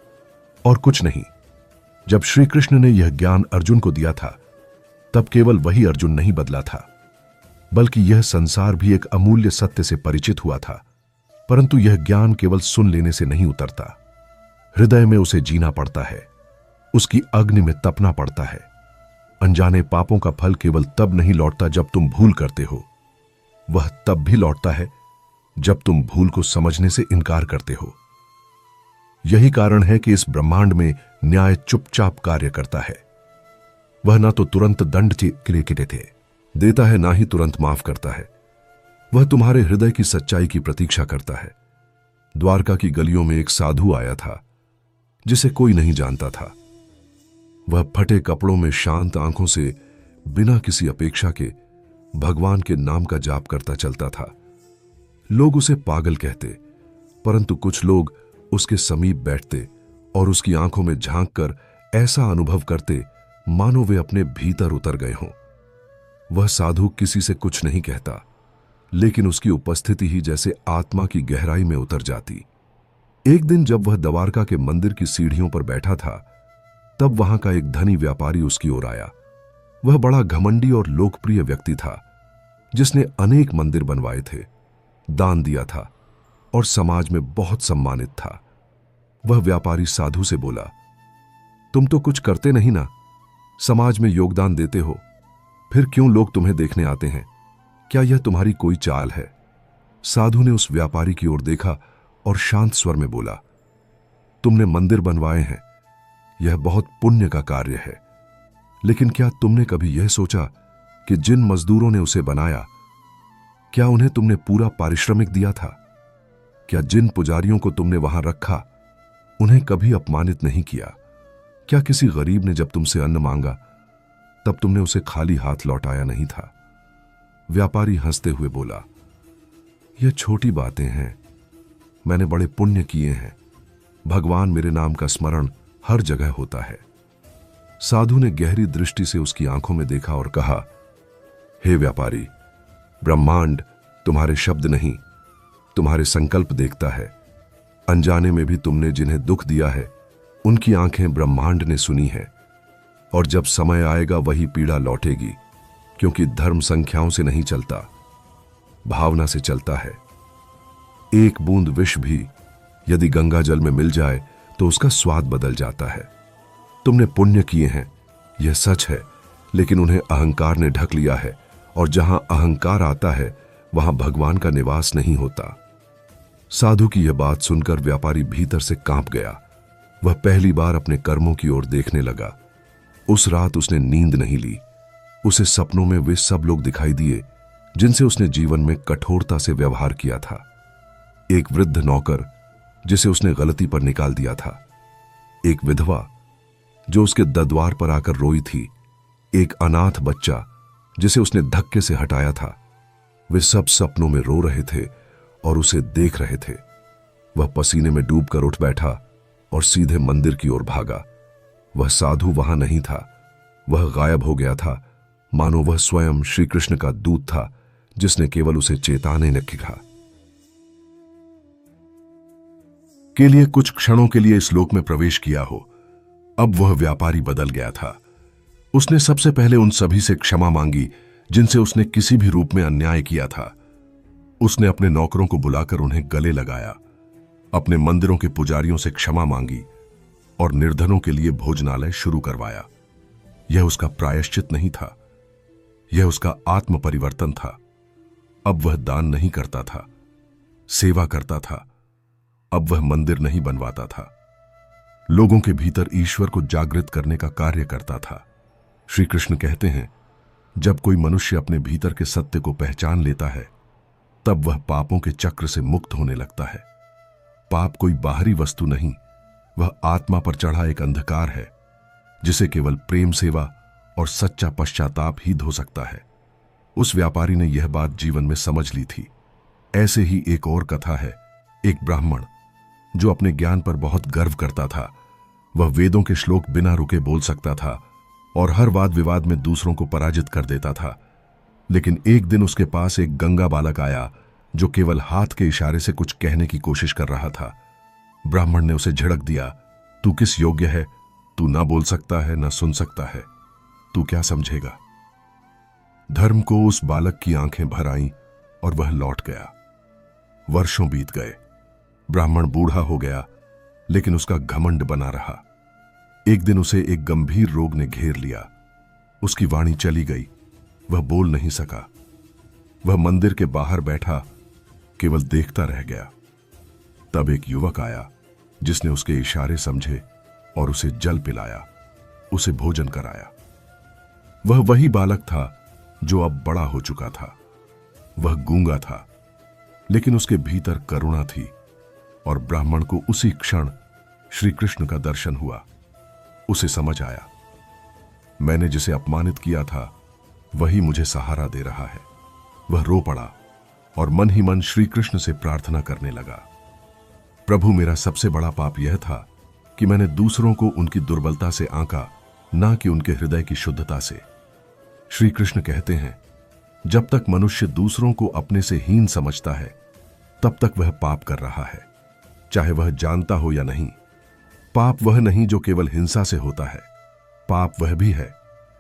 और कुछ नहीं। जब श्री कृष्ण ने यह ज्ञान अर्जुन को दिया था, तब केवल वही अर्जुन नहीं बदला था, बल्कि यह संसार भी एक अमूल्य सत्य से परिचित हुआ था। परंतु यह ज्ञान केवल सुन लेने से नहीं उतरता, हृदय में उसे जीना पड़ता है, उसकी अग्नि में तपना पड़ता है। अनजाने पापों का फल केवल तब नहीं लौटता जब तुम भूल करते हो, वह तब भी लौटता है जब तुम भूल को समझने से इनकार करते हो। यही कारण है कि इस ब्रह्मांड में न्याय चुपचाप कार्य करता है। वह ना तो तुरंत दंड के लिए देता है, ना ही तुरंत माफ करता है। वह तुम्हारे हृदय की सच्चाई की प्रतीक्षा करता है। द्वारका की गलियों में एक साधु आया था जिसे कोई नहीं जानता था। वह फटे कपड़ों में शांत आंखों से बिना किसी अपेक्षा के भगवान के नाम का जाप करता चलता था। लोग उसे पागल कहते, परंतु कुछ लोग उसके समीप बैठते और उसकी आंखों में झांककर ऐसा अनुभव करते मानो वे अपने भीतर उतर गए हों। वह साधु किसी से कुछ नहीं कहता, लेकिन उसकी उपस्थिति ही जैसे आत्मा की गहराई में उतर जाती। एक दिन जब वह द्वारका के मंदिर की सीढ़ियों पर बैठा था, तब वहां का एक धनी व्यापारी उसकी ओर आया। वह बड़ा घमंडी और लोकप्रिय व्यक्ति था, जिसने अनेक मंदिर बनवाए थे, दान दिया था और समाज में बहुत सम्मानित था। वह व्यापारी साधु से बोला, तुम तो कुछ करते नहीं ना, समाज में योगदान देते हो, फिर क्यों लोग तुम्हें देखने आते हैं? क्या यह तुम्हारी कोई चाल है? साधु ने उस व्यापारी की ओर देखा और शांत स्वर में बोला, तुमने मंदिर बनवाए हैं, यह बहुत पुण्य का कार्य है, लेकिन क्या तुमने कभी यह सोचा कि जिन मजदूरों ने उसे बनाया, क्या उन्हें तुमने पूरा पारिश्रमिक दिया था? क्या जिन पुजारियों को तुमने वहां रखा, उन्हें कभी अपमानित नहीं किया? क्या किसी गरीब ने जब तुमसे अन्न मांगा, तब तुमने उसे खाली हाथ लौटाया नहीं था? व्यापारी हंसते हुए बोला, यह छोटी बातें हैं, मैंने बड़े पुण्य किए हैं, भगवान मेरे नाम का स्मरण हर जगह होता है। साधु ने गहरी दृष्टि से उसकी आंखों में देखा और कहा, हे व्यापारी, ब्रह्मांड तुम्हारे शब्द नहीं, तुम्हारे संकल्प देखता है। अनजाने में भी तुमने जिन्हें दुख दिया है, उनकी आंखें ब्रह्मांड ने सुनी है, और जब समय आएगा वही पीड़ा लौटेगी, क्योंकि धर्म संख्याओं से नहीं चलता, भावना से चलता है। एक बूंद विष भी यदि गंगा जल में मिल जाए तो उसका स्वाद बदल जाता है। तुमने पुण्य किए हैं, यह सच है, लेकिन उन्हें अहंकार ने ढक लिया है, और जहां अहंकार आता है वहां भगवान का निवास नहीं होता। साधु की यह बात सुनकर व्यापारी भीतर से कांप गया। वह पहली बार अपने कर्मों की ओर देखने लगा। उस रात उसने नींद नहीं ली। उसे सपनों में वे सब लोग दिखाई दिए जिनसे उसने जीवन में कठोरता से व्यवहार किया था। एक वृद्ध नौकर जिसे उसने गलती पर निकाल दिया था, एक विधवा जो उसके द्वार पर आकर रोई थी, एक अनाथ बच्चा जिसे उसने धक्के से हटाया था। वे सब सपनों में रो रहे थे और उसे देख रहे थे। वह पसीने में डूबकर उठ बैठा और सीधे मंदिर की ओर भागा। वह साधु वहां नहीं था, वह गायब हो गया था, मानो वह स्वयं श्री कृष्ण का दूत था जिसने केवल उसे चेताने न लिखा। के लिए कुछ क्षणों के लिए इस लोक में प्रवेश किया हो। अब वह व्यापारी बदल गया था। उसने सबसे पहले उन सभी से क्षमा मांगी जिनसे उसने किसी भी रूप में अन्याय किया था। उसने अपने नौकरों को बुलाकर उन्हें गले लगाया, अपने मंदिरों के पुजारियों से क्षमा मांगी और निर्धनों के लिए भोजनालय शुरू करवाया। यह उसका प्रायश्चित नहीं था, यह उसका आत्म परिवर्तन था। अब वह दान नहीं करता था, सेवा करता था। अब वह मंदिर नहीं बनवाता था, लोगों के भीतर ईश्वर को जागृत करने का कार्य करता था। श्री कृष्ण कहते हैं, जब कोई मनुष्य अपने भीतर के सत्य को पहचान लेता है, तब वह पापों के चक्र से मुक्त होने लगता है। पाप कोई बाहरी वस्तु नहीं, वह आत्मा पर चढ़ा एक अंधकार है जिसे केवल प्रेम सेवा और सच्चा पश्चाताप ही धो सकता है। उस व्यापारी ने यह बात जीवन में समझ ली थी। ऐसे ही एक और कथा है। एक ब्राह्मण जो अपने ज्ञान पर बहुत गर्व करता था। वह वेदों के श्लोक बिना रुके बोल सकता था और हर वाद विवाद में दूसरों को पराजित कर देता था। लेकिन एक दिन उसके पास एक गंगा बालक आया जो केवल हाथ के इशारे से कुछ कहने की कोशिश कर रहा था। ब्राह्मण ने उसे झिड़क दिया, तू किस योग्य है? तू ना बोल सकता है, ना सुन सकता है, तू क्या समझेगा? धर्म को उस बालक की आंखें भर आईं और वह लौट गया। वर्षों बीत गए। ब्राह्मण बूढ़ा हो गया, लेकिन उसका घमंड बना रहा। एक दिन उसे एक गंभीर रोग ने घेर लिया। उसकी वाणी चली गई, वह बोल नहीं सका। वह मंदिर के बाहर बैठा केवल देखता रह गया। तब एक युवक आया जिसने उसके इशारे समझे और उसे जल पिलाया, उसे भोजन कराया। वह वही बालक था जो अब बड़ा हो चुका था। वह गूंगा था, लेकिन उसके भीतर करुणा थी और ब्राह्मण को उसी क्षण श्री कृष्ण का दर्शन हुआ। उसे समझ आया, मैंने जिसे अपमानित किया था वही मुझे सहारा दे रहा है। वह रो पड़ा और मन ही मन श्री कृष्ण से प्रार्थना करने लगा, प्रभु, मेरा सबसे बड़ा पाप यह था कि मैंने दूसरों को उनकी दुर्बलता से आंका, ना कि उनके हृदय की शुद्धता से। श्री कृष्ण कहते हैं, जब तक मनुष्य दूसरों को अपने से हीन समझता है तब तक वह पाप कर रहा है, चाहे वह जानता हो या नहीं। पाप वह नहीं जो केवल हिंसा से होता है, पाप वह भी है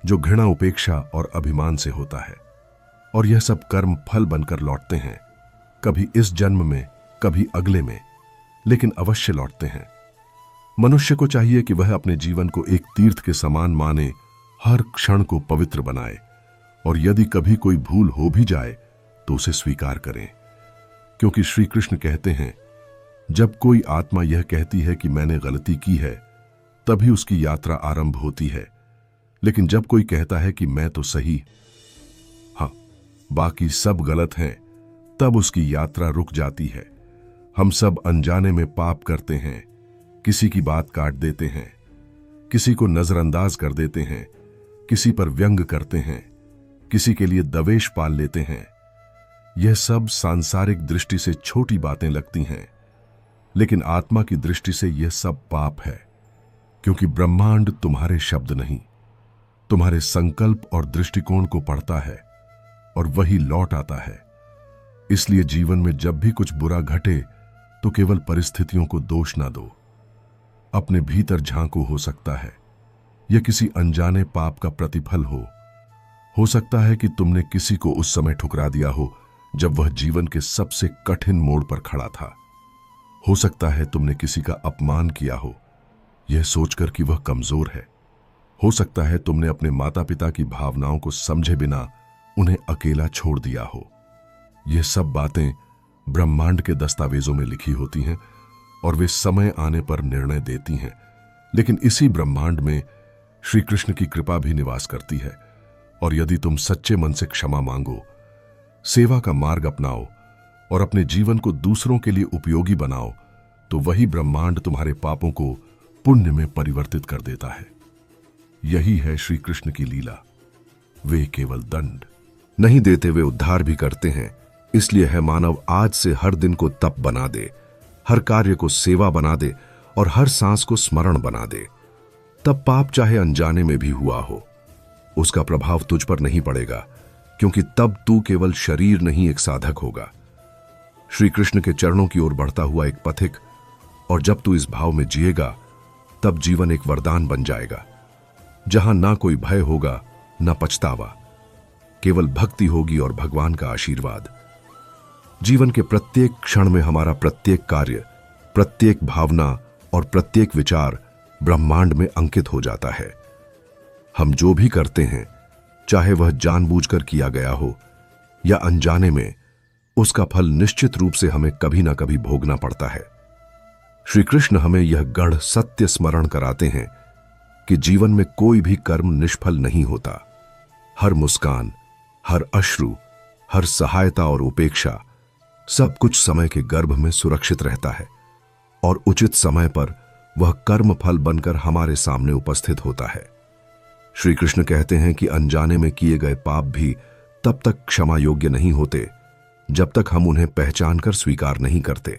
जो घृणा, उपेक्षा और अभिमान से होता है। और यह सब कर्म फल बनकर लौटते हैं, कभी इस जन्म में, कभी अगले में, लेकिन अवश्य लौटते हैं। मनुष्य को चाहिए कि वह अपने जीवन को एक तीर्थ के समान माने, हर क्षण को पवित्र बनाए, और यदि कभी कोई भूल हो भी जाए तो उसे स्वीकार करें। क्योंकि श्री कृष्ण कहते हैं, जब कोई आत्मा यह कहती है कि मैंने गलती की है, तभी उसकी यात्रा आरंभ होती है। लेकिन जब कोई कहता है कि मैं तो सही, हाँ, बाकी सब गलत हैं, तब उसकी यात्रा रुक जाती है। हम सब अनजाने में पाप करते हैं, किसी की बात काट देते हैं, किसी को नजरअंदाज कर देते हैं, किसी पर व्यंग करते हैं, किसी के लिए द्वेष पाल लेते हैं। यह सब सांसारिक दृष्टि से छोटी बातें लगती हैं, लेकिन आत्मा की दृष्टि से यह सब पाप है। क्योंकि ब्रह्मांड तुम्हारे शब्द नहीं, तुम्हारे संकल्प और दृष्टिकोण को पढ़ता है और वही लौट आता है। इसलिए जीवन में जब भी कुछ बुरा घटे तो केवल परिस्थितियों को दोष ना दो, अपने भीतर झांको। हो सकता है यह किसी अनजाने पाप का प्रतिफल हो सकता है कि तुमने किसी को उस समय ठुकरा दिया हो जब वह जीवन के सबसे कठिन मोड़ पर खड़ा था। हो सकता है तुमने किसी का अपमान किया हो, यह सोचकर कि वह कमजोर है। हो सकता है तुमने अपने माता पिता की भावनाओं को समझे बिना उन्हें अकेला छोड़ दिया हो। यह सब बातें ब्रह्मांड के दस्तावेजों में लिखी होती हैं और वे समय आने पर निर्णय देती हैं। लेकिन इसी ब्रह्मांड में श्री कृष्ण की कृपा भी निवास करती है, और यदि तुम सच्चे मन से क्षमा मांगो, सेवा का मार्ग अपनाओ और अपने जीवन को दूसरों के लिए उपयोगी बनाओ, तो वही ब्रह्मांड तुम्हारे पापों को पुण्य में परिवर्तित कर देता है। यही है श्री कृष्ण की लीला। वे केवल दंड नहीं देते, वे उद्धार भी करते हैं। इसलिए है मानव आज से हर दिन को तप बना दे, हर कार्य को सेवा बना दे और हर सांस को स्मरण बना दे। तब पाप चाहे अनजाने में भी हुआ हो, उसका प्रभाव तुझ पर नहीं पड़ेगा, क्योंकि तब तू केवल शरीर नहीं, एक साधक होगा, श्री कृष्ण के चरणों की ओर बढ़ता हुआ एक पथिक। और जब तू इस भाव में जिएगा, तब जीवन एक वरदान बन जाएगा, जहां ना कोई भय होगा, ना पछतावा, केवल भक्ति होगी और भगवान का आशीर्वाद। जीवन के प्रत्येक क्षण में हमारा प्रत्येक कार्य, प्रत्येक भावना और प्रत्येक विचार ब्रह्मांड में अंकित हो जाता है। हम जो भी करते हैं, चाहे वह जानबूझकर किया गया हो या अनजाने में, उसका फल निश्चित रूप से हमें कभी ना कभी भोगना पड़ता है। श्री कृष्ण हमें यह गढ़ सत्य स्मरण कराते हैं कि जीवन में कोई भी कर्म निष्फल नहीं होता। हर मुस्कान, हर अश्रु, हर सहायता और उपेक्षा, सब कुछ समय के गर्भ में सुरक्षित रहता है और उचित समय पर वह कर्म फल बनकर हमारे सामने उपस्थित होता है। श्री कृष्ण कहते हैं कि अनजाने में किए गए पाप भी तब तक क्षमा योग्य नहीं होते जब तक हम उन्हें पहचान कर स्वीकार नहीं करते।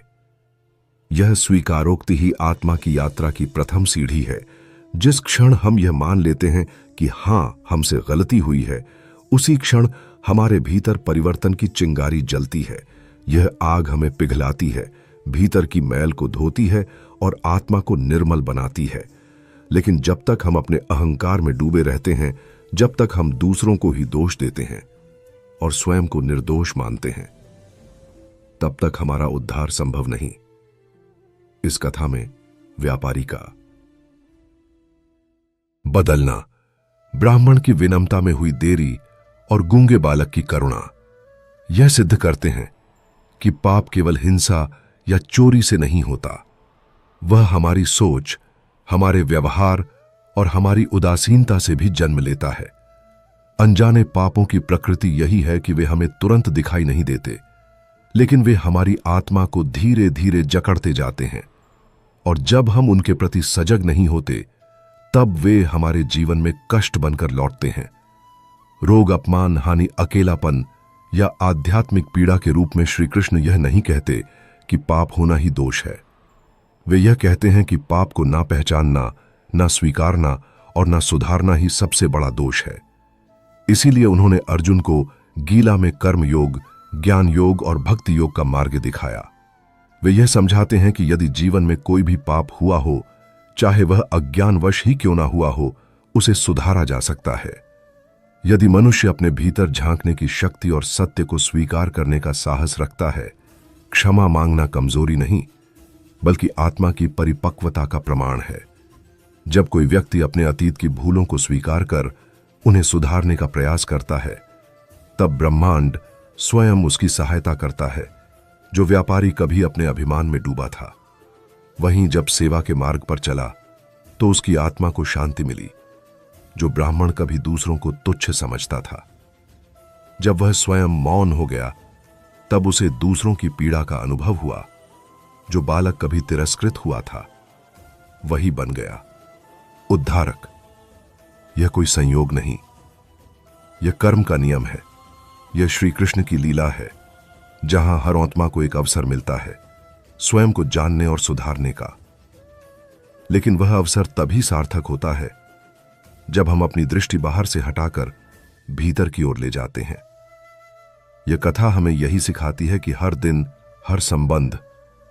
यह स्वीकारोक्ति ही आत्मा की यात्रा की प्रथम सीढ़ी है। जिस क्षण हम यह मान लेते हैं कि हां, हमसे गलती हुई है, उसी क्षण हमारे भीतर परिवर्तन की चिंगारी जलती है। यह आग हमें पिघलाती है, भीतर की मैल को धोती है और आत्मा को निर्मल बनाती है। लेकिन जब तक हम अपने अहंकार में डूबे रहते हैं, जब तक हम दूसरों को ही दोष देते हैं और स्वयं को निर्दोष मानते हैं, तब तक हमारा उद्धार संभव नहीं। इस कथा में व्यापारी का बदलना, ब्राह्मण की विनम्रता में हुई देरी और गूंगे बालक की करुणा यह सिद्ध करते हैं कि पाप केवल हिंसा या चोरी से नहीं होता। वह हमारी सोच, हमारे व्यवहार और हमारी उदासीनता से भी जन्म लेता है। अनजाने पापों की प्रकृति यही है कि वे हमें तुरंत दिखाई नहीं देते, लेकिन वे हमारी आत्मा को धीरे धीरे जकड़ते जाते हैं और जब हम उनके प्रति सजग नहीं होते तब वे हमारे जीवन में कष्ट बनकर लौटते हैं। रोग, अपमान, हानि, अकेलापन या आध्यात्मिक पीड़ा के रूप में श्री कृष्ण यह नहीं कहते कि पाप होना ही दोष है। वे यह कहते हैं कि पाप को ना पहचानना, ना स्वीकारना और ना सुधारना ही सबसे बड़ा दोष है। इसीलिए उन्होंने अर्जुन को गीला में कर्म योग, ज्ञान योग और भक्ति योग का मार्ग दिखाया। वे यह समझाते हैं कि यदि जीवन में कोई भी पाप हुआ हो, चाहे वह अज्ञानवश ही क्यों ना हुआ हो, उसे सुधारा जा सकता है। यदि मनुष्य अपने भीतर झांकने की शक्ति और सत्य को स्वीकार करने का साहस रखता है, क्षमा मांगना कमजोरी नहीं बल्कि आत्मा की परिपक्वता का प्रमाण है। जब कोई व्यक्ति अपने अतीत की भूलों को स्वीकार कर उन्हें सुधारने का प्रयास करता है, तब ब्रह्मांड स्वयं उसकी सहायता करता है। जो व्यापारी कभी अपने अभिमान में डूबा था, वहीं जब सेवा के मार्ग पर चला तो उसकी आत्मा को शांति मिली। जो ब्राह्मण कभी दूसरों को तुच्छ समझता था, जब वह स्वयं मौन हो गया तब उसे दूसरों की पीड़ा का अनुभव हुआ। जो बालक कभी तिरस्कृत हुआ था, वही बन गया उद्धारक। यह कोई संयोग नहीं, यह कर्म का नियम है। यह श्री कृष्ण की लीला है, जहां हर आत्मा को एक अवसर मिलता है स्वयं को जानने और सुधारने का। लेकिन वह अवसर तभी सार्थक होता है जब हम अपनी दृष्टि बाहर से हटाकर भीतर की ओर ले जाते हैं। यह कथा हमें यही सिखाती है कि हर दिन, हर संबंध,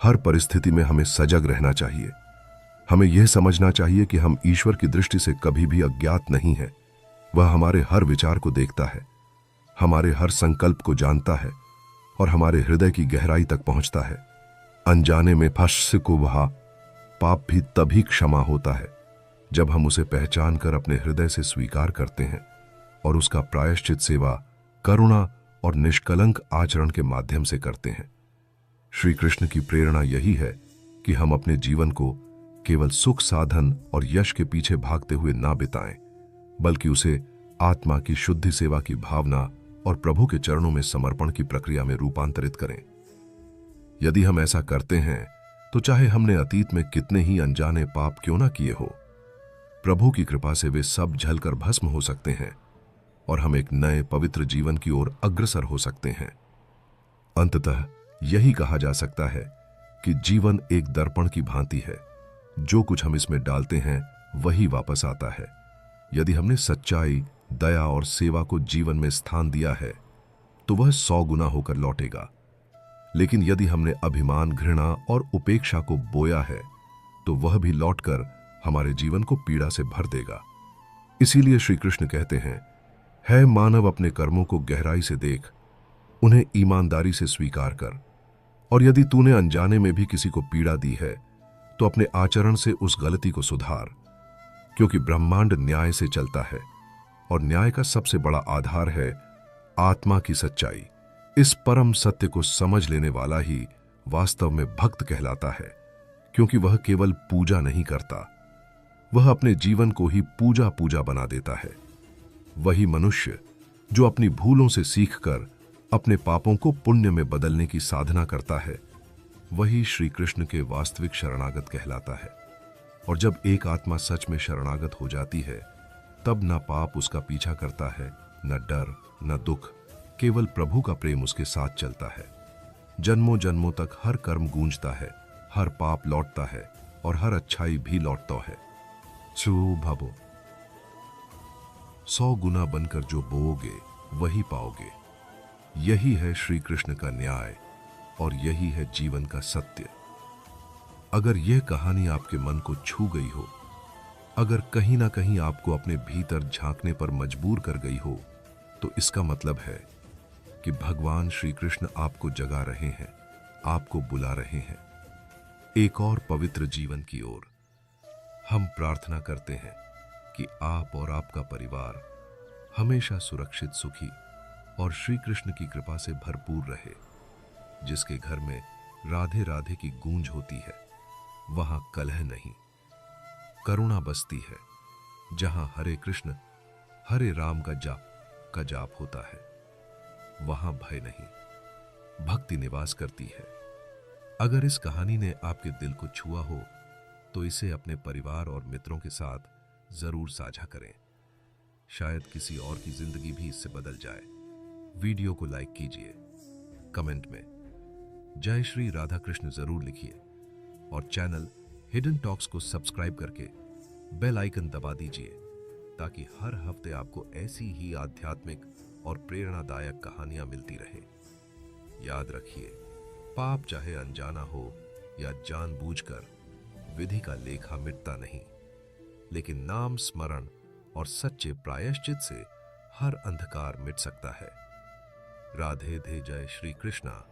हर परिस्थिति में हमें सजग रहना चाहिए। हमें यह समझना चाहिए कि हम ईश्वर की दृष्टि से कभी भी अज्ञात नहीं हैं। वह हमारे हर विचार को देखता है, हमारे हर संकल्प को जानता है और हमारे हृदय की गहराई तक पहुंचता है। अनजाने में फंस को वहा पाप भी तभी क्षमा होता है जब हम उसे पहचान कर अपने हृदय से स्वीकार करते हैं और उसका प्रायश्चित सेवा, करुणा और निष्कलंक आचरण के माध्यम से करते हैं। श्री कृष्ण की प्रेरणा यही है कि हम अपने जीवन को केवल सुख साधन और यश के पीछे भागते हुए ना बिताएं, बल्कि उसे आत्मा की शुद्धि सेवा की भावना और प्रभु के चरणों में समर्पण की प्रक्रिया में रूपांतरित करें। यदि हम ऐसा करते हैं तो चाहे हमने अतीत में कितने ही अनजाने पाप क्यों ना किए हो, प्रभु की कृपा से वे सब जलकर भस्म हो सकते हैं और हम एक नए पवित्र जीवन की ओर अग्रसर हो सकते हैं। अंततः यही कहा जा सकता है कि जीवन एक दर्पण की भांति है। जो कुछ हम इसमें डालते हैं वही वापस आता है। यदि हमने सच्चाई, दया और सेवा को जीवन में स्थान दिया है तो वह 100 गुना होकर लौटेगा। लेकिन यदि हमने अभिमान, घृणा और उपेक्षा को बोया है तो वह भी लौटकर हमारे जीवन को पीड़ा से भर देगा। इसीलिए श्री कृष्ण कहते हैं, है मानव अपने कर्मों को गहराई से देख, उन्हें ईमानदारी से स्वीकार कर, और यदि तूने अनजाने में भी किसी को पीड़ा दी है तो अपने आचरण से उस गलती को सुधार, क्योंकि ब्रह्मांड न्याय से चलता है और न्याय का सबसे बड़ा आधार है आत्मा की सच्चाई। इस परम सत्य को समझ लेने वाला ही वास्तव में भक्त कहलाता है, क्योंकि वह केवल पूजा नहीं करता, वह अपने जीवन को ही पूजा पूजा बना देता है। वही मनुष्य जो अपनी भूलों से सीखकर अपने पापों को पुण्य में बदलने की साधना करता है, वही श्री कृष्ण के वास्तविक शरणागत कहलाता है। और जब एक आत्मा सच में शरणागत हो जाती है, तब न पाप उसका पीछा करता है, न डर, न दुख, केवल प्रभु का प्रेम उसके साथ चलता है। जन्मों जन्मों तक हर कर्म गूंजता है, हर पाप लौटता है और हर अच्छाई भी लौटता है। भाबो 100 गुना बनकर जो बोओगे वही पाओगे। यही है श्री कृष्ण का न्याय और यही है जीवन का सत्य। अगर यह कहानी आपके मन को छू गई हो, अगर कहीं ना कहीं आपको अपने भीतर झांकने पर मजबूर कर गई हो, तो इसका मतलब है कि भगवान श्री कृष्ण आपको जगा रहे हैं, आपको बुला रहे हैं एक और पवित्र जीवन की ओर। हम प्रार्थना करते हैं कि आप और आपका परिवार हमेशा सुरक्षित, सुखी और श्री कृष्ण की कृपा से भरपूर रहे। जिसके घर में राधे राधे की गूंज होती है, वहां कलह नहीं, करुणा बसती है। जहां हरे कृष्ण हरे राम का जाप होता है, वहां भय नहीं, भक्ति निवास करती है। अगर इस कहानी ने आपके दिल को छुआ हो, तो इसे अपने परिवार और मित्रों के साथ जरूर साझा करें। शायद किसी और की जिंदगी भी इससे बदल जाए। वीडियो को लाइक कीजिए, कमेंट में जय श्री राधा कृष्ण जरूर लिखिए और चैनल हिडन टॉक्स को सब्सक्राइब करके बेल आइकन दबा दीजिए, ताकि हर हफ्ते आपको ऐसी ही आध्यात्मिक और प्रेरणादायक कहानियां मिलती रहे। याद रखिए, पाप चाहे अनजाना हो या जानबूझकर, विधि का लेखा मिटता नहीं, लेकिन नाम स्मरण और सच्चे प्रायश्चित से हर अंधकार मिट सकता है। राधे धे जय श्री कृष्णा।